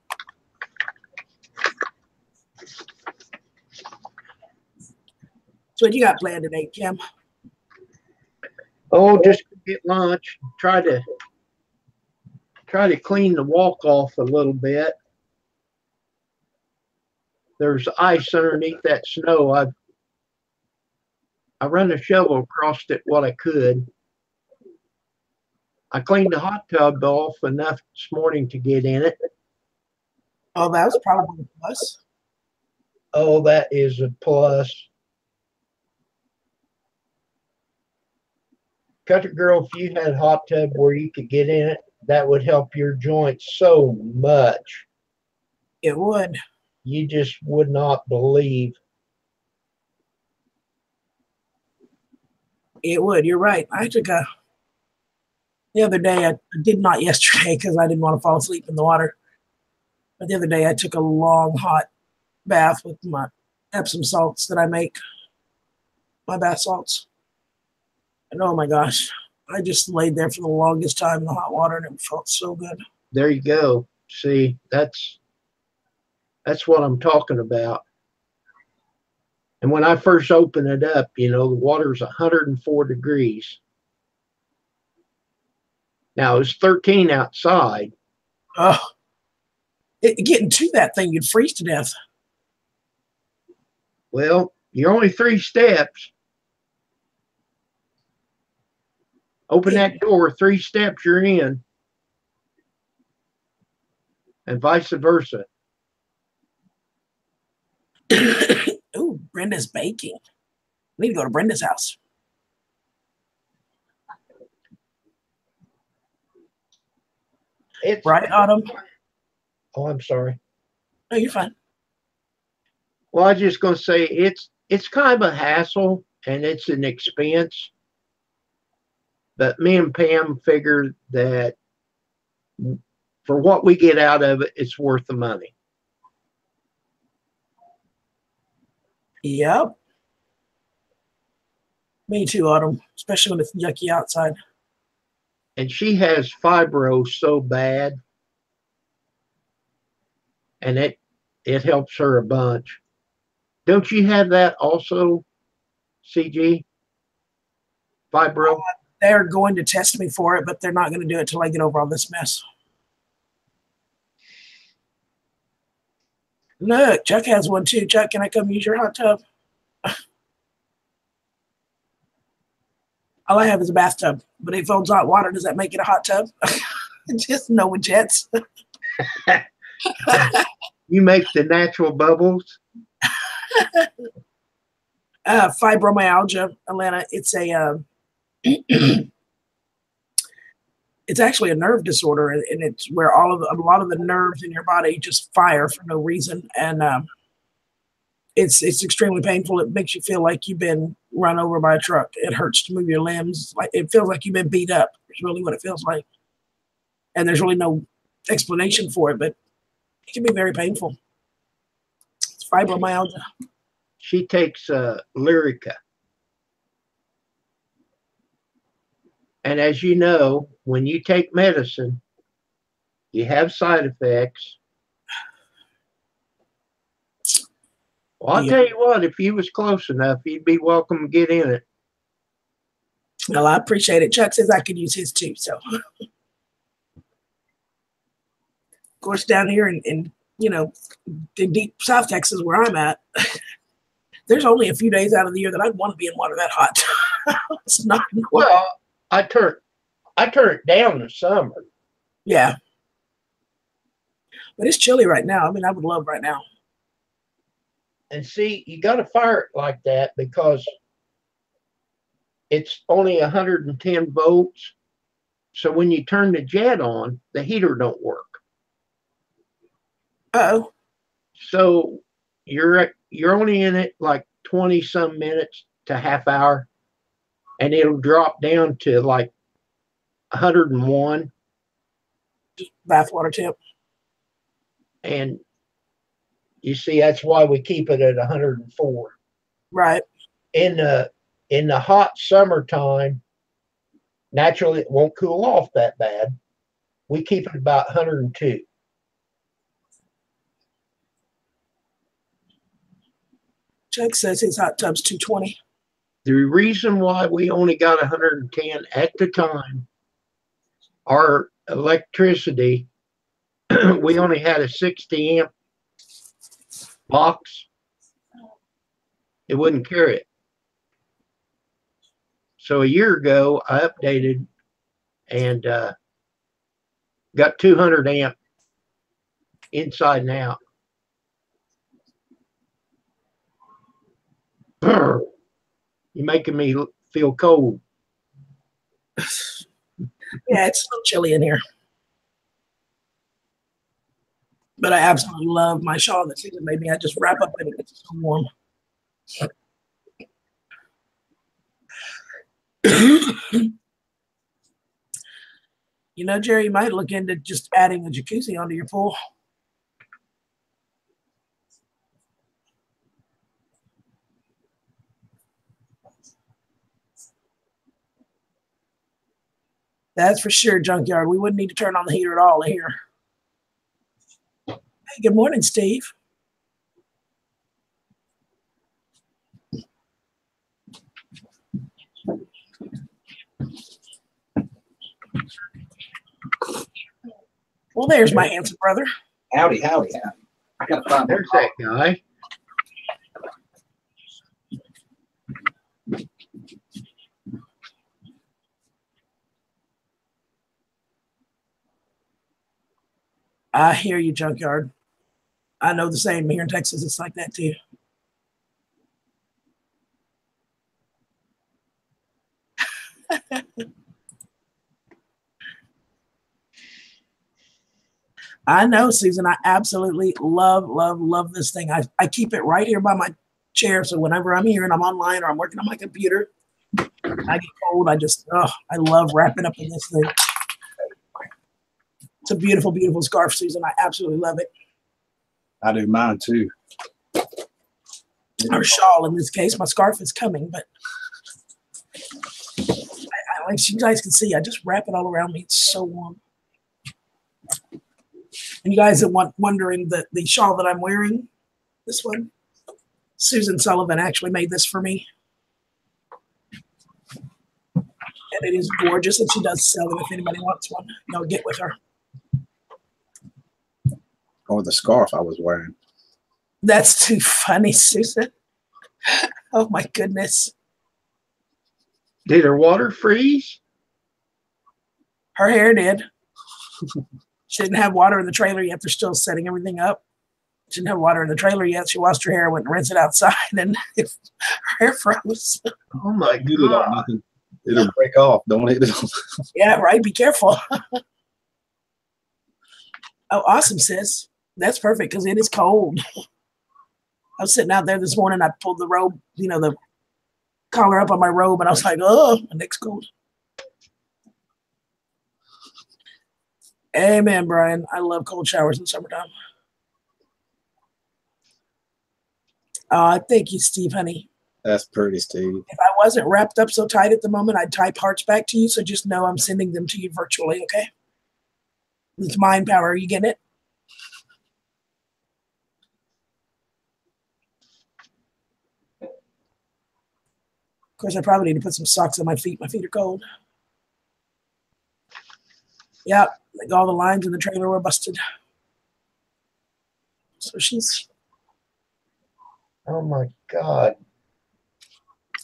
[SPEAKER 5] So what you got planned today, Kim?
[SPEAKER 2] Oh, just get lunch. Try to clean the walk off a little bit. There's ice underneath that snow. I run a shovel across it what I could. I cleaned the hot tub off enough this morning to get in it.
[SPEAKER 5] Oh, that was probably a plus.
[SPEAKER 2] Oh, that is a plus. Country girl, if you had a hot tub where you could get in it, that would help your joints so much.
[SPEAKER 5] It would.
[SPEAKER 2] You just would not believe.
[SPEAKER 5] It would. You're right. I took the other day, I did not yesterday because I didn't want to fall asleep in the water. But the other day, I took a long hot bath with my Epsom salts that I make, my bath salts. And oh my gosh, I just laid there for the longest time in the hot water and it felt so good.
[SPEAKER 2] There you go. See, that's what I'm talking about. And when I first opened it up, you know, the water's 104 degrees. Now it's 13 outside.
[SPEAKER 5] Oh, getting to that thing, you'd freeze to death.
[SPEAKER 2] Well, you're only 3 steps. Open that door, 3 steps, you're in. And vice versa.
[SPEAKER 5] Ooh, Brenda's baking. We need to go to Brenda's house.
[SPEAKER 2] It's
[SPEAKER 5] right, Autumn?
[SPEAKER 2] Oh, I'm sorry.
[SPEAKER 5] No, you're fine.
[SPEAKER 2] Well, I was just going to say it's kind of a hassle and it's an expense. But me and Pam figured that for what we get out of it, it's worth the money.
[SPEAKER 5] Yep. Me too, Autumn, especially when it's yucky outside.
[SPEAKER 2] And she has fibro so bad, and it helps her a bunch. Don't you have that also, CG? Fibro?
[SPEAKER 5] They're going to test me for it, but they're not going to do it till I get over all this mess. Look, Chuck has one too. Chuck, can I come use your hot tub? All I have is a bathtub, but if it holds hot water, does that make it a hot tub? Just no with jets.
[SPEAKER 2] You make the natural bubbles?
[SPEAKER 5] Fibromyalgia, Atlanta. It's a it's actually a nerve disorder, and it's where a lot of the nerves in your body just fire for no reason, and it's extremely painful. It makes you feel like you've been run over by a truck. It hurts to move your limbs. Like it feels like you've been beat up. It's really what it feels like, and there's really no explanation for it, but it can be very painful. It's fibromyalgia.
[SPEAKER 2] She takes Lyrica. And as you know, when you take medicine, you have side effects. Well, I'll tell you what, if you was close enough, you'd be welcome to get in it.
[SPEAKER 5] Well, I appreciate it. Chuck says I could use his too. So, of course, down here in the deep South Texas where I'm at, there's only a few days out of the year that I'd want to be in water that hot. It's not.
[SPEAKER 2] Well, I turn it down in summer.
[SPEAKER 5] Yeah. But it's chilly right now. I mean, I would love right now.
[SPEAKER 2] And see, you got to fire it like that because it's only 110 volts. So when you turn the jet on, the heater don't work.
[SPEAKER 5] Uh-oh.
[SPEAKER 2] So you're only in it like 20 some minutes to half hour, and it'll drop down to like 101.
[SPEAKER 5] Just bathwater tip.
[SPEAKER 2] And you see, that's why we keep it at 104.
[SPEAKER 5] Right.
[SPEAKER 2] In the hot summertime, naturally it won't cool off that bad. We keep it about 102.
[SPEAKER 5] Chuck says his hot tub's 220.
[SPEAKER 2] The reason why we only got 110 at the time, our electricity, we only had a 60 amp box. It wouldn't carry it. So a year ago, I updated and got 200 amp inside and out. Brr. You're making me feel cold.
[SPEAKER 5] Yeah, it's a little chilly in here. But I absolutely love my shawl that Susan made me. I just wrap up in it. It's so warm. You know, Jerry, you might look into just adding a jacuzzi onto your pool. That's for sure, Junkyard. We wouldn't need to turn on the heater at all here. Hey, good morning, Steve. Well, there's my handsome brother.
[SPEAKER 1] Howdy, howdy, howdy. I gotta find
[SPEAKER 2] There's that guy.
[SPEAKER 5] I hear you, Junkyard. I know the same. Here in Texas, it's like that too. I know, Susan. I absolutely love this thing. I keep it right here by my chair. So whenever I'm here and I'm online or I'm working on my computer, I get cold. I love wrapping up in this thing. It's a beautiful, beautiful scarf, Susan. I absolutely love it.
[SPEAKER 1] I do mine too.
[SPEAKER 5] Or shawl in this case. My scarf is coming, but like you guys can see, I just wrap it all around me. It's so warm. And you guys are wondering the shawl that I'm wearing, this one, Susan Sullivan actually made this for me. And it is gorgeous, and she does sell it if anybody wants one. I'll get with her.
[SPEAKER 1] Or the scarf I was wearing.
[SPEAKER 5] That's too funny, Susan. Oh my goodness.
[SPEAKER 2] Did her water freeze?
[SPEAKER 5] Her hair did. She didn't have water in the trailer yet. They're still setting everything up. She didn't have water in the trailer yet. She washed her hair, went and rinsed it outside, and her hair froze.
[SPEAKER 2] Oh my God.
[SPEAKER 1] It'll break off, don't it?
[SPEAKER 5] Yeah, right. Be careful. Oh, awesome, sis. That's perfect because it is cold. I was sitting out there this morning. I pulled the robe, the collar up on my robe, and I was like, oh, my neck's cold. Amen, Brian. I love cold showers in the summertime. Thank you, Steve, honey.
[SPEAKER 1] That's pretty, Steve.
[SPEAKER 5] If I wasn't wrapped up so tight at the moment, I'd type hearts back to you. So just know I'm sending them to you virtually, okay? It's mind power. Are you getting it? Of course, I probably need to put some socks on my feet. My feet are cold. Yeah, like all the lines in the trailer were busted. So she's...
[SPEAKER 2] Oh my God.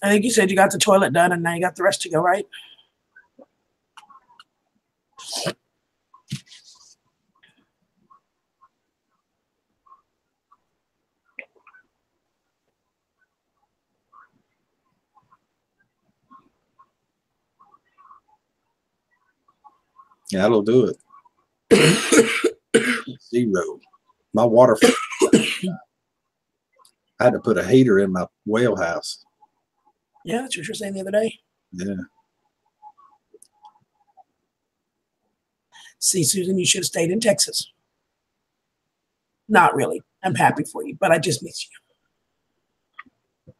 [SPEAKER 5] I think you said you got the toilet done and now you got the rest to go, right?
[SPEAKER 1] Yeah, that'll do it. 0. My water. I had to put a heater in my whale house.
[SPEAKER 5] Yeah, that's what you were saying the other day.
[SPEAKER 1] Yeah.
[SPEAKER 5] See, Susan, you should have stayed in Texas. Not really. I'm happy for you, but I just miss you.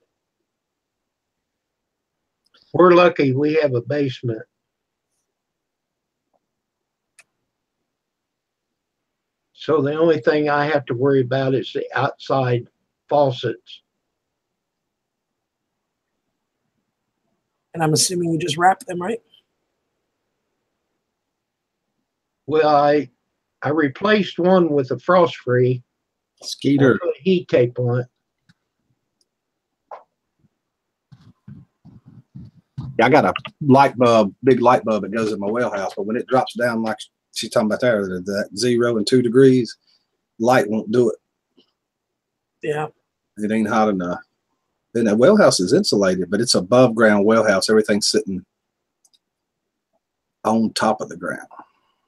[SPEAKER 2] We're lucky we have a basement. So the only thing I have to worry about is the outside faucets.
[SPEAKER 5] And I'm assuming you just wrap them, right?
[SPEAKER 2] Well, I replaced one with a frost-free.
[SPEAKER 1] Skeeter.
[SPEAKER 2] I put heat tape on it.
[SPEAKER 1] I got a light bulb, big light bulb that goes in my well house, but when it drops down like she's talking about there, that 0 and 2 degrees, light won't do it.
[SPEAKER 5] Yeah.
[SPEAKER 1] It ain't hot enough. Then the well house is insulated, but it's above ground well house. Everything's sitting on top of the ground.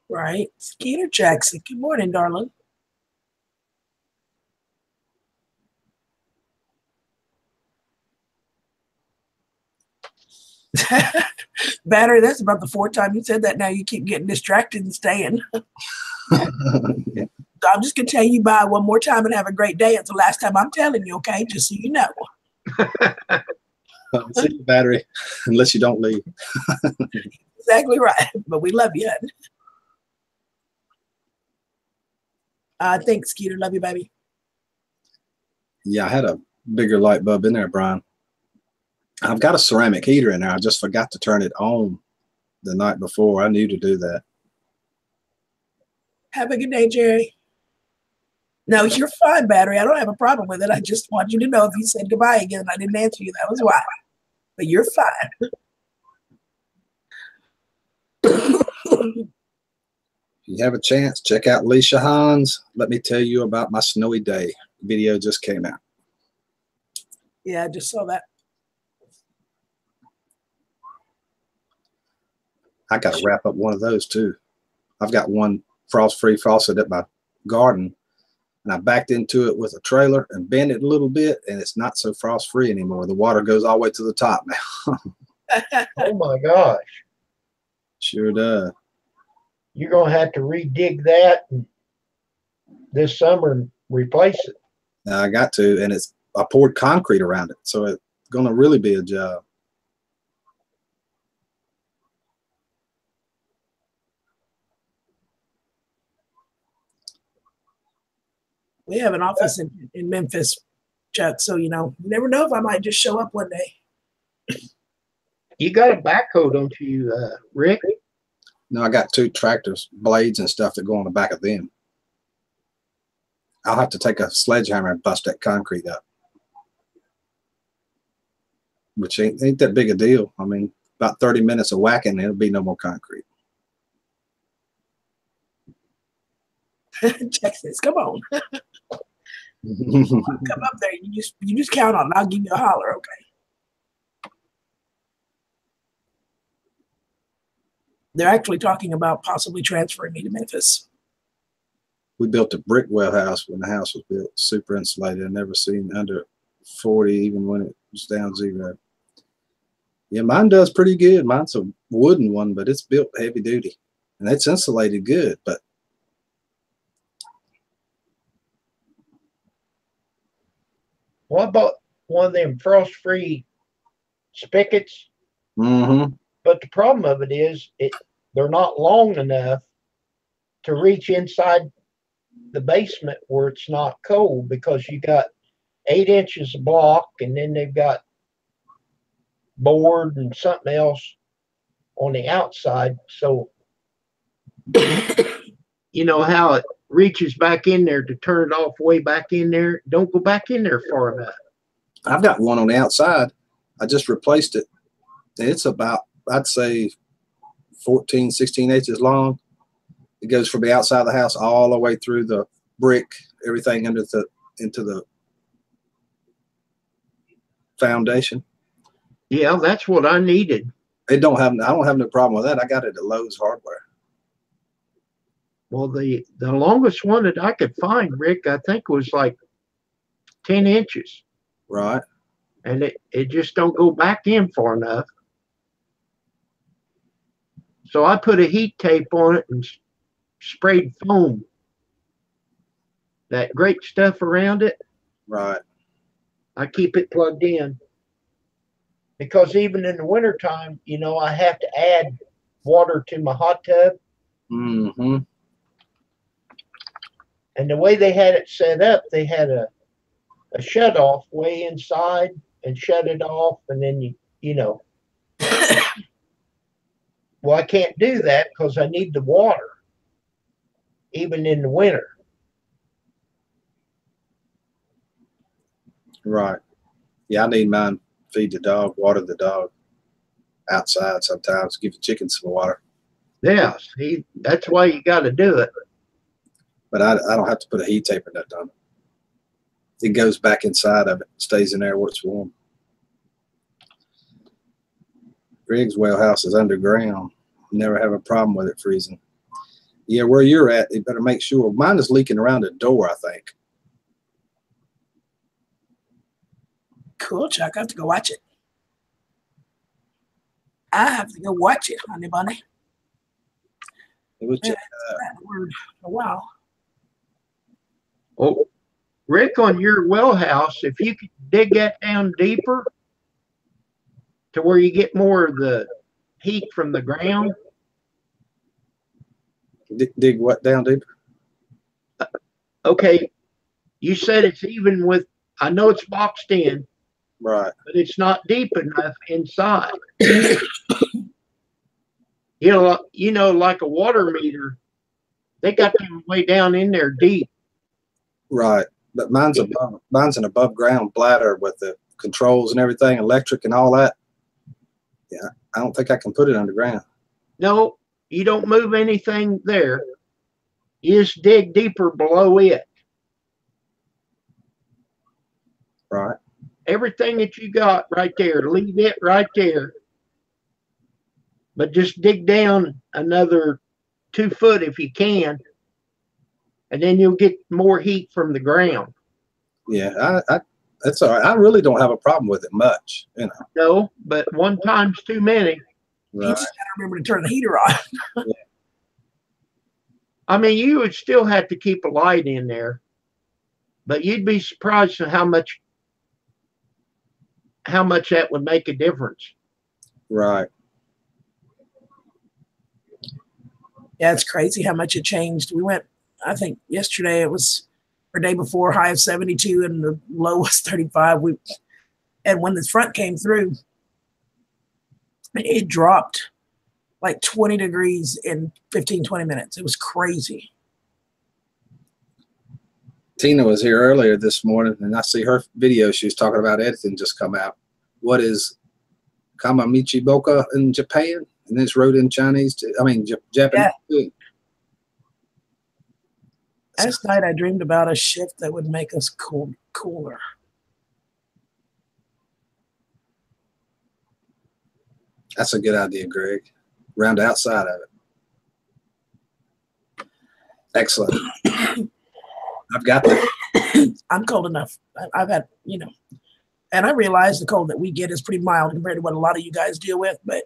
[SPEAKER 5] Right. Skeeter Jackson. Good morning, darling. Battery, that's about the fourth time you said that. Now you keep getting distracted and staying.
[SPEAKER 1] Yeah.
[SPEAKER 5] So I'm just going to tell you bye one more time and have a great day. It's the last time I'm telling you, okay? Just so you know.
[SPEAKER 1] See you, battery, unless you don't leave.
[SPEAKER 5] Exactly right. But we love you. Thanks, Skeeter. Love you, baby.
[SPEAKER 1] Yeah, I had a bigger light bulb in there, Brian. I've got a ceramic heater in there. I just forgot to turn it on the night before. I knew to do that.
[SPEAKER 5] Have a good day, Jerry. No, you're fine, battery. I don't have a problem with it. I just want you to know if you said goodbye again, I didn't answer you. That was why. But you're fine.
[SPEAKER 1] If you have a chance, check out Leisha Hans. Let me tell you about my snowy day. Video just came out.
[SPEAKER 5] Yeah, I just saw that.
[SPEAKER 1] I got to wrap up one of those too. I've got one frost-free faucet at my garden, and I backed into it with a trailer and bent it a little bit, and it's not so frost-free anymore. The water goes all the way to the top now.
[SPEAKER 2] Oh my gosh.
[SPEAKER 1] Sure does.
[SPEAKER 2] You're going to have to redig that this summer and replace it.
[SPEAKER 1] I got to, and I poured concrete around it, so it's going to really be a job.
[SPEAKER 5] We have an office in Memphis, Chuck, so, you know, you never know if I might just show up one day.
[SPEAKER 2] You got a backhoe, don't you, Rick?
[SPEAKER 1] No, I got 2 tractors, blades and stuff that go on the back of them. I'll have to take a sledgehammer and bust that concrete up, which ain't that big a deal. I mean, about 30 minutes of whacking, it'll be no more concrete.
[SPEAKER 5] Chuck says, come on. Come up there. You just count on it. I'll give you a holler, okay? They're actually talking about possibly transferring me to Memphis.
[SPEAKER 1] We built a brick well house when the house was built, super insulated. I never seen under 40, even when it was down 0. Yeah, mine does pretty good. Mine's a wooden one, but it's built heavy duty, and it's insulated good. But
[SPEAKER 2] What about one of them frost-free spigots? But the problem of it is they're not long enough to reach inside the basement where it's not cold, because you got 8 inches of block, and then they've got board and something else on the outside. So you know how it reaches back in there to turn it off way back in there? Don't go back in there far enough.
[SPEAKER 1] I've got one on the outside. I just replaced it. It's about, I'd say, 14, 16 inches long. It goes from the outside of the house all the way through the brick, everything into the foundation.
[SPEAKER 2] Yeah, that's what I needed.
[SPEAKER 1] I don't have no problem with that. I got it at Lowe's Hardware.
[SPEAKER 2] Well, the longest one that I could find, Rick, I think was like 10 inches.
[SPEAKER 1] Right.
[SPEAKER 2] And it just don't go back in far enough. So I put a heat tape on it and sprayed foam, that great stuff around it.
[SPEAKER 1] Right.
[SPEAKER 2] I keep it plugged in, because even in the wintertime, you know, I have to add water to my hot tub.
[SPEAKER 1] Mm-hmm.
[SPEAKER 2] And the way they had it set up, they had a shut off way inside and shut it off, and then you know. Well, I can't do that because I need the water, even in the winter.
[SPEAKER 1] Right. Yeah, I need mine. Feed the dog, water the dog outside sometimes, give the chickens some water.
[SPEAKER 2] Yeah, see, that's why you got to do it.
[SPEAKER 3] But I don't have to put a heat taper nut on it. It goes back inside of it, stays in there where it's warm. Greg's well house is underground. Never have a problem with it freezing. Yeah, where you're at, you better make sure. Mine is leaking around the door, I think.
[SPEAKER 5] Cool, Chuck. I have to go watch it. I have to go watch it, honey bunny.
[SPEAKER 3] It was just,
[SPEAKER 5] That word for a while.
[SPEAKER 2] Oh, Rick, on your well house, if you could dig that down deeper to where you get more of the heat from the ground.
[SPEAKER 3] dig what down deeper?
[SPEAKER 2] Okay, you said it's even with, I know it's boxed in,
[SPEAKER 3] Right.
[SPEAKER 2] but it's not deep enough inside. You know, like a water meter, they got them way down in there deep.
[SPEAKER 3] Right. But mine's an above ground bladder with the controls and everything, electric and all that. Yeah, I don't think I can put it underground.
[SPEAKER 2] No, you don't move anything there. You just dig deeper below it.
[SPEAKER 3] Right.
[SPEAKER 2] Everything that you got right there, leave it right there. But just dig down another 2 foot if you can, and then you'll get more heat from the ground.
[SPEAKER 3] Yeah, that's all right. I really don't have a problem with it much, you know.
[SPEAKER 2] No, but one time's too many.
[SPEAKER 5] You
[SPEAKER 3] Right.
[SPEAKER 5] just gotta remember to turn the heater on.
[SPEAKER 2] I mean, you would still have to keep a light in there, but you'd be surprised at how much that would make a difference.
[SPEAKER 3] Right.
[SPEAKER 5] Yeah, it's crazy how much it changed. We went, I think yesterday it was, or day before, high of 72 and the low was 35. And when the front came through, it dropped like 20 degrees in 15, 20 minutes. It was crazy.
[SPEAKER 3] Tina was here earlier this morning, and I see her video. She was talking about editing just come out. What is Kamamichi Boka in Japan? And it's wrote in Chinese too. I mean, Japanese too.
[SPEAKER 5] Last night I dreamed about a shift that would make us cooler.
[SPEAKER 3] That's a good idea, Greg. Round the outside of it. Excellent. I've got that.
[SPEAKER 5] I'm cold enough. I've had, you know, and I realize the cold that we get is pretty mild compared to what a lot of you guys deal with, but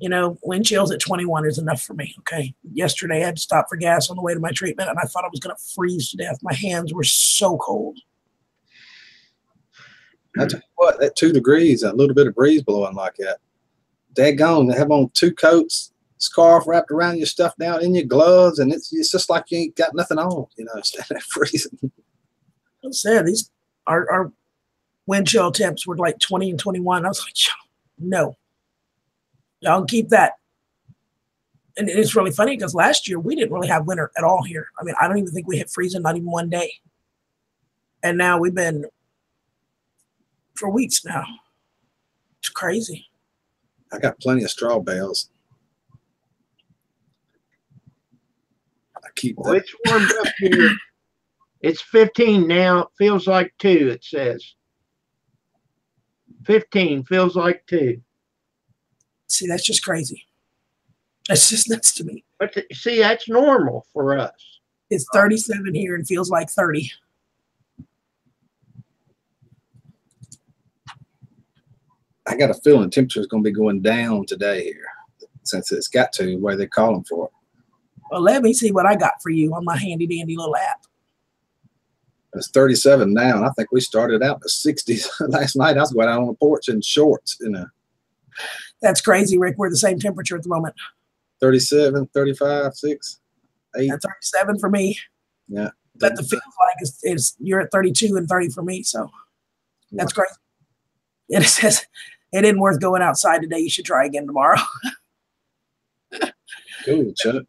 [SPEAKER 5] you know, wind chills at 21 is enough for me. Okay. Yesterday I had to stop for gas on the way to my treatment and I thought I was going to freeze to death. My hands were so cold.
[SPEAKER 3] I tell you what, that 2 degrees, a little bit of breeze blowing like that. Daggone, they have on 2 coats, scarf wrapped around your stuff down in your gloves, and it's just like you ain't got nothing on, you know, standing there freezing.
[SPEAKER 5] I said these our wind chill temps were like 20 and 21. I was like, no, y'all keep that. And it's really funny because last year we didn't really have winter at all here. I mean, I don't even think we hit freezing, not even one day. And now we've been for weeks now. It's crazy.
[SPEAKER 3] I got plenty of straw bales. I keep
[SPEAKER 2] Well,
[SPEAKER 3] that.
[SPEAKER 2] it's warmed up here. It's 15 now. It feels like 2, it says. 15 feels like 2.
[SPEAKER 5] See, that's just crazy. That's just nuts to me.
[SPEAKER 2] But see, that's normal for us.
[SPEAKER 5] It's 37 here and feels like 30.
[SPEAKER 3] I got a feeling temperature is going to be going down today here, since it's got to where they're calling for it.
[SPEAKER 5] Well, let me see what I got for you on my handy dandy little app.
[SPEAKER 3] It's 37 now, and I think we started out in the 60s last night. I was going out on the porch in shorts, you know.
[SPEAKER 5] That's crazy, Rick. We're the same temperature at the moment.
[SPEAKER 3] 37, 35, 6, 8.
[SPEAKER 5] That's 37 for me.
[SPEAKER 3] Yeah.
[SPEAKER 5] But the feels like is you're at 32 and 30 for me. So that's great. It says it isn't worth going outside today. You should try again tomorrow.
[SPEAKER 3] Cool, Chuck.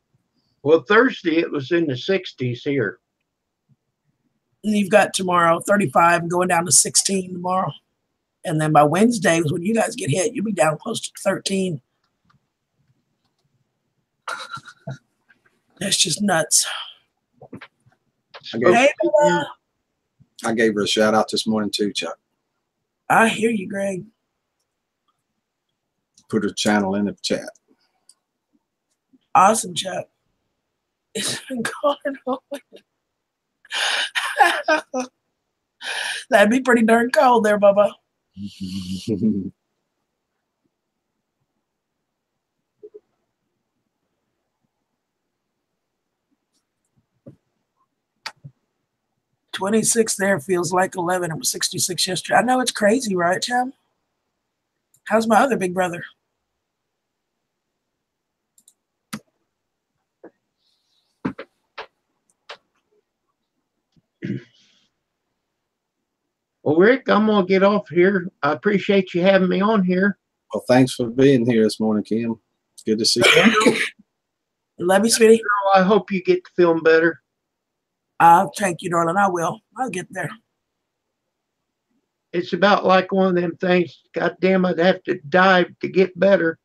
[SPEAKER 2] Well, Thursday it was in the 60s here.
[SPEAKER 5] And you've got tomorrow 35 and going down to 16 tomorrow. And then by Wednesday is when you guys get hit. You'll be down close to 13. That's just nuts.
[SPEAKER 3] I gave,
[SPEAKER 5] Hey, Bubba.
[SPEAKER 3] I gave her a shout out this morning too, Chuck.
[SPEAKER 5] I hear you, Greg.
[SPEAKER 3] Put her channel in the chat.
[SPEAKER 5] Awesome, Chuck. It's been going on. That'd be pretty darn cold there, Bubba. 26 there feels like 11. It was 66 yesterday. I know it's crazy, right, Chad? How's my other big brother?
[SPEAKER 2] Well, Rick, I'm going to get off here. I appreciate you having me on here.
[SPEAKER 3] Well, thanks for being here this morning, Kim. It's good to see you.
[SPEAKER 5] Love you, sweetie.
[SPEAKER 2] Girl, I hope you get to feeling better.
[SPEAKER 5] Thank you, darling. I will. I'll get there.
[SPEAKER 2] It's about like one of them things. God damn, I'd have to die to get better.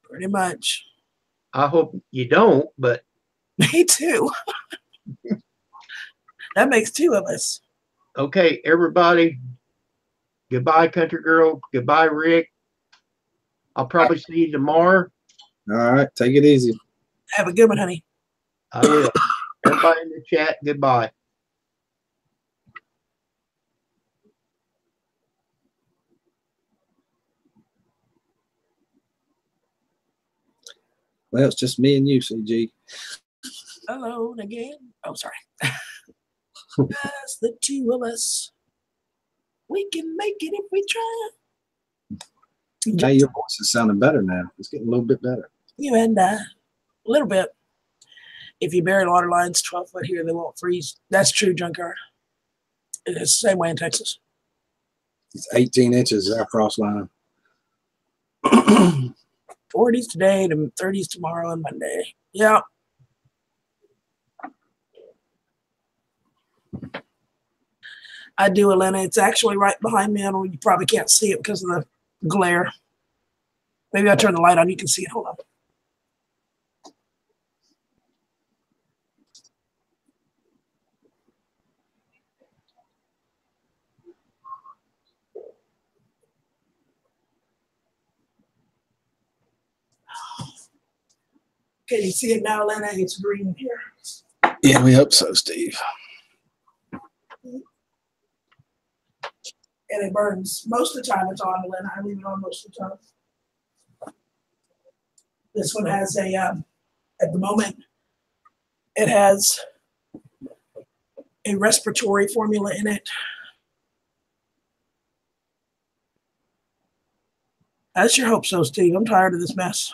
[SPEAKER 5] Pretty much.
[SPEAKER 2] I hope you don't, but.
[SPEAKER 5] Me too. That makes two of us.
[SPEAKER 2] Okay, everybody. Goodbye, country girl. Goodbye, Rick. I'll probably see you tomorrow.
[SPEAKER 3] All right. Take it easy.
[SPEAKER 5] Have a good one, honey.
[SPEAKER 2] I will. Everybody in the chat, goodbye.
[SPEAKER 3] Well, it's just me and you, CG.
[SPEAKER 5] Hello again. Oh, sorry. That's the two of us. We can make it if we try.
[SPEAKER 3] Hey, your voice is sounding better now. It's getting a little bit better.
[SPEAKER 5] You and I. A little bit. If you bury water lines 12 foot here, they won't freeze. That's true, Junkyard. It's the same way in Texas.
[SPEAKER 3] It's 18 inches that frost line.
[SPEAKER 5] 40s today to 30s tomorrow and Monday. Yeah. I do, Elena. It's actually right behind me. I know you probably can't see it because of the glare. Maybe I'll turn the light on. You can see it. Hold on. Can you see it now, Elena? It's green here.
[SPEAKER 3] Yeah, we hope so, Steve.
[SPEAKER 5] And it burns. Most of the time it's on, Elena. I leave it on most of the time. This one has a, at the moment, it has a respiratory formula in it. I sure hope so, Steve. I'm tired of this mess.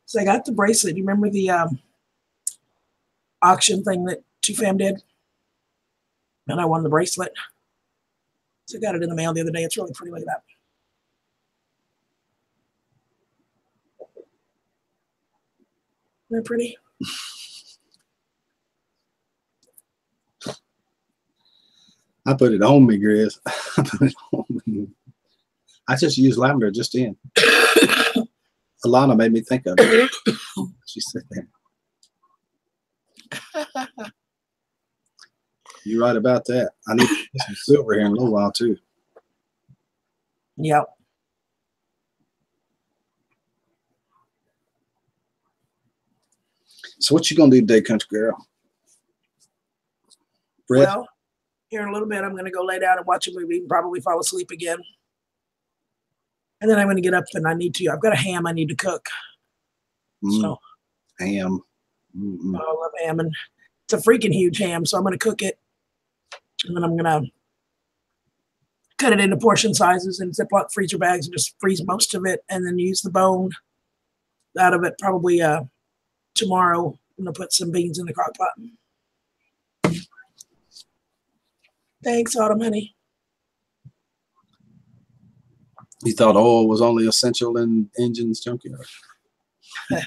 [SPEAKER 5] So I got the bracelet. You remember the auction thing that Two Fam did? And I won the bracelet. So I got it in the mail the other day. It's really pretty. Look at that. Isn't that pretty?
[SPEAKER 3] I put it on me, Grizz. I put it on me. I just used lavender just in. Alana made me think of it. She said that. You're right about that. I need to get some silver here in a little while too.
[SPEAKER 5] Yep.
[SPEAKER 3] So what you gonna do today, country girl? Brett?
[SPEAKER 5] Well, here in a little bit, I'm going to go lay down and watch a movie and probably fall asleep again. And then I'm going to get up and I need to. I've got a ham I need to cook. So
[SPEAKER 3] ham.
[SPEAKER 5] I love ham, and it's a freaking huge ham. So I'm going to cook it, and then I'm going to cut it into portion sizes in Ziploc freezer bags and just freeze most of it, and then use the bone out of it probably tomorrow. I'm going to put some beans in the crock pot. Thanks, Autumn, honey.
[SPEAKER 3] You thought oil was only essential in engines, junkyard? It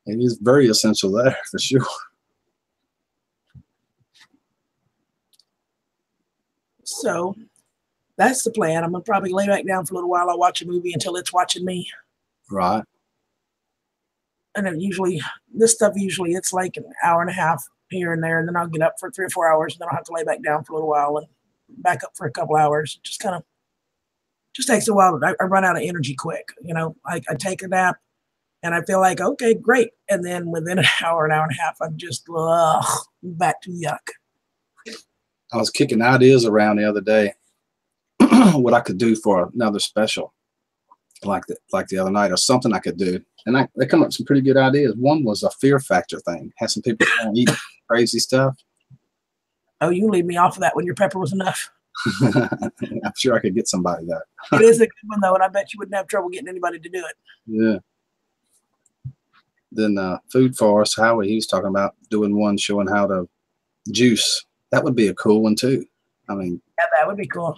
[SPEAKER 3] is very essential there, for sure.
[SPEAKER 5] So that's the plan. I'm gonna probably lay back down for a little while. I'll watch a movie until it's watching me.
[SPEAKER 1] Right.
[SPEAKER 5] And then usually this stuff it's like an hour and a half here and there, and then I'll get up for 3 or 4 hours, and then I'll have to lay back down for a little while and back up for a couple hours. It just takes a while. I run out of energy quick. I take a nap and I feel like, okay, great. And then within an hour and a half, I'm just back to yuck.
[SPEAKER 3] I was kicking ideas around the other day, what I could do for another special, like the other night, or something I could do. And they come up with some pretty good ideas. One was a fear factor thing. Had some people eat crazy stuff.
[SPEAKER 5] Oh, you leave me off of that when your pepper was enough.
[SPEAKER 3] I'm sure I could get somebody that.
[SPEAKER 5] It is a good one though, and I bet you wouldn't have trouble getting anybody to do it.
[SPEAKER 3] Yeah. Then Food Forest, Howie, he was talking about doing one showing how to juice. That would be a cool one too. I mean,
[SPEAKER 5] yeah, that would be cool.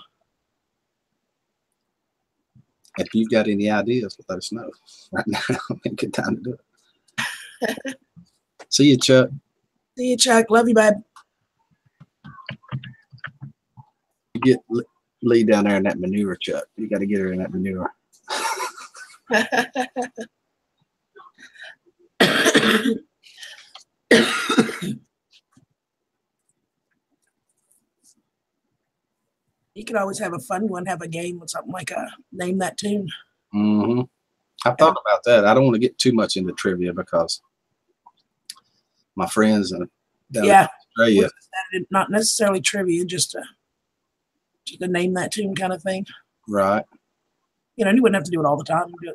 [SPEAKER 3] If you've got any ideas, let us know right now. Good time to do it. See you, Chuck.
[SPEAKER 5] See you, Chuck. Love you, babe.
[SPEAKER 3] You get Lee down there in that manure, Chuck. You got to get her in that manure. You could always have a fun one, have a game with something like a name that tune. Mm-hmm. I've thought about that. I don't want to get too much into trivia because my friends down in Australia.
[SPEAKER 5] Not necessarily trivia, just a name that tune kind of thing.
[SPEAKER 3] Right.
[SPEAKER 5] You wouldn't have to do it all the time. You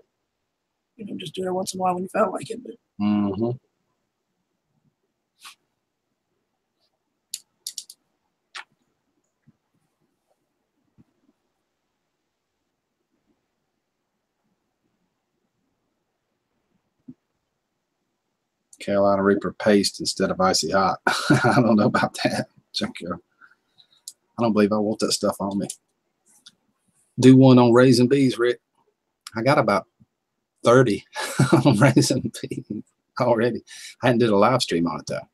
[SPEAKER 5] do it, just do it once in a while when you felt like it. But.
[SPEAKER 3] Mm-hmm. Carolina Reaper paste instead of icy hot. I don't know about that. Junkyard. I don't believe I want that stuff on me. Do one on raisin bees, Rick. I got about 30 on raisin bees already. I hadn't did a live stream on it though.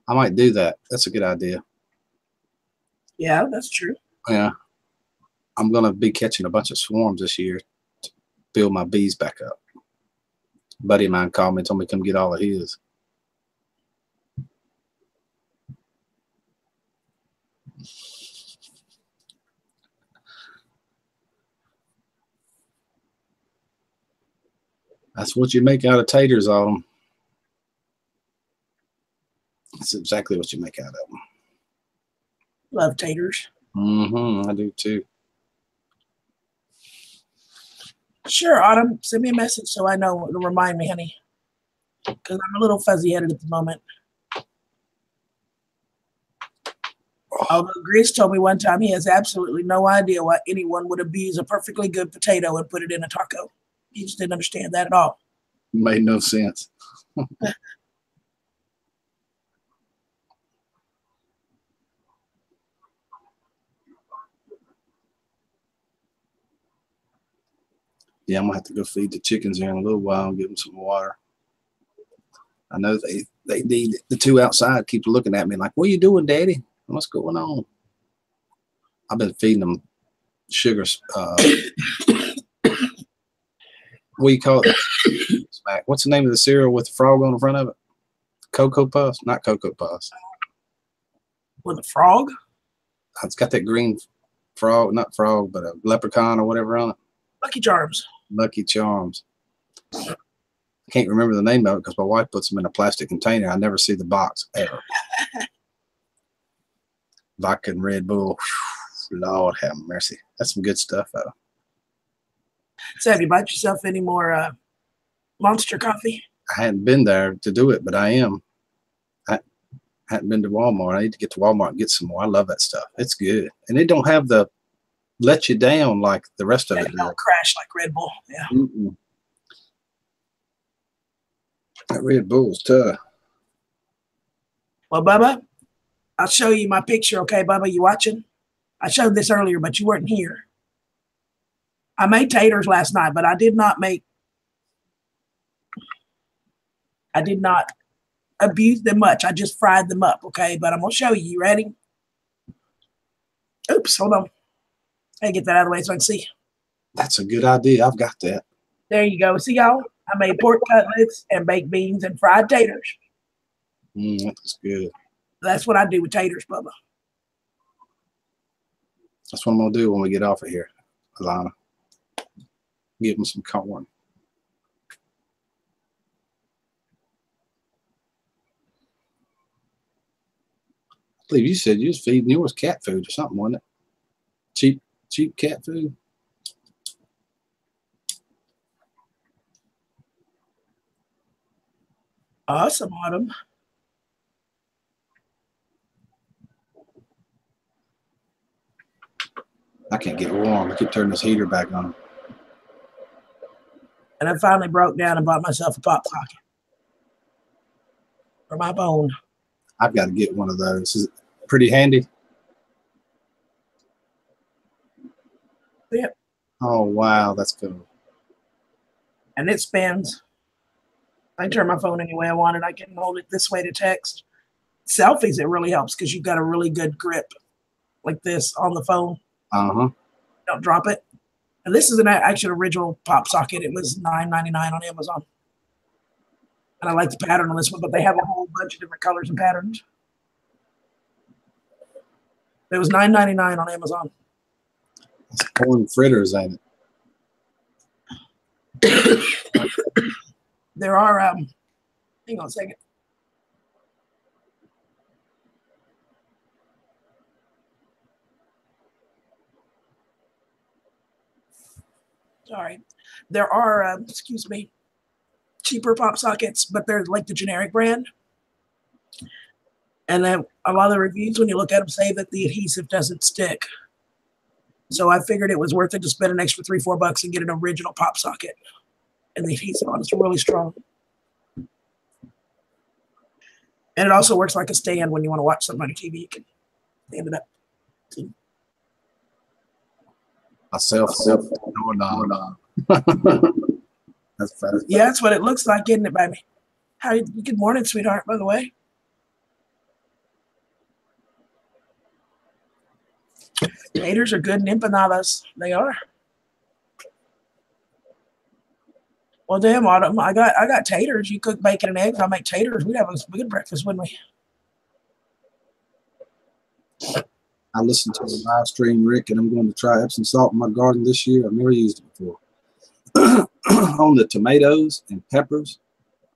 [SPEAKER 3] I might do that. That's a good idea.
[SPEAKER 5] Yeah, that's true.
[SPEAKER 3] Yeah. I'm going to be catching a bunch of swarms this year to build my bees back up. A buddy of mine called me and told me to come get all of his. That's what you make out of taters, Autumn. That's exactly what you make out of them.
[SPEAKER 5] Love taters.
[SPEAKER 3] Mm-hmm. I do too.
[SPEAKER 5] Sure, Autumn. Send me a message so I know. It'll remind me, honey. Because I'm a little fuzzy-headed at the moment. Although Grizz told me one time he has absolutely no idea why anyone would abuse a perfectly good potato and put it in a taco. He just didn't understand that at all.
[SPEAKER 3] Made no sense. Yeah, I'm gonna have to go feed the chickens here in a little while and give them some water. I know they need it. The two outside keep looking at me like, "What are you doing, Daddy? What's going on?" I've been feeding them sugars. What do you call it? Smack. What's the name of the cereal with the frog on the front of it? Cocoa Puffs? Not Cocoa Puffs.
[SPEAKER 5] With a frog?
[SPEAKER 3] It's got that green frog, not frog, but a leprechaun or whatever on it.
[SPEAKER 5] Lucky Charms.
[SPEAKER 3] Lucky Charms. I can't remember the name of it because my wife puts them in a plastic container. I never see the box ever. Vodka and Red Bull. Lord have mercy. That's some good stuff, though.
[SPEAKER 5] So have you bought yourself any more Monster coffee?
[SPEAKER 3] I hadn't been there to do it, but I am. I hadn't been to Walmart. I need to get to Walmart and get some more. I love that stuff. It's good. And it don't have the let you down like the rest of it.
[SPEAKER 5] It don't crash like Red Bull. Yeah.
[SPEAKER 3] Mm-mm. That Red Bull's tough.
[SPEAKER 5] Well, Bubba, I'll show you my picture, okay, Bubba? You watching? I showed this earlier, but you weren't here. I made taters last night, but I did not abuse them much. I just fried them up, okay? But I'm going to show you. You ready? Oops, hold on. I get that out of the way so I can see.
[SPEAKER 3] That's a good idea. I've got that.
[SPEAKER 5] There you go. See, y'all? I made pork cutlets and baked beans and fried taters.
[SPEAKER 3] That's good.
[SPEAKER 5] That's what I do with taters, Bubba.
[SPEAKER 3] That's what I'm going to do when we get off of here, Alana. Give them some corn. I believe you said you was feeding yours cat food or something, wasn't it? Cheap cat food?
[SPEAKER 5] Awesome, Autumn.
[SPEAKER 3] I can't get warm. I keep turning this heater back on.
[SPEAKER 5] And I finally broke down and bought myself a pop socket for my phone.
[SPEAKER 3] I've got to get one of those. Is it pretty handy?
[SPEAKER 5] Yep.
[SPEAKER 3] Oh, wow. That's cool.
[SPEAKER 5] And it spins. I can turn my phone any way I want it. I can hold it this way to text. Selfies, it really helps because you've got a really good grip like this on the phone.
[SPEAKER 3] Uh-huh.
[SPEAKER 5] Don't drop it. And this is an actual original pop socket. It was $9.99 on Amazon. And I like the pattern on this one, but they have a whole bunch of different colors and patterns. It was $9.99 on Amazon.
[SPEAKER 3] It's corn fritters, ain't it?
[SPEAKER 5] There are, hang on a second. Sorry. There are, excuse me, cheaper pop sockets, but they're like the generic brand. And then a lot of the reviews, when you look at them, say that the adhesive doesn't stick. So I figured it was worth it to spend an extra $3-4 and get an original pop socket. And the adhesive on it's really strong. And it also works like a stand when you want to watch something on your TV. You can stand it up.
[SPEAKER 3] A self-doorknob. That's fast.
[SPEAKER 5] Yeah, that's what it looks like, isn't it, baby? Good morning, sweetheart, by the way. Taters are good in empanadas. They are. Well, damn, Autumn, I got taters. You cook bacon and eggs. I make taters. We'd have a good breakfast, wouldn't we?
[SPEAKER 3] I listened to the live stream, Rick, and I'm going to try Epsom salt in my garden this year. I've never used it before. On the tomatoes and peppers,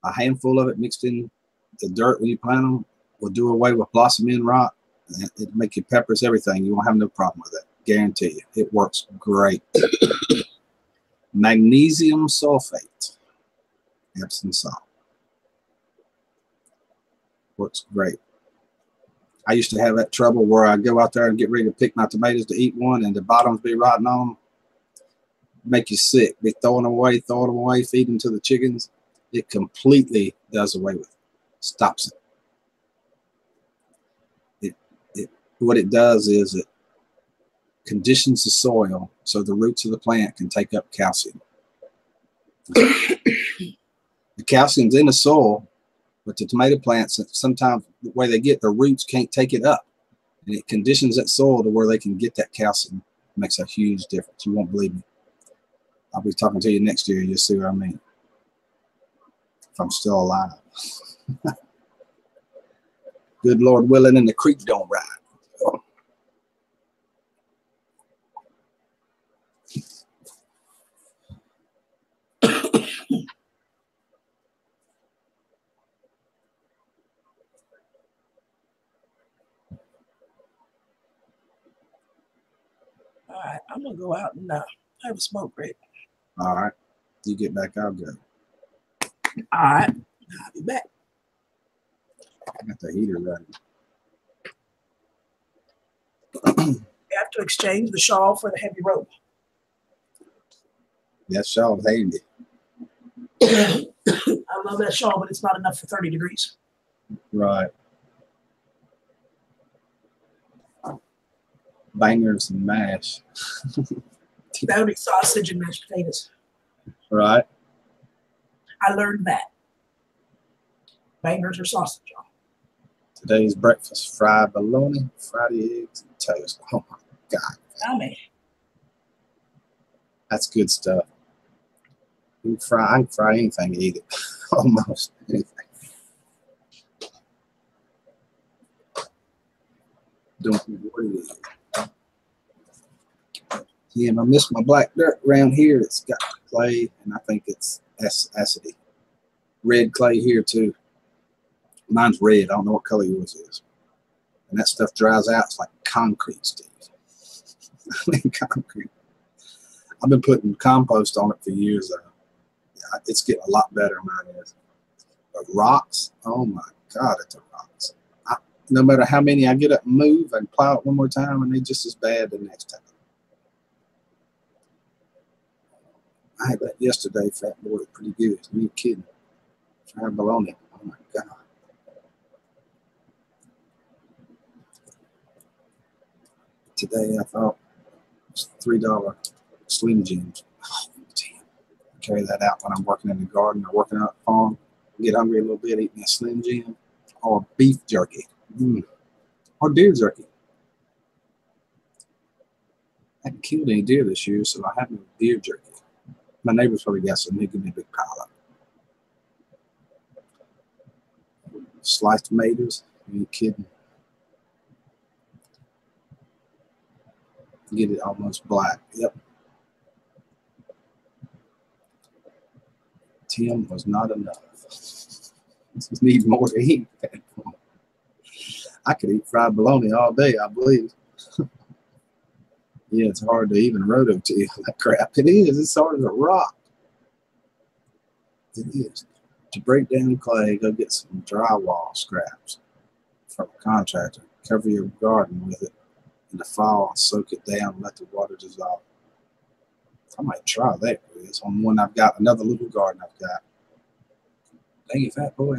[SPEAKER 3] a handful of it mixed in the dirt when you plant them will do away with blossom end rot. It'll make your peppers everything. You won't have no problem with it. Guarantee you. It works great. Magnesium sulfate. Epsom salt. Works great. I used to have that trouble where I'd go out there and get ready to pick my tomatoes to eat one and the bottoms be rotting on them. Make you sick. Be throwing them away, feed them to the chickens. It completely does away with it. Stops it. What it does is it conditions the soil so the roots of the plant can take up calcium. The calcium's in the soil, but the tomato plants, sometimes the way they get, their roots can't take it up. And it conditions that soil to where they can get that calcium. It makes a huge difference. You won't believe me. I'll be talking to you next year. You'll see what I mean. If I'm still alive. Good Lord willing, and the creek don't ride.
[SPEAKER 5] All right, I'm going to go out and have a smoke break.
[SPEAKER 3] All right. You get back, I'll go.
[SPEAKER 5] All right. I'll be back.
[SPEAKER 3] I got the heater running.
[SPEAKER 5] You have to exchange the shawl for the heavy rope.
[SPEAKER 3] That shawl's handy.
[SPEAKER 5] I love that shawl, but it's not enough for 30 degrees.
[SPEAKER 3] Right. Bangers and mash.
[SPEAKER 5] That would be sausage and mashed potatoes.
[SPEAKER 3] Right.
[SPEAKER 5] I learned that. Bangers or sausage, y'all.
[SPEAKER 3] Today's breakfast: fried bologna, fried eggs, and toast. Oh my
[SPEAKER 1] God,
[SPEAKER 5] Yummy.
[SPEAKER 1] that's good stuff. You can fry, I can fry anything and eat it. Almost anything. Don't know what it is. Yeah, and I miss my black dirt around here. It's got clay, and I think it's acidy. Red clay here too. Mine's red. I don't know what color yours is. And that stuff dries out. It's like concrete, Steve. I mean, concrete. I've been putting compost on it for years. It's getting a lot better, mine is. But rocks, oh my God, it's a rocks. No matter how many I get up and move and plow it one more time, and they're just as bad the next time. I had that yesterday, fat boy, pretty good. You ain't kidding. Fried bologna. Oh my God. Today I thought it was $3 Slim Jims. Oh, damn. I carry that out when I'm working in the garden or working out at the farm. Get hungry a little bit, eating a Slim Jim or beef jerky. Or deer jerky. I haven't killed any deer this year, so I have no deer jerky. My neighbor's probably got some. He give me a big pile of it. Sliced tomatoes. Are you kidding? Get it almost black. Yep. Tim was not enough. Need more to eat. I could eat fried bologna all day, I believe. Yeah, it's hard to even rototill that crap. It is. It's hard as a rock. It is. To break down clay, go get some drywall scraps from a contractor. Cover your garden with it in the fall. Soak it down. Let the water dissolve. I might try that. It's on one I've got. Another little garden I've got. Dang it, fat boy.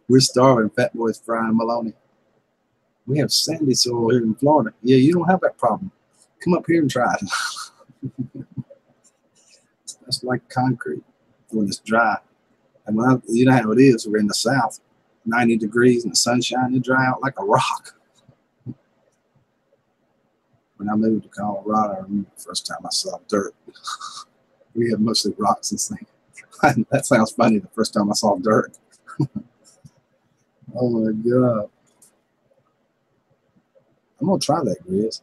[SPEAKER 1] We're starving. Fat boy's frying bologna. We have sandy soil here in Florida. Yeah, you don't have that problem. Come up here and try it. That's like concrete when it's dry. And when you know how it is. We're in the South, 90 degrees and the sunshine, it dry out like a rock. When I moved to Colorado, I remember the first time I saw dirt. We have mostly rocks and things. That sounds funny, the first time I saw dirt. Oh my God. I'm going to try that, Grizz.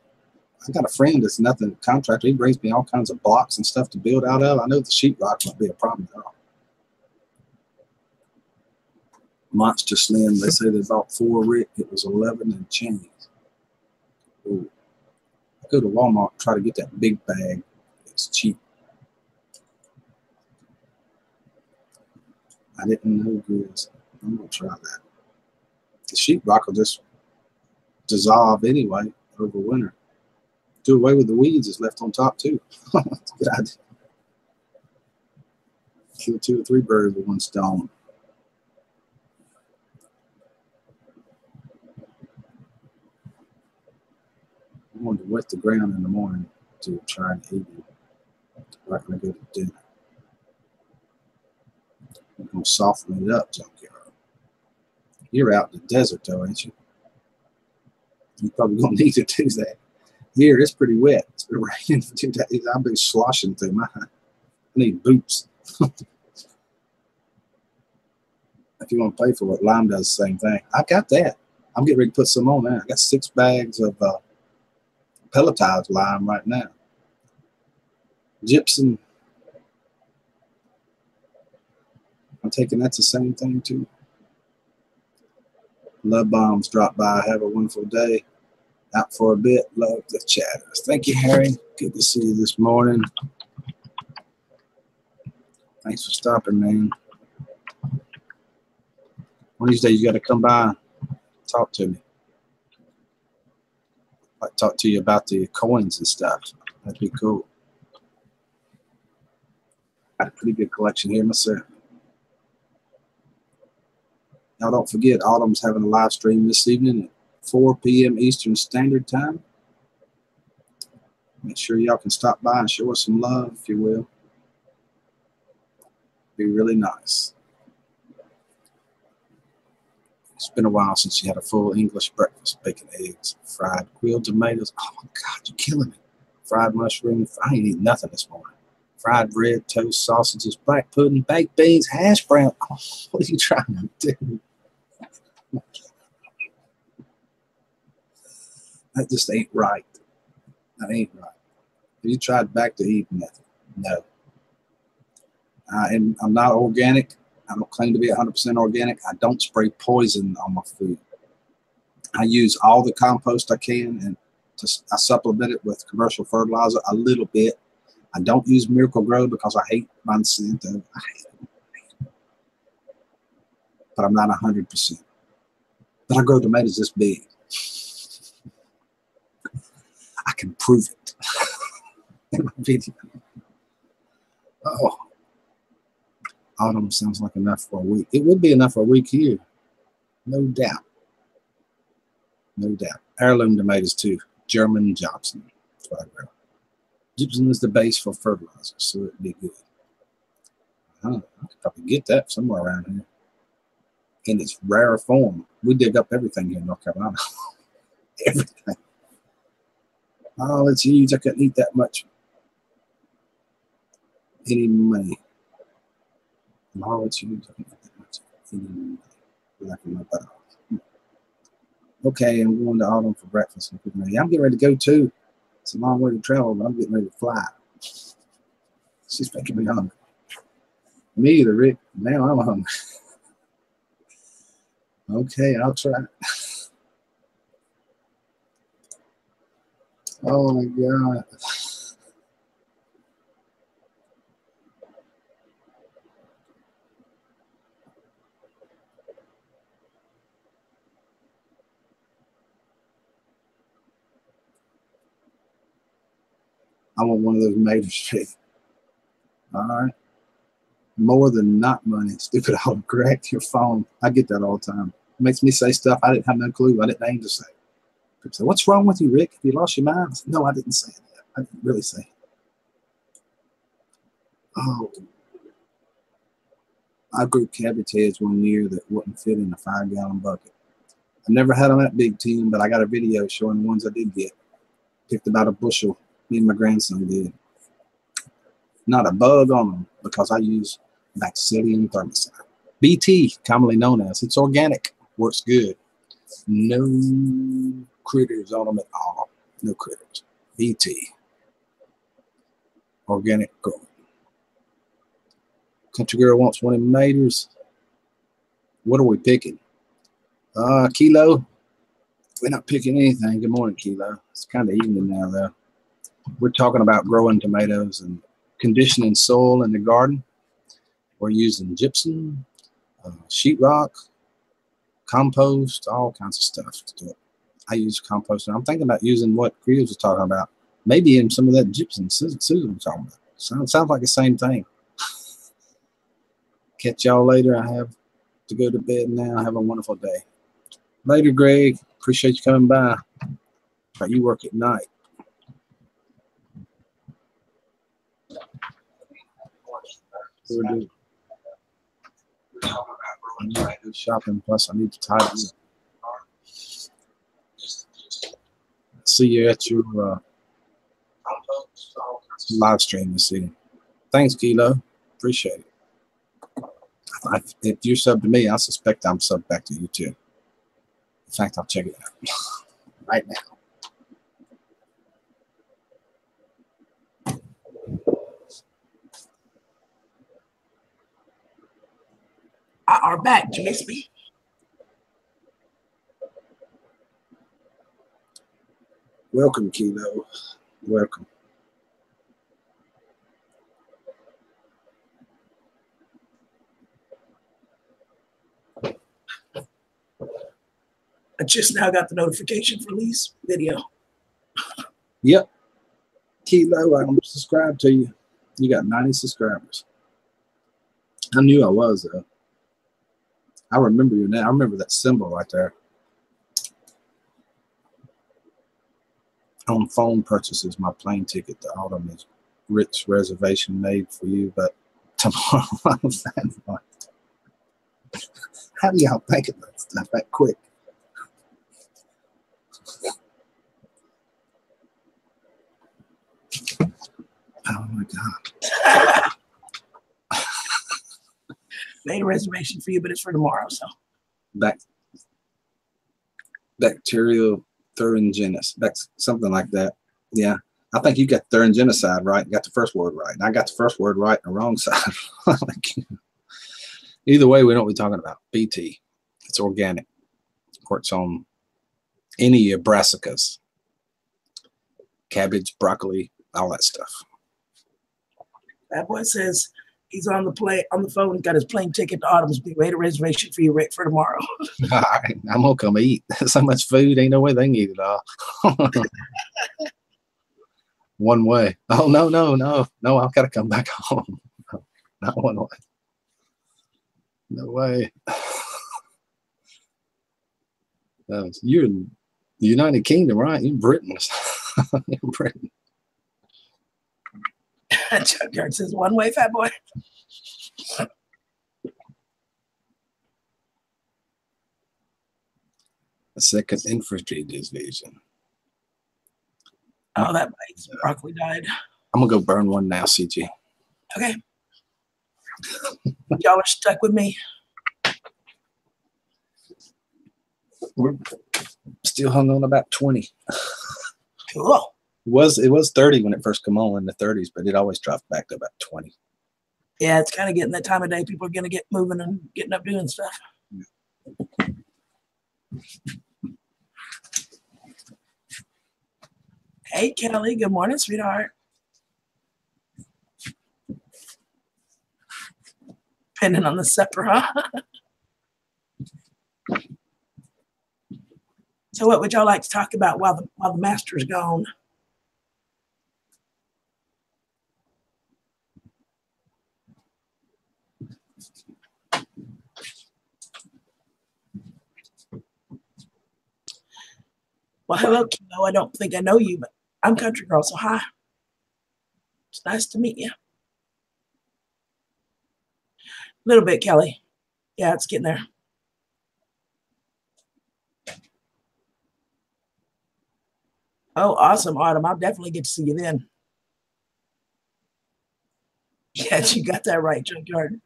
[SPEAKER 1] I got a friend that's nothing contractor. He brings me all kinds of blocks and stuff to build out of. I know the sheetrock won't be a problem at all. Monster Slim, they say they bought 4, Rick. It was 11 and change. Ooh. I go to Walmart and try to get that big bag. It's cheap. I didn't know Grizz. I'm going to try that. The sheetrock will just dissolve anyway over winter. Do away with the weeds that's left on top too. That's a good idea. Kill 2 or 3 birds with one stone. I wanted to wet the ground in the morning to try and eat it. We're not going to go to dinner. I'm going to soften it up, junkyard. You're out in the desert though, ain't you? You're probably going to need to do that. Here, it's pretty wet. It's been raining for 2 days. I've been sloshing through mine. I need boots. If you want to pay for it, Lime does the same thing. I got that. I'm getting ready to put some on there. I got 6 bags of pelletized lime right now. Gypsum. I'm taking that's the same thing too. Love bombs drop by. Have a wonderful day. Out for a bit. Love the chatters. Thank you, Harry. Good to see you this morning. Thanks for stopping, man. One of these days you got to come by and talk to me. I'd talk to you about the coins and stuff. That'd be cool. Got a pretty good collection here myself. Y'all don't forget, Autumn's having a live stream this evening at 4 p.m. Eastern Standard Time. Make sure y'all can stop by and show us some love, if you will. Be really nice. It's been a while since she had a full English breakfast. Bacon, eggs, fried grilled tomatoes. Oh my God, you're killing me. Fried mushrooms. I ain't eating nothing this morning. Fried bread, toast, sausages, black pudding, baked beans, hash brown. Oh, what are you trying to do? That just ain't right. That ain't right. Have you tried back to eat nothing? No. And I'm not organic. I don't claim to be 100% organic. I don't spray poison on my food. I use all the compost I can, and I supplement it with commercial fertilizer a little bit. I don't use Miracle Grow because I hate Monsanto. I hate it. But I'm not 100%. But I grow tomatoes this big. I can prove it in my video. Oh, autumn sounds like enough for a week. It would be enough for a week here. No doubt. No doubt. Heirloom tomatoes too. German Johnson. That's what I grow. Gypsum is the base for fertilizer, so it'd be good. I could probably get that somewhere around here. In its rare form. We dig up everything here in North Carolina. Everything. Oh, it's huge. I couldn't eat that much. Any money. Oh, it's huge. I can't eat that much. Any money. Knocking my butt off. Okay, I'm going to Autumn for breakfast. I'm getting ready to go too. It's a long way to travel, but I'm getting ready to fly. She's making me hungry. Me either, Rick. Now I'm hungry. Okay, I'll try. Oh my God. I want one of those maters. All right. More than not money. Stupid, I'll correct your phone. I get that all the time. It makes me say stuff I didn't have no clue. I didn't aim to say. People say, "What's wrong with you, Rick? Have you lost your mind?" I said, no, I didn't say that. I didn't really say it. Oh. I grew cabbage heads one year that wouldn't fit in a 5-gallon bucket. I never had them that big, Tim, but I got a video showing the ones I did get. Picked about a bushel. Me and my grandson did. Not a bug on them because I use Bacillium thermicide. BT, commonly known as. It's organic. Works good. No critters on them at all. No critters. BT. Organic growing. Country girl wants one of them maters. What are we picking? Kilo. We're not picking anything. Good morning, Kilo. It's kind of evening now, though. We're talking about growing tomatoes and conditioning soil in the garden. We're using gypsum, sheetrock, compost, all kinds of stuff to do it. I use compost. And I'm thinking about using what Crews was talking about. Maybe in some of that gypsum Susan was talking about. Sounds like the same thing. Catch y'all later. I have to go to bed now. Have a wonderful day. Later, Greg. Appreciate you coming by. You work at night. I need to do shopping. Plus, I need to tidy up. See you at your live stream this evening. Thanks, Kilo. Appreciate it. If you're sub to me, I suspect I'm sub back to you too. In fact, I'll check it out right now.
[SPEAKER 5] Are back, Gillespie.
[SPEAKER 1] Welcome, Kilo. Welcome.
[SPEAKER 5] I just now got the notification for Lee's video.
[SPEAKER 1] Yep. Kilo, I'm subscribed to you. You got 90 subscribers. I knew I was, though. I remember you now. I remember that symbol right there. On phone purchases, my plane ticket to Autumn is Rick's reservation made for you, but tomorrow I'm How do y'all think of that stuff that quick? Oh my God.
[SPEAKER 5] Made a reservation for you, but it's for tomorrow. So
[SPEAKER 3] Bacterial thuringitis. That's something like that. Yeah. I think you got thuringiticide right. You got the first word right. And I got the first word right on the wrong side. Either way, we know what we're talking about. BT. It's organic. Works on any brassicas. Cabbage, broccoli, all that stuff.
[SPEAKER 5] That boy says he's on the phone and got his plane ticket to Autumn's. We made a reservation for you, Rick, for tomorrow.
[SPEAKER 3] All right. I'm going to come eat. So much food. Ain't no way they can eat it all. One way. Oh, no. I've got to come back home. No, not one way. No way. You're in the United Kingdom, right? You're in Britain. You're in Britain.
[SPEAKER 5] Junkyard says, one way, fat boy.
[SPEAKER 3] A second infantry division.
[SPEAKER 5] Oh, that bites. Broccoli died.
[SPEAKER 3] I'm going to go burn one now, CG.
[SPEAKER 5] Okay. Y'all are stuck with me.
[SPEAKER 3] We're still hung on about 20.
[SPEAKER 5] Cool.
[SPEAKER 3] It was 30 when it first came on in the 30s, but it always dropped back to about 20.
[SPEAKER 5] Yeah, it's kind of getting that time of day. People are going to get moving and getting up doing stuff. Hey, Kelly. Good morning, sweetheart. Depending on the supper, huh? So what would y'all like to talk about while the master's gone? Well, hello, Kilo. I don't think I know you, but I'm Country Girl, so hi. It's nice to meet you. A little bit, Kelly. Yeah, it's getting there. Oh, awesome, Autumn. I'll definitely get to see you then. Yes, you got that right, Junkyard.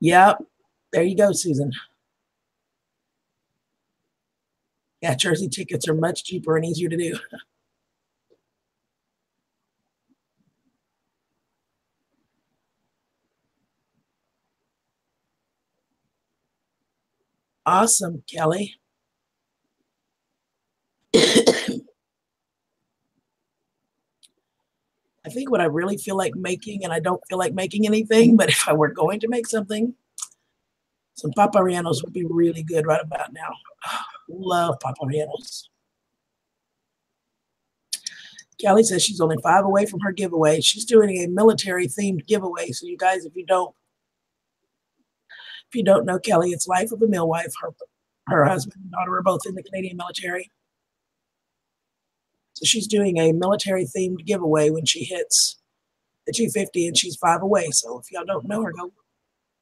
[SPEAKER 5] Yep. There you go, Susan. Yeah, Jersey tickets are much cheaper and easier to do. Awesome, Kelly. I think what I really feel like making, and I don't feel like making anything, but if I were going to make something, some paparianos would be really good right about now. Love paparianos. Kelly says she's only 5 away from her giveaway. She's doing a military themed giveaway. So you guys, if you don't know Kelly, it's Life of a Millwife. Her husband and daughter are both in the Canadian military. So she's doing a military themed giveaway when she hits the 250 and she's 5 away. So if y'all don't know her, go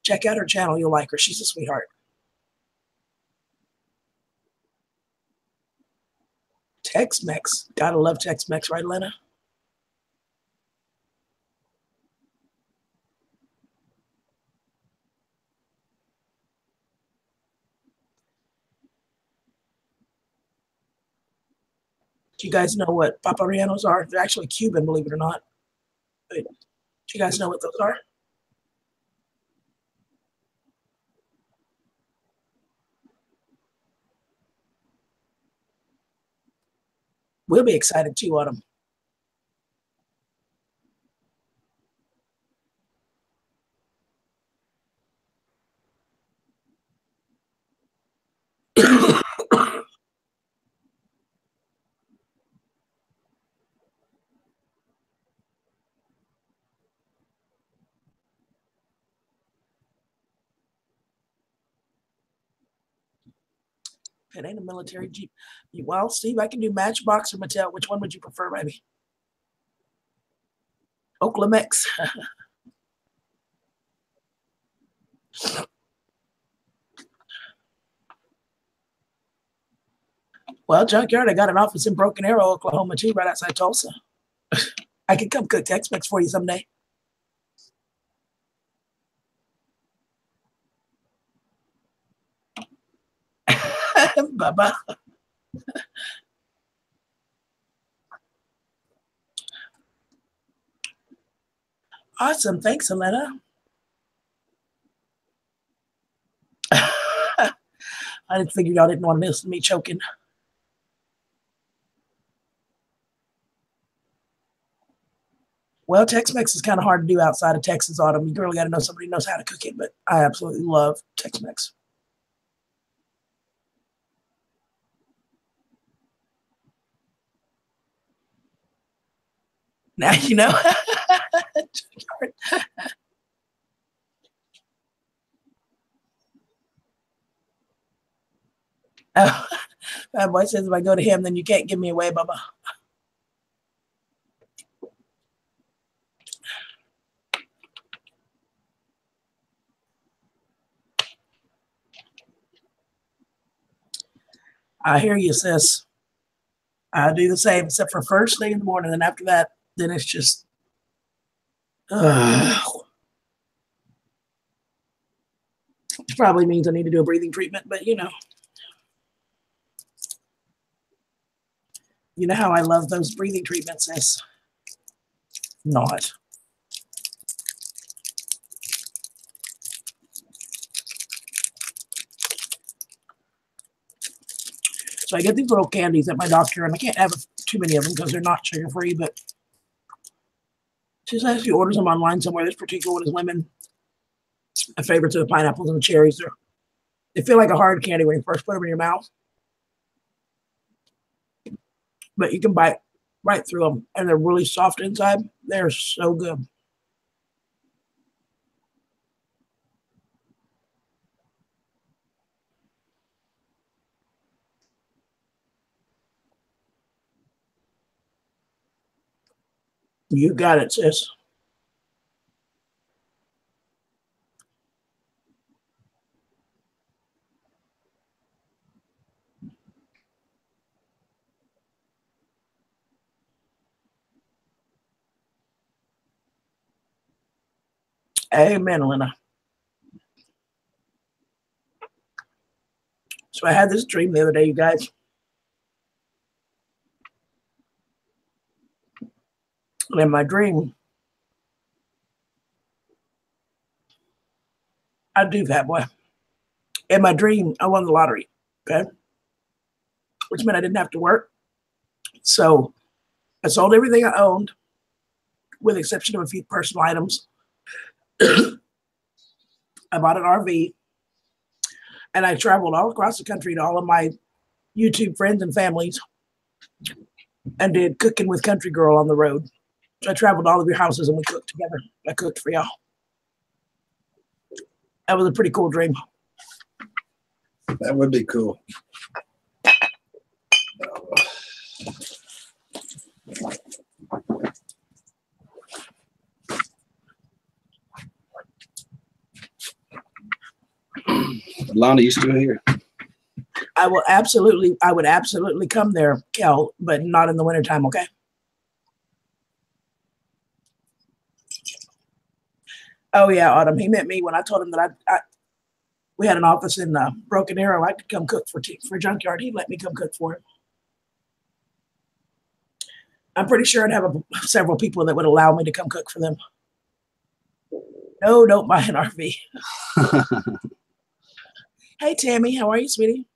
[SPEAKER 5] check out her channel. You'll like her. She's a sweetheart. Tex-Mex. Gotta love Tex-Mex, right, Lena? Do you guys know what paparianos are? They're actually Cuban, believe it or not. But do you guys know what those are? We'll be excited too, Autumn. It ain't a military Jeep. Well, Steve, I can do Matchbox or Mattel. Which one would you prefer, baby? Oklamex. Well, Junkyard, I got an office in Broken Arrow, Oklahoma, too, right outside Tulsa. I could come cook Tex-Mex for you someday. Bye-bye. Awesome. Thanks, Elena. I didn't figure y'all didn't want to miss me choking. Well, Tex-Mex is kind of hard to do outside of Texas, Autumn. You really got to know somebody who knows how to cook it, but I absolutely love Tex-Mex. Now you know. Oh, that boy says if I go to him, then you can't give me away, Bubba. I hear you, sis. I do the same, except for first thing in the morning. And after that, then it's just, which probably means I need to do a breathing treatment, but you know how I love those breathing treatments, sis. Not. So I get these little candies at my doctor, and I can't have too many of them because they're not sugar-free, but she says she orders them online somewhere. This particular one is lemon. My favorites are the pineapples and the cherries. They feel like a hard candy when you first put them in your mouth, but you can bite right through them, and they're really soft inside. They're so good. You got it, sis. Amen, Elena. So I had this dream the other day, you guys. And in my dream, I do, fat boy. In my dream, I won the lottery, okay? Which meant I didn't have to work. So I sold everything I owned, with the exception of a few personal items. I bought an RV, and I traveled all across the country to all of my YouTube friends and families and did Cooking with Country Girl on the road. So I traveled to all of your houses, and we cooked together. I cooked for y'all. That was a pretty cool dream.
[SPEAKER 3] That would be cool. Lonnie, you still here?
[SPEAKER 5] I would absolutely come there, Kel, but not in the wintertime, okay? Oh yeah, Autumn. He met me when I told him that we had an office in Broken Arrow. I could come cook for Junkyard. He'd let me come cook for him. I'm pretty sure I'd have several people that would allow me to come cook for them. No, don't buy an RV. Hey, Tammy, how are you, sweetie?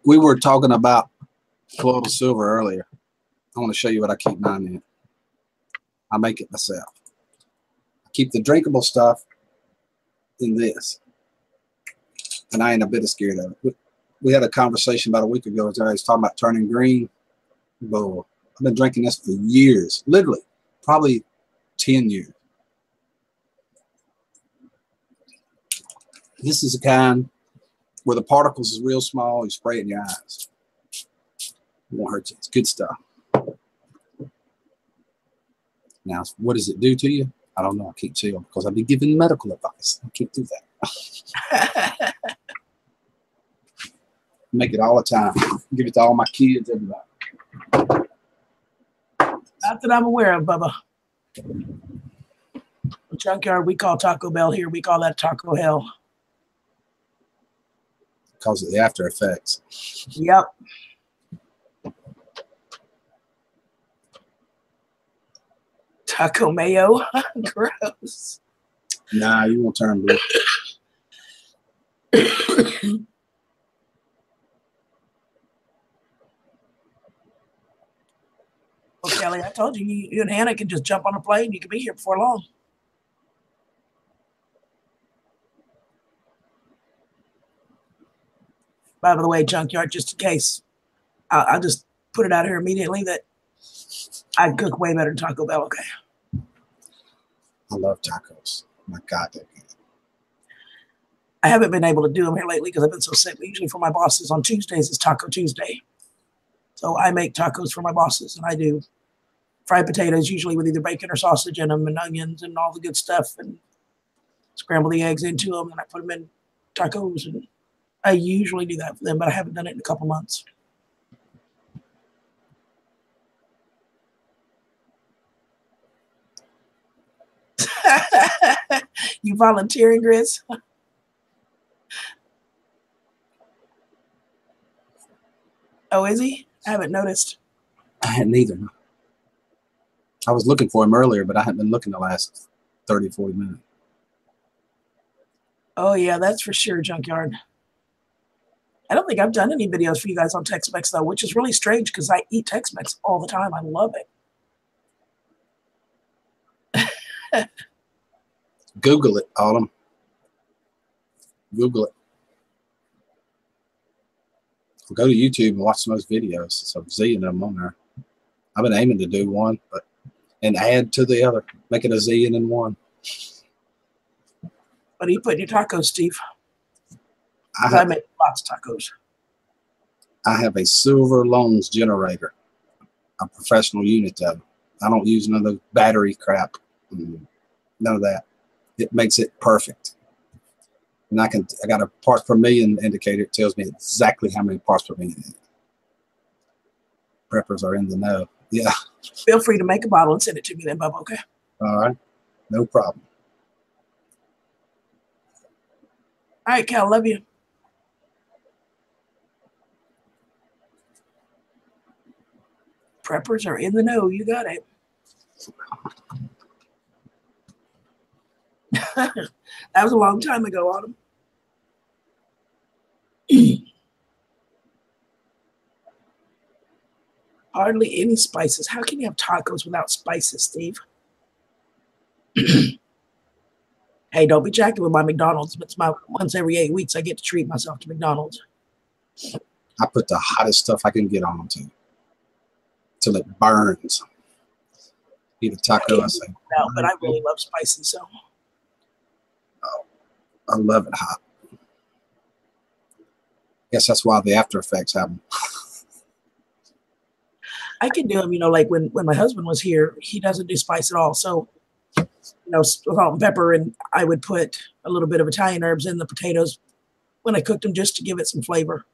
[SPEAKER 1] We were talking about colloidal silver earlier. I want to show you what I keep mine in. I make it myself. I keep the drinkable stuff in this. And I ain't a bit scared of it. We had a conversation about a week ago as I was talking about turning green. Bull. I've been drinking this for years. Literally. Probably 10 years. This is the kind where the particles is real small. You spray it in your eyes. It won't hurt you. It's good stuff. And Now, what does it do to you? I don't know. I can't tell because I've been giving medical advice. I can't do that. Make it all the time. Give it to all my kids, everybody.
[SPEAKER 5] Not that I'm aware of, Bubba. Junkyard, we call Taco Bell here. We call that Taco Hell.
[SPEAKER 1] Because of the after effects.
[SPEAKER 5] Yep. Taco mayo. Gross.
[SPEAKER 1] Nah, you won't turn blue.
[SPEAKER 5] Well, Kelly, I told you, you and Hannah can just jump on a plane. You can be here before long. By the way, Junkyard, just in case, I'll just put it out here immediately that I cook way better than Taco Bell, okay?
[SPEAKER 1] I love tacos. My God, they're good.
[SPEAKER 5] I haven't been able to do them here lately because I've been so sick. But usually for my bosses on Tuesdays, it's Taco Tuesday. So I make tacos for my bosses, and I do fried potatoes, usually with either bacon or sausage in them and onions and all the good stuff, and scramble the eggs into them, and I put them in tacos. And I usually do that for them, but I haven't done it in a couple months. You volunteering, Grizz? Oh, is he? I haven't noticed.
[SPEAKER 1] I hadn't either. I was looking for him earlier, but I haven't been looking the last 30, 40 minutes.
[SPEAKER 5] Oh, yeah, that's for sure, Junkyard. I don't think I've done any videos for you guys on Tex-Mex, though, which is really strange because I eat Tex-Mex all the time. I love it.
[SPEAKER 1] Google it, Autumn. Google it. Go to YouTube and watch some of those videos. So a zillion of them on there. I've been aiming to do one, but and add to the other. Make it a zillion in one.
[SPEAKER 5] What do you put in your tacos, Steve?
[SPEAKER 1] I
[SPEAKER 5] make lots of tacos.
[SPEAKER 1] I have a silver lungs generator, a professional unit of it. I don't use none of those battery crap. None of that. It makes it perfect. And I got a parts per million indicator. It tells me exactly how many parts per million. Preppers are in the know. Yeah.
[SPEAKER 5] Feel free to make a bottle and send it to me then, Bubba, okay?
[SPEAKER 1] All right. No problem.
[SPEAKER 5] All right, Cal, love you. Preppers are in the know. You got it. That was a long time ago, Autumn. Hardly any spices. How can you have tacos without spices, Steve? Hey, don't be jacking with my McDonald's. It's my once every 8 weeks I get to treat myself to McDonald's.
[SPEAKER 1] I put the hottest stuff I can get on to till it burns. Eat a taco, I say.
[SPEAKER 5] No, but I really love spicy, so.
[SPEAKER 1] Oh, I love it hot. Guess that's why the after effects happen.
[SPEAKER 5] I can do them, you know, like when my husband was here, he doesn't do spice at all. So, you know, salt and pepper, and I would put a little bit of Italian herbs in the potatoes when I cooked them just to give it some flavor.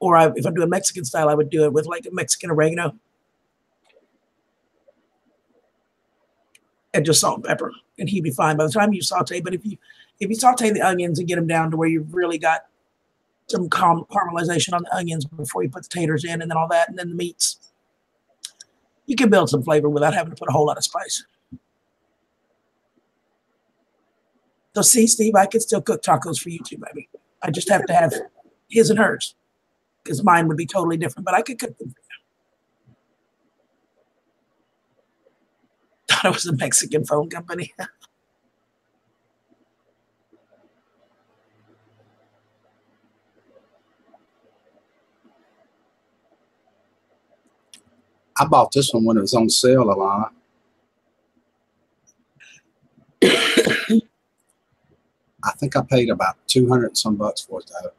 [SPEAKER 5] Or if I'm doing Mexican style, I would do it with like a Mexican oregano. And just salt and pepper, and he'd be fine by the time you saute. But if you saute the onions and get them down to where you've really got some caramelization on the onions before you put the taters in and then all that, and then the meats, you can build some flavor without having to put a whole lot of spice. So see, Steve, I could still cook tacos for you too, baby. I just have to have his and hers because mine would be totally different, but I could cook them for you. Thought it was a Mexican phone company.
[SPEAKER 1] I bought this one when it was on sale, Alana. I think I paid about 200 some bucks for it though.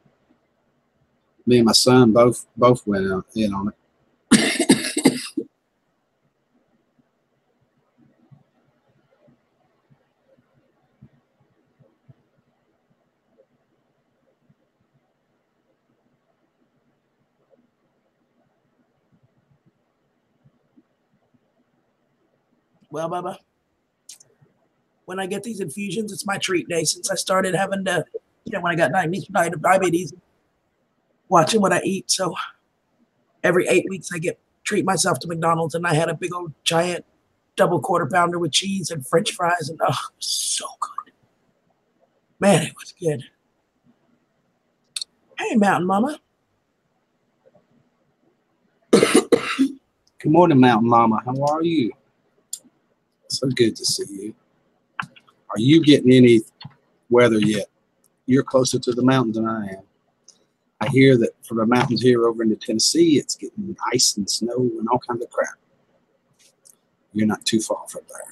[SPEAKER 1] Me and my son both went in on it.
[SPEAKER 5] Well, Bubba, when I get these infusions, it's my treat day since I started having to, when I got diabetes, watching what I eat. So every 8 weeks, I treat myself to McDonald's, and I had a big old giant double quarter pounder with cheese and French fries, and it was so good. Man, it was good. Hey, Mountain Mama.
[SPEAKER 1] Good morning, Mountain Mama. How are you? So good to see you. Are you getting any weather yet? You're closer to the mountains than I am. I hear that for the mountains here over into Tennessee, it's getting ice and snow and all kinds of crap. You're not too far from there.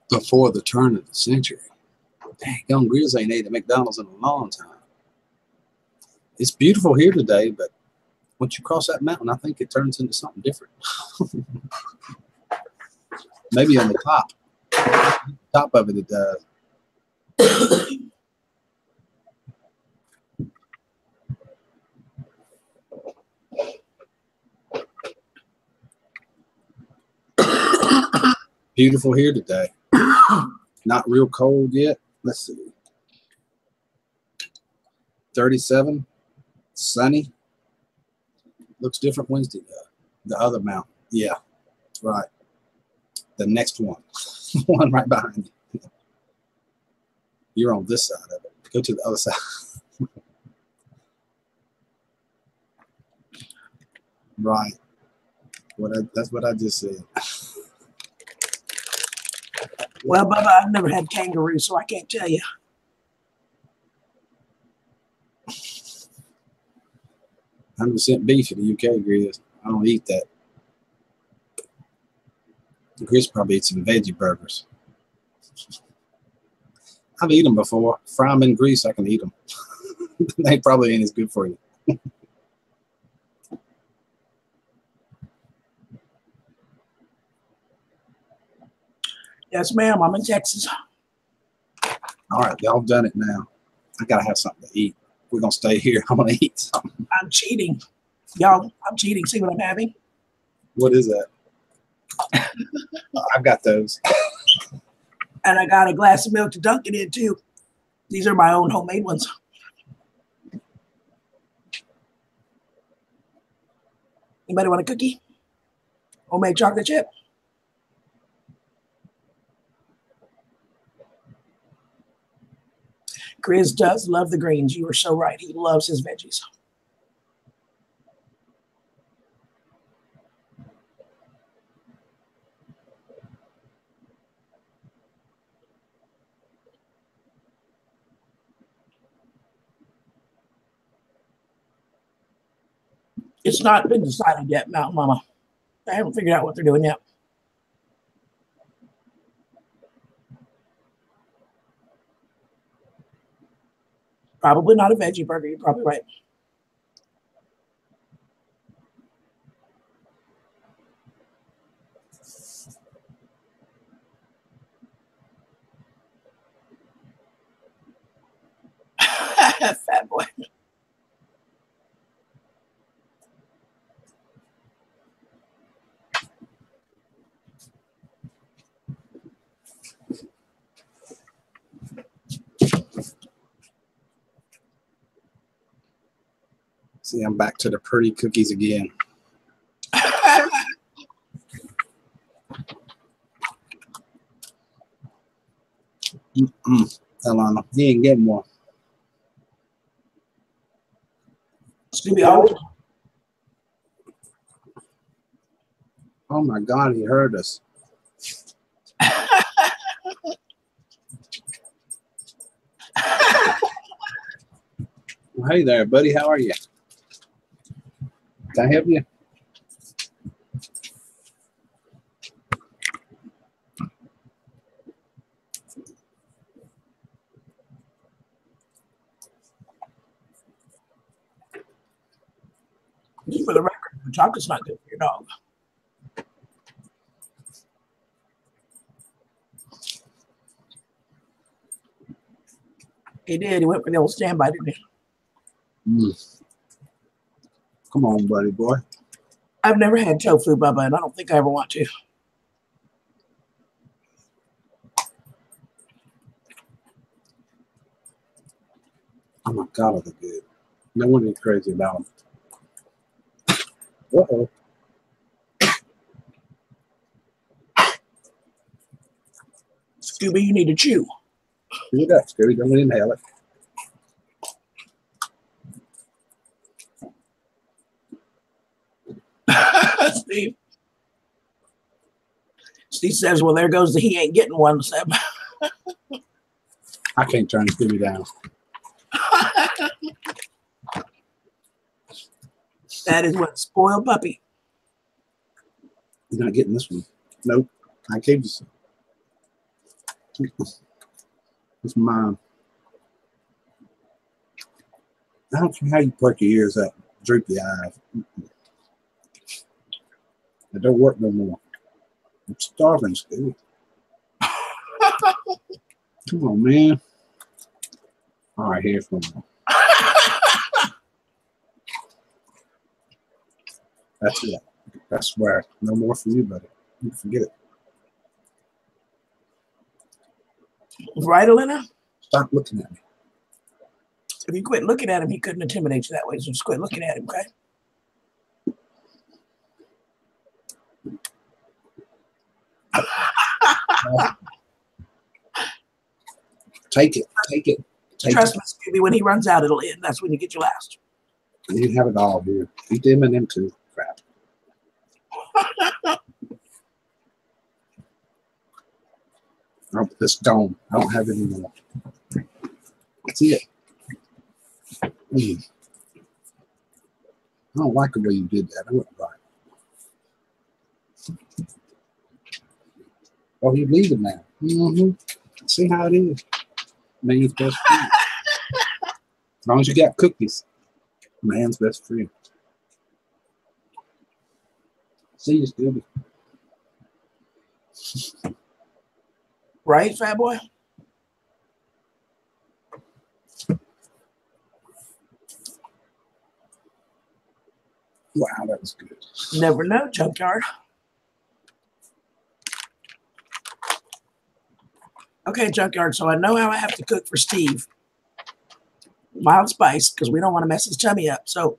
[SPEAKER 1] Before the turn of the century. Dang, young Grizz ain't ate at McDonald's in a long time. It's beautiful here today, but once you cross that mountain, I think it turns into something different. Maybe on the top of it does. Beautiful here today. Not real cold yet. Let's see. 37, sunny. Looks different Wednesday though. The other mountain. Yeah, right. The next one. The one right behind you. You're on this side of it. Go to the other side. Right. That's what I just said.
[SPEAKER 5] Well, Bubba, I've never had kangaroo, so I can't tell you.
[SPEAKER 1] 100% beef in the UK, Grizz. I don't eat that. Grizz probably eats some veggie burgers. I've eaten them before. Fry them in grease, I can eat them. They probably ain't as good for you.
[SPEAKER 5] Yes, ma'am. I'm in Texas.
[SPEAKER 1] All right, y'all done it now. I gotta have something to eat. We're gonna stay here. I'm gonna eat something.
[SPEAKER 5] I'm cheating. Y'all, I'm cheating. See what I'm having?
[SPEAKER 1] What is that? I've got those.
[SPEAKER 5] And I got a glass of milk to dunk it in too. These are my own homemade ones. Anybody want a cookie? Homemade chocolate chip? Grizz does love the greens. You were so right. He loves his veggies. It's not been decided yet, Mountain Mama. I haven't figured out what they're doing yet. Probably not a veggie burger. You're probably right. Fat boy.
[SPEAKER 1] See, I'm back to the pretty cookies again. Alana, he ain't getting one.
[SPEAKER 5] It's gonna be old.
[SPEAKER 1] Oh my God, he heard us. Well, hey there, buddy. How are you? Can I help you?
[SPEAKER 5] Just for the record, the chocolate's not good for your dog. He did. He went for the old standby, didn't he?
[SPEAKER 1] Come on, buddy boy.
[SPEAKER 5] I've never had tofu, Bubba, and I don't think I ever want to.
[SPEAKER 1] Oh my God, are they good? No one is crazy about them. Uh-oh.
[SPEAKER 5] Scooby, you need to chew.
[SPEAKER 1] Look at that, Scooby. Don't inhale it.
[SPEAKER 5] Steve. Steve says, well, there goes the he ain't getting one, Seb.
[SPEAKER 1] I can't turn Scooby down.
[SPEAKER 5] That is what spoiled puppy.
[SPEAKER 1] You're not getting this one. Nope. I gave you some. It's mine. I don't care how you perk your ears up, droop your eyes. It don't work no more. I'm starving, Scooby. Come on, man. All right, here's one more. That's it. I swear. No more for you, buddy. You can forget it.
[SPEAKER 5] Right, Elena?
[SPEAKER 1] Stop looking at me.
[SPEAKER 5] If you quit looking at him, he couldn't intimidate you that way. So just quit looking at him, okay?
[SPEAKER 1] Take it. Take it. Take
[SPEAKER 5] Trust
[SPEAKER 1] it.
[SPEAKER 5] me, Scooby, when he runs out, it'll end. That's when you get your last.
[SPEAKER 1] You have it all here. Eat them and them too. Crap. Oh, it's gone. I don't have it anymore. That's it. Mm. I don't like the way you did that. I wouldn't right. Oh, you're leaving now. See how it is. Man's best friend. As long as you got cookies, man's best friend. See you, Scooby.
[SPEAKER 5] Right, fat boy?
[SPEAKER 1] Wow, that was good.
[SPEAKER 5] Never know, junkyard. Okay, junkyard, so I know how I have to cook for Steve. Mild spice, because we don't want to mess his tummy up. So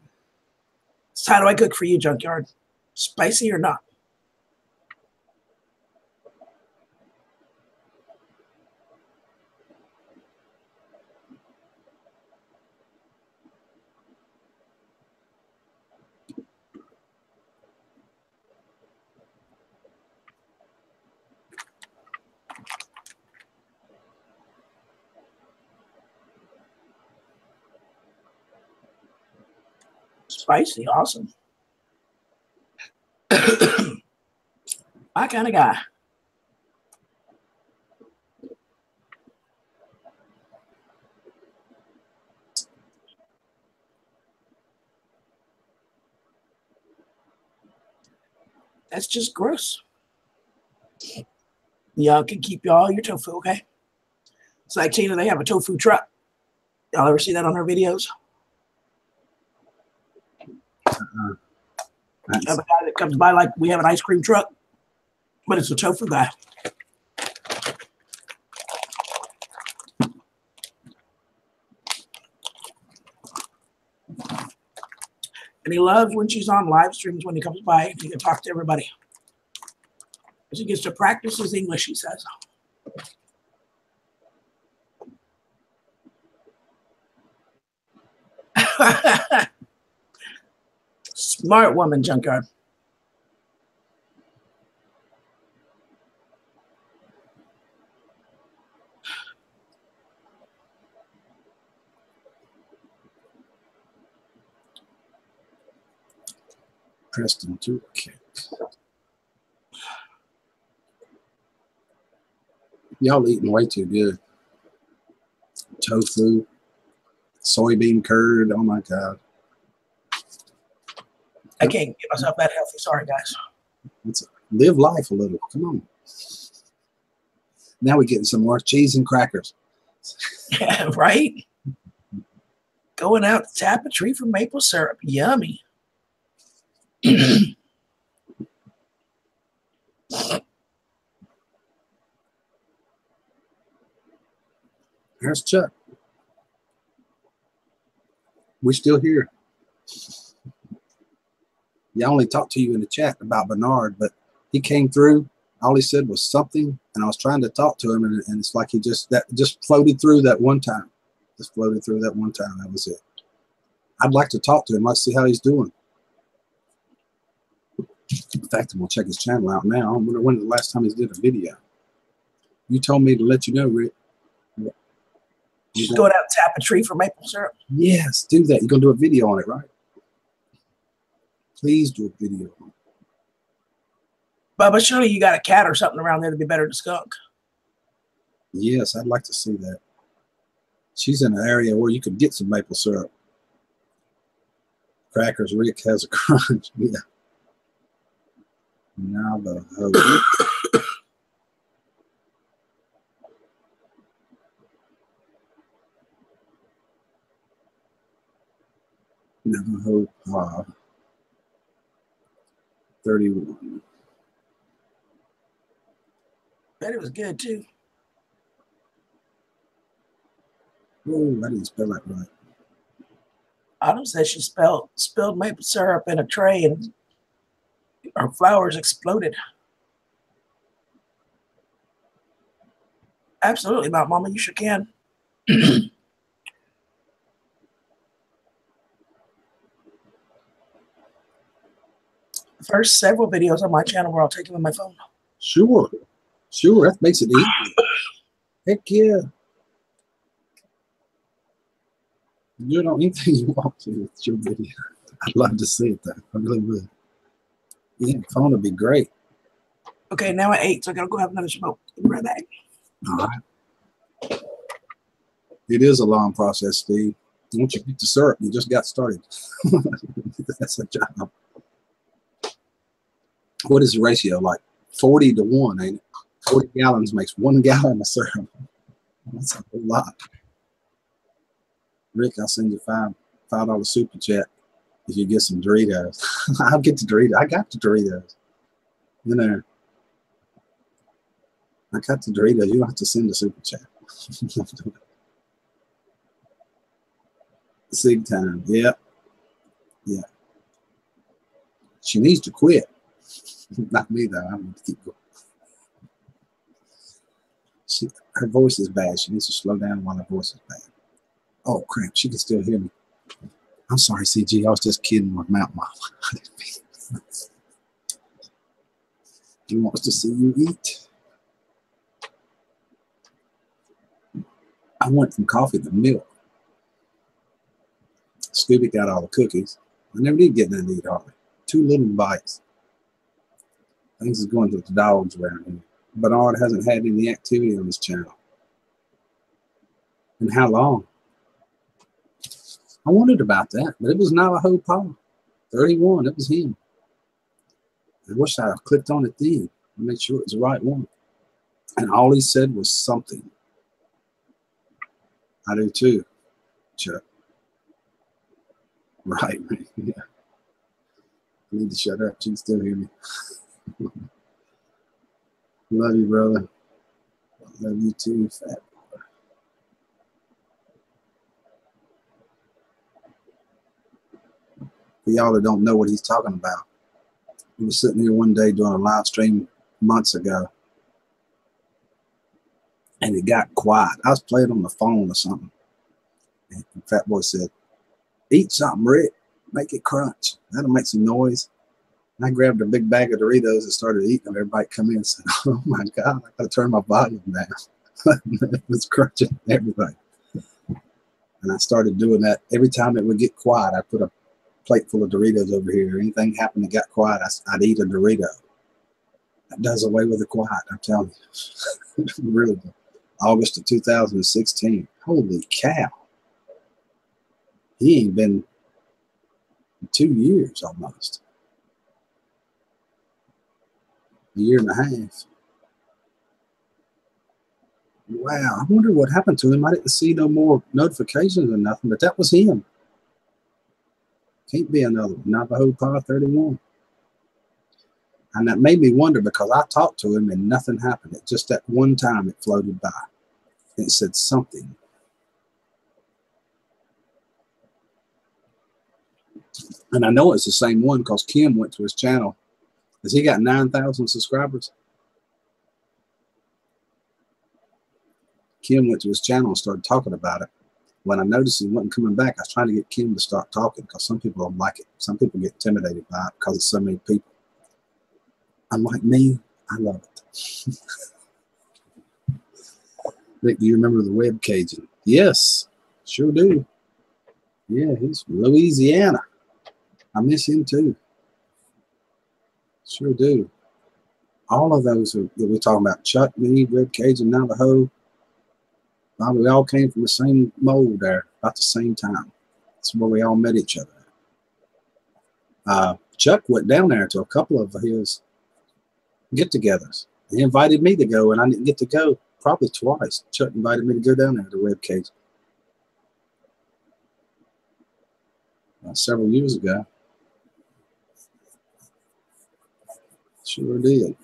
[SPEAKER 5] how do I cook for you, junkyard? Spicy or not? Spicy, awesome. My kind of guy. That's just gross. Y'all can keep all your tofu, okay? It's like Tina, they have a tofu truck. Y'all ever see that on her videos? Have a guy that comes by like we have an ice cream truck, but it's a tofu guy. And he loves when she's on live streams when he comes by and he can talk to everybody. Because he gets to practice his English, he says. Smart woman, junkyard.
[SPEAKER 1] Preston to a kick. Y'all eating way too good. Tofu, soybean curd. Oh my God.
[SPEAKER 5] I can't get myself that healthy. Sorry, guys.
[SPEAKER 1] Live life a little. Come on. Now we're getting some more cheese and crackers.
[SPEAKER 5] Yeah, right? Going out to tap a tree for maple syrup. Yummy.
[SPEAKER 1] Here's Chuck. We're still here. Yeah, I only talked to you in the chat about Bernard, but he came through. All he said was something, and I was trying to talk to him, and it's like he just floated through that one time. Just floated through that one time. That was it. I'd like to talk to him. Let's see how he's doing. In fact, I'm gonna check his channel out now. I wonder when the last time he did a video. You told me to let you know, Rick.
[SPEAKER 5] Just go out and tap a tree for maple syrup.
[SPEAKER 1] Yes, do that. You're gonna do a video on it, right? Please do a video on it.
[SPEAKER 5] Bubba, surely you got a cat or something around there to be better than skunk.
[SPEAKER 1] Yes, I'd like to see that. She's in an area where you could get some maple syrup. Crackers, Rick has a crunch. Yeah. Navajo. Navajo Pod 31.
[SPEAKER 5] Bet it was good too.
[SPEAKER 1] Oh, I didn't spell that right.
[SPEAKER 5] Autumn says she spilled maple syrup in a tray and her flowers exploded. Absolutely not, Mama. You sure can. The first several videos on my channel were all taken with my phone.
[SPEAKER 1] Sure. Sure, that makes it easy. Heck yeah. You do anything you want to. It's your video. I'd love to see it, though. I really would. Yeah, phone would be great.
[SPEAKER 5] Okay, now at 8, so I gotta go have another smoke. I'll be right back.
[SPEAKER 1] All right. It is a long process, Steve. Once you get the syrup, you just got started. That's a job. What is the ratio like? 40 to 1, ain't it? 40 gallons makes 1 gallon of syrup. That's a whole lot. Rick, I'll send you $5 super chat if you get some Doritos. I'll get the Doritos. I got the Doritos. You know, I got the Doritos. You don't have to send a super chat. Sig time. Yep. Yeah. She needs to quit. Not me, though. I'm going to keep going. Her voice is bad. She needs to slow down while her voice is bad. Oh, crap. She can still hear me. I'm sorry, CG. I was just kidding with Mount Mama. He wants to see you eat. I went from coffee to milk. Scooby got all the cookies. I never did get nothing to eat hardly. 2 little bites. Things is going to the dogs around here. Bernard hasn't had any activity on his channel. And how long? I wondered about that, but it was Navajo Paul. 31, it was him. I wish I had clicked on it then to make sure it was the right one. And all he said was something. I do too, Chuck. Right, man. Yeah. I need to shut up. You can still hear me. Love you, brother. Love you too, fat boy. For y'all that don't know what he's talking about, he was sitting here one day doing a live stream months ago, and it got quiet. I was playing on the phone or something, and Fat Boy said, "Eat something, Rick. Make it crunch. That'll make some noise." And I grabbed a big bag of Doritos and started eating them. Everybody come in and said, "Oh my God, I gotta turn my volume down." It was crunching everything. And I started doing that. Every time it would get quiet, I put a plate full of Doritos over here. Anything happened that got quiet, I'd eat a Dorito. That does away with the quiet, I'm telling you. Really. August of 2016. Holy cow. He ain't been 2 years almost. A year and a half. wow, I wonder what happened to him. I didn't see no more notifications or nothing, but that was him. Can't be another one. Navajo Pod 31. And that made me wonder because I talked to him and nothing happened. It just that one time it floated by. It said something. And I know it's the same one because Kim went to his channel. Has he got 9,000 subscribers? Kim went to his channel and started talking about it. When I noticed he wasn't coming back, I was trying to get Kim to start talking because some people don't like it. Some people get intimidated by it because it's so many people. Unlike me, I love it. Rick, do you remember the Web Cajun? Yes, sure do. Yeah, he's from Louisiana. I miss him too. Sure do. All of those that we're talking about, Chuck, me, Web Cajun, Navajo, we all came from the same mold there about the same time. That's where we all met each other. Chuck went down there to a couple of his get-togethers. He invited me to go, and I didn't get to go probably twice. Chuck invited me to go down there to Web Cajun several years ago. Sure did.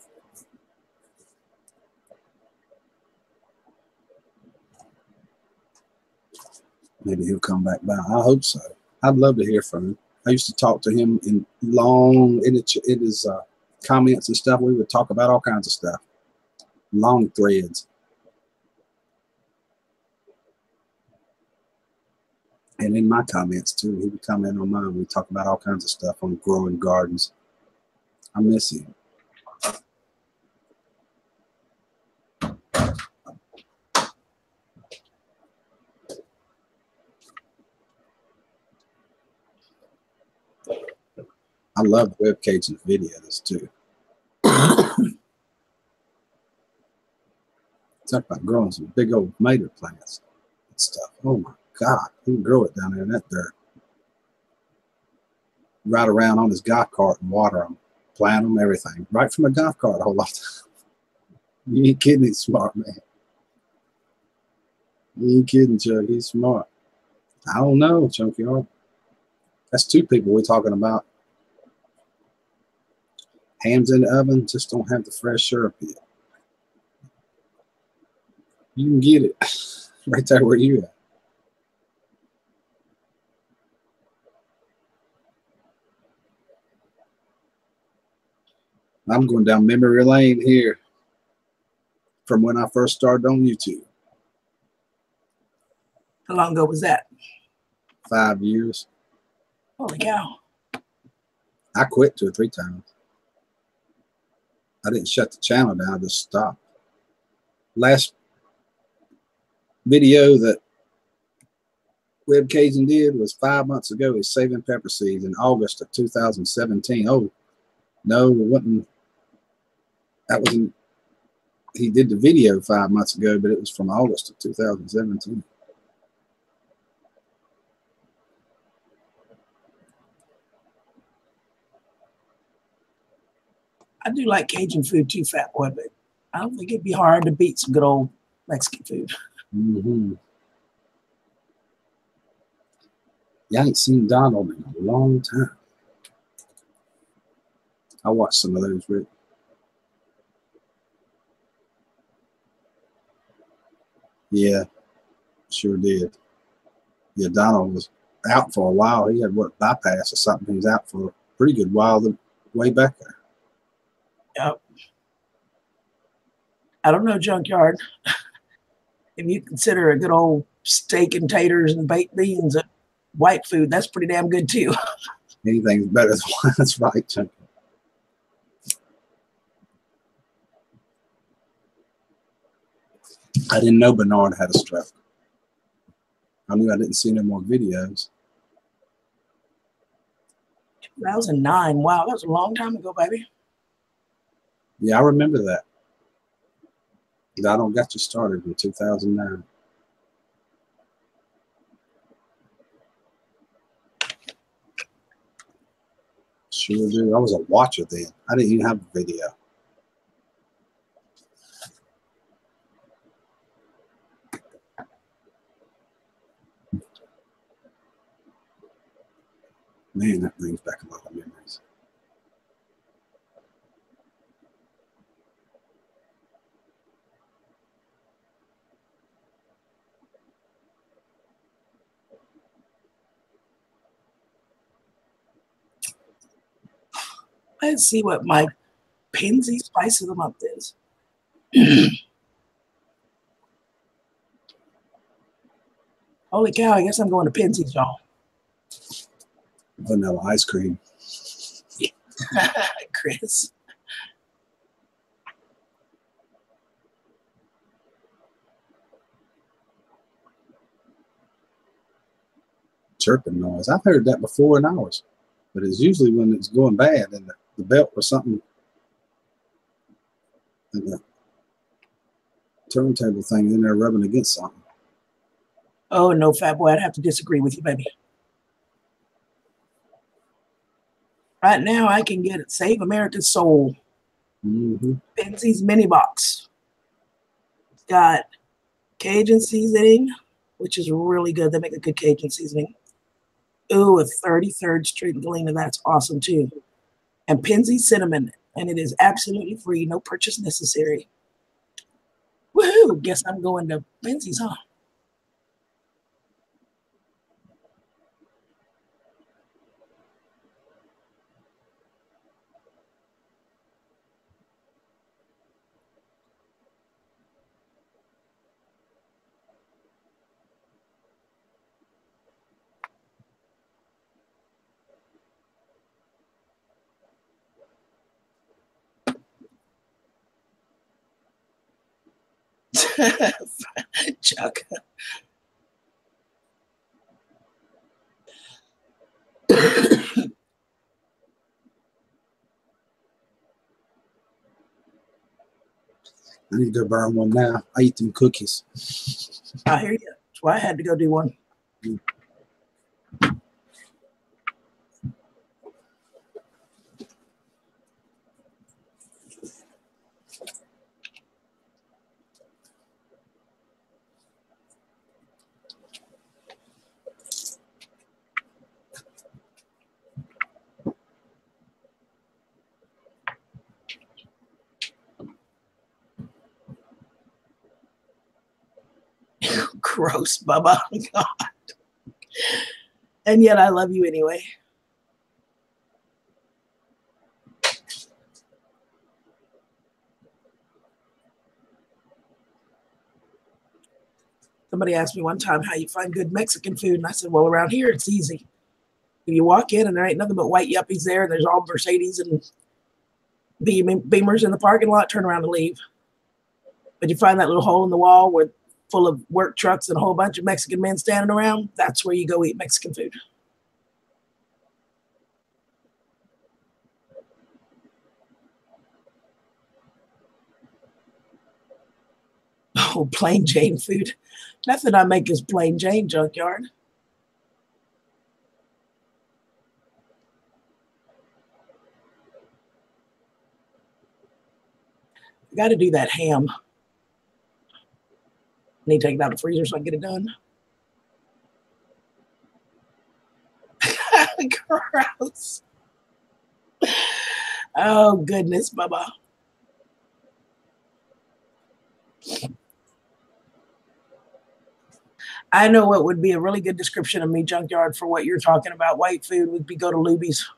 [SPEAKER 1] Maybe he'll come back by. I hope so. I'd love to hear from him. I used to talk to him in his comments and stuff. We would talk about all kinds of stuff. Long threads. And in my comments too. He would comment on mine. We talk about all kinds of stuff on growing gardens. I miss him. I love Web Cajun's videos too. Talk about growing some big old tomato plants and stuff. Oh my God, he can grow it down there in that dirt. Ride around on his golf cart and water them, plant them, everything. Right from a golf cart a whole lot. You ain't kidding, he's smart, man. You ain't kidding, Chuck, he's smart. I don't know, Chunkyard. That's two people we're talking about. Hams in the oven, just don't have the fresh syrup yet. You can get it right there where you at. I'm going down memory lane here from when I first started on YouTube.
[SPEAKER 5] How long ago was that?
[SPEAKER 1] 5 years.
[SPEAKER 5] Holy cow.
[SPEAKER 1] I quit 2 or 3 times. I didn't shut the channel down, I just stopped. Last video that Web Cajun did was 5 months ago. He's saving pepper seeds in August of 2017. Oh, no, it wasn't. That wasn't. He did the video 5 months ago, but it was from August of 2017.
[SPEAKER 5] I do like Cajun food too, Fat Boy, but I don't think it'd be hard to beat some good old Mexican food.
[SPEAKER 1] Mm-hmm. Yeah, I ain't seen Donald in a long time. I watched some of those, Rick. Yeah, sure did. Yeah, Donald was out for a while. He had what, bypass or something. He was out for a pretty good while way back there.
[SPEAKER 5] Yep. I don't know, Junkyard. If you consider a good old steak and taters and baked beans a white food, that's pretty damn good too.
[SPEAKER 1] Anything's better than one. That's right, Junkyard. I didn't know Bernard had a stroke. I knew I didn't see no more videos.
[SPEAKER 5] 2009. Wow, that was a long time ago, baby.
[SPEAKER 1] Yeah, I remember that. Donald got you started in 2009. Sure do. I was a watcher then. I didn't even have a video.
[SPEAKER 3] Man, that brings back a lot of memories.
[SPEAKER 5] Let's see what my Pinsy Spice of the Month is. Holy cow, I guess I'm going to Pinsy's, y'all.
[SPEAKER 3] Vanilla ice cream.
[SPEAKER 5] Chris.
[SPEAKER 3] Chirping noise. I've heard that before in ours, but it's usually when it's going bad and the belt or something, and the turntable thing in there rubbing against something.
[SPEAKER 5] Oh, no, fat boy, I'd have to disagree with you, baby. Right now, I can get it. Save America's Soul.
[SPEAKER 3] Mm-hmm.
[SPEAKER 5] Pinsy's mini box. It's got Cajun seasoning, which is really good. They make a good Cajun seasoning. Ooh, a 33rd Street Galena. That's awesome, too. And Pinsy cinnamon. And it is absolutely free. No purchase necessary. Woohoo! Guess I'm going to Pinsy's, huh? Chuck.
[SPEAKER 3] I need to go burn one now. I eat them cookies.
[SPEAKER 5] I hear you. That's why I had to go do one. Gross, Bubba. God. And yet I love you anyway. Somebody asked me one time how you find good Mexican food, and I said, well, around here it's easy. If you walk in and there ain't nothing but white yuppies there, and there's all Mercedes and Beamers in the parking lot, turn around and leave. But you find that little hole in the wall where full of work trucks and a whole bunch of Mexican men standing around, that's where you go eat Mexican food. Oh, plain Jane food. Nothing I make is plain Jane, Junkyard. I got to do that ham. I need to take it out of the freezer so I can get it done. Gross. Oh, goodness, Bubba. I know what would be a really good description of me, Junkyard, for what you're talking about. White food would be go to Luby's.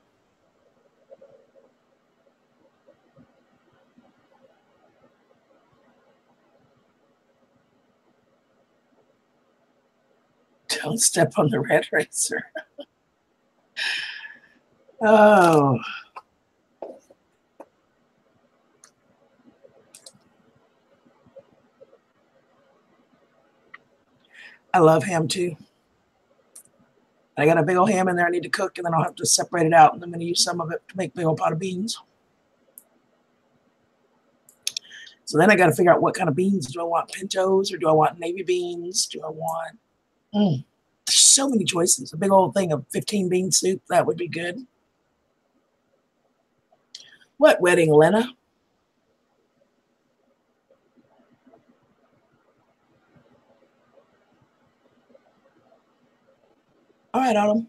[SPEAKER 5] Don't step on the red racer. Oh. I love ham too. I got a big old ham in there I need to cook, and then I'll have to separate it out, and I'm going to use some of it to make a big old pot of beans. So then I got to figure out what kind of beans. Do I want pintos or do I want navy beans? Do I want... There's so many choices. A big old thing of 15 bean soup, that would be good. What wedding, Lena? All right, Autumn.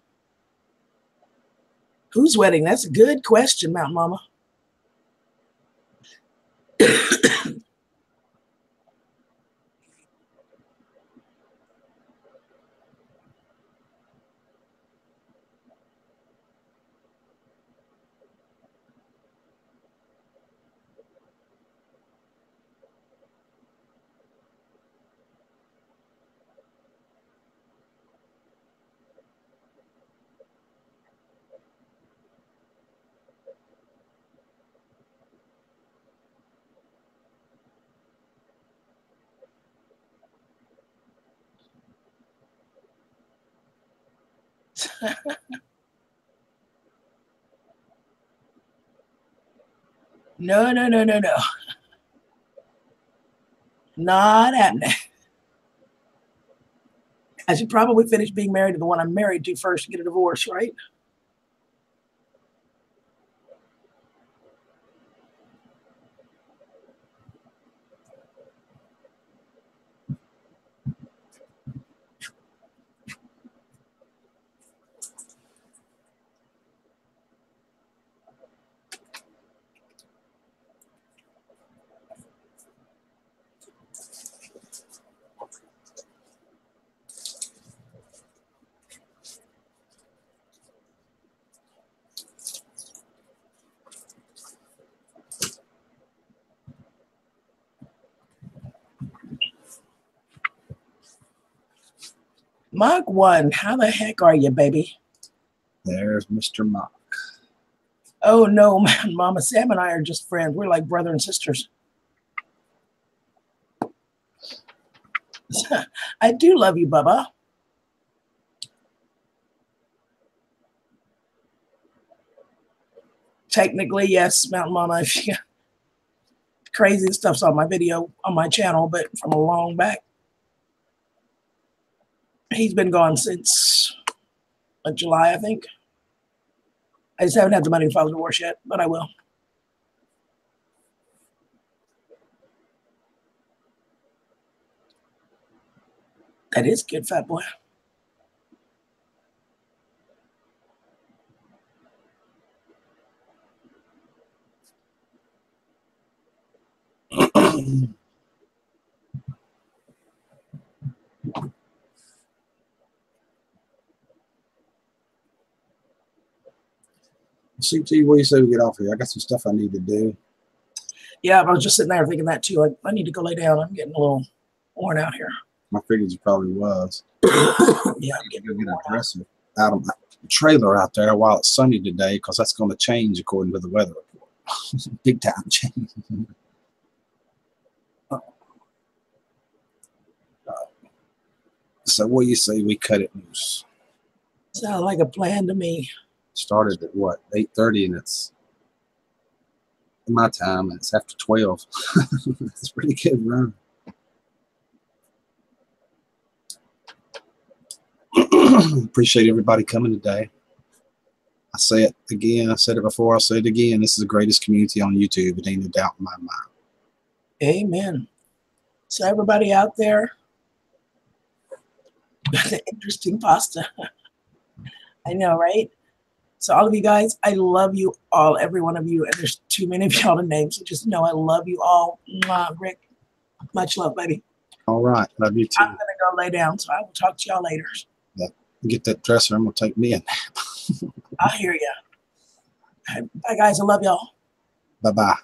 [SPEAKER 5] Whose wedding? That's a good question, Mountain Mama. No. Not happening. I should probably finish being married to the one I'm married to first to get a divorce, right? Mark 1, how the heck are you, baby?
[SPEAKER 3] There's Mr. Mock.
[SPEAKER 5] Oh no, man, Mama Sam and I are just friends. We're like brother and sisters. I do love you, Bubba. Technically, yes, Mountain Mama. If you, crazy stuff's on my video on my channel, but from a long back. He's been gone since July, I think. I just haven't had the money to file a divorce yet, but I will. That is good, fat boy.
[SPEAKER 3] CT, what do you say we get off here? I got some stuff I need to do.
[SPEAKER 5] Yeah, I was just sitting there thinking that too. I need to go lay down. I'm getting a little worn out here.
[SPEAKER 3] I figured you probably was.
[SPEAKER 5] Yeah, I'm getting
[SPEAKER 3] Go get
[SPEAKER 5] worn
[SPEAKER 3] a dresser out of my trailer out there while it's sunny today, because that's going to change according to the weather report. Big time change. So what do you say we cut it loose?
[SPEAKER 5] Sounds like a plan to me.
[SPEAKER 3] Started at what, 8:30, and it's my time, and it's after 12. It's a pretty good run. Appreciate everybody coming today. I say it again. I said it before. I'll say it again. This is the greatest community on YouTube. It ain't a doubt in my mind.
[SPEAKER 5] Amen. So everybody out there, interesting pasta. I know, right? So all of you guys, I love you all, every one of you. And there's too many of y'all to name. So just know I love you all. Mwah, Rick, much love, baby.
[SPEAKER 3] All right. Love you too.
[SPEAKER 5] I'm going to go lay down. So I will talk to y'all later.
[SPEAKER 3] Yeah. Get that dresser. I'm going to take me a nap.
[SPEAKER 5] I hear you. Bye, guys. I love y'all.
[SPEAKER 3] Bye-bye.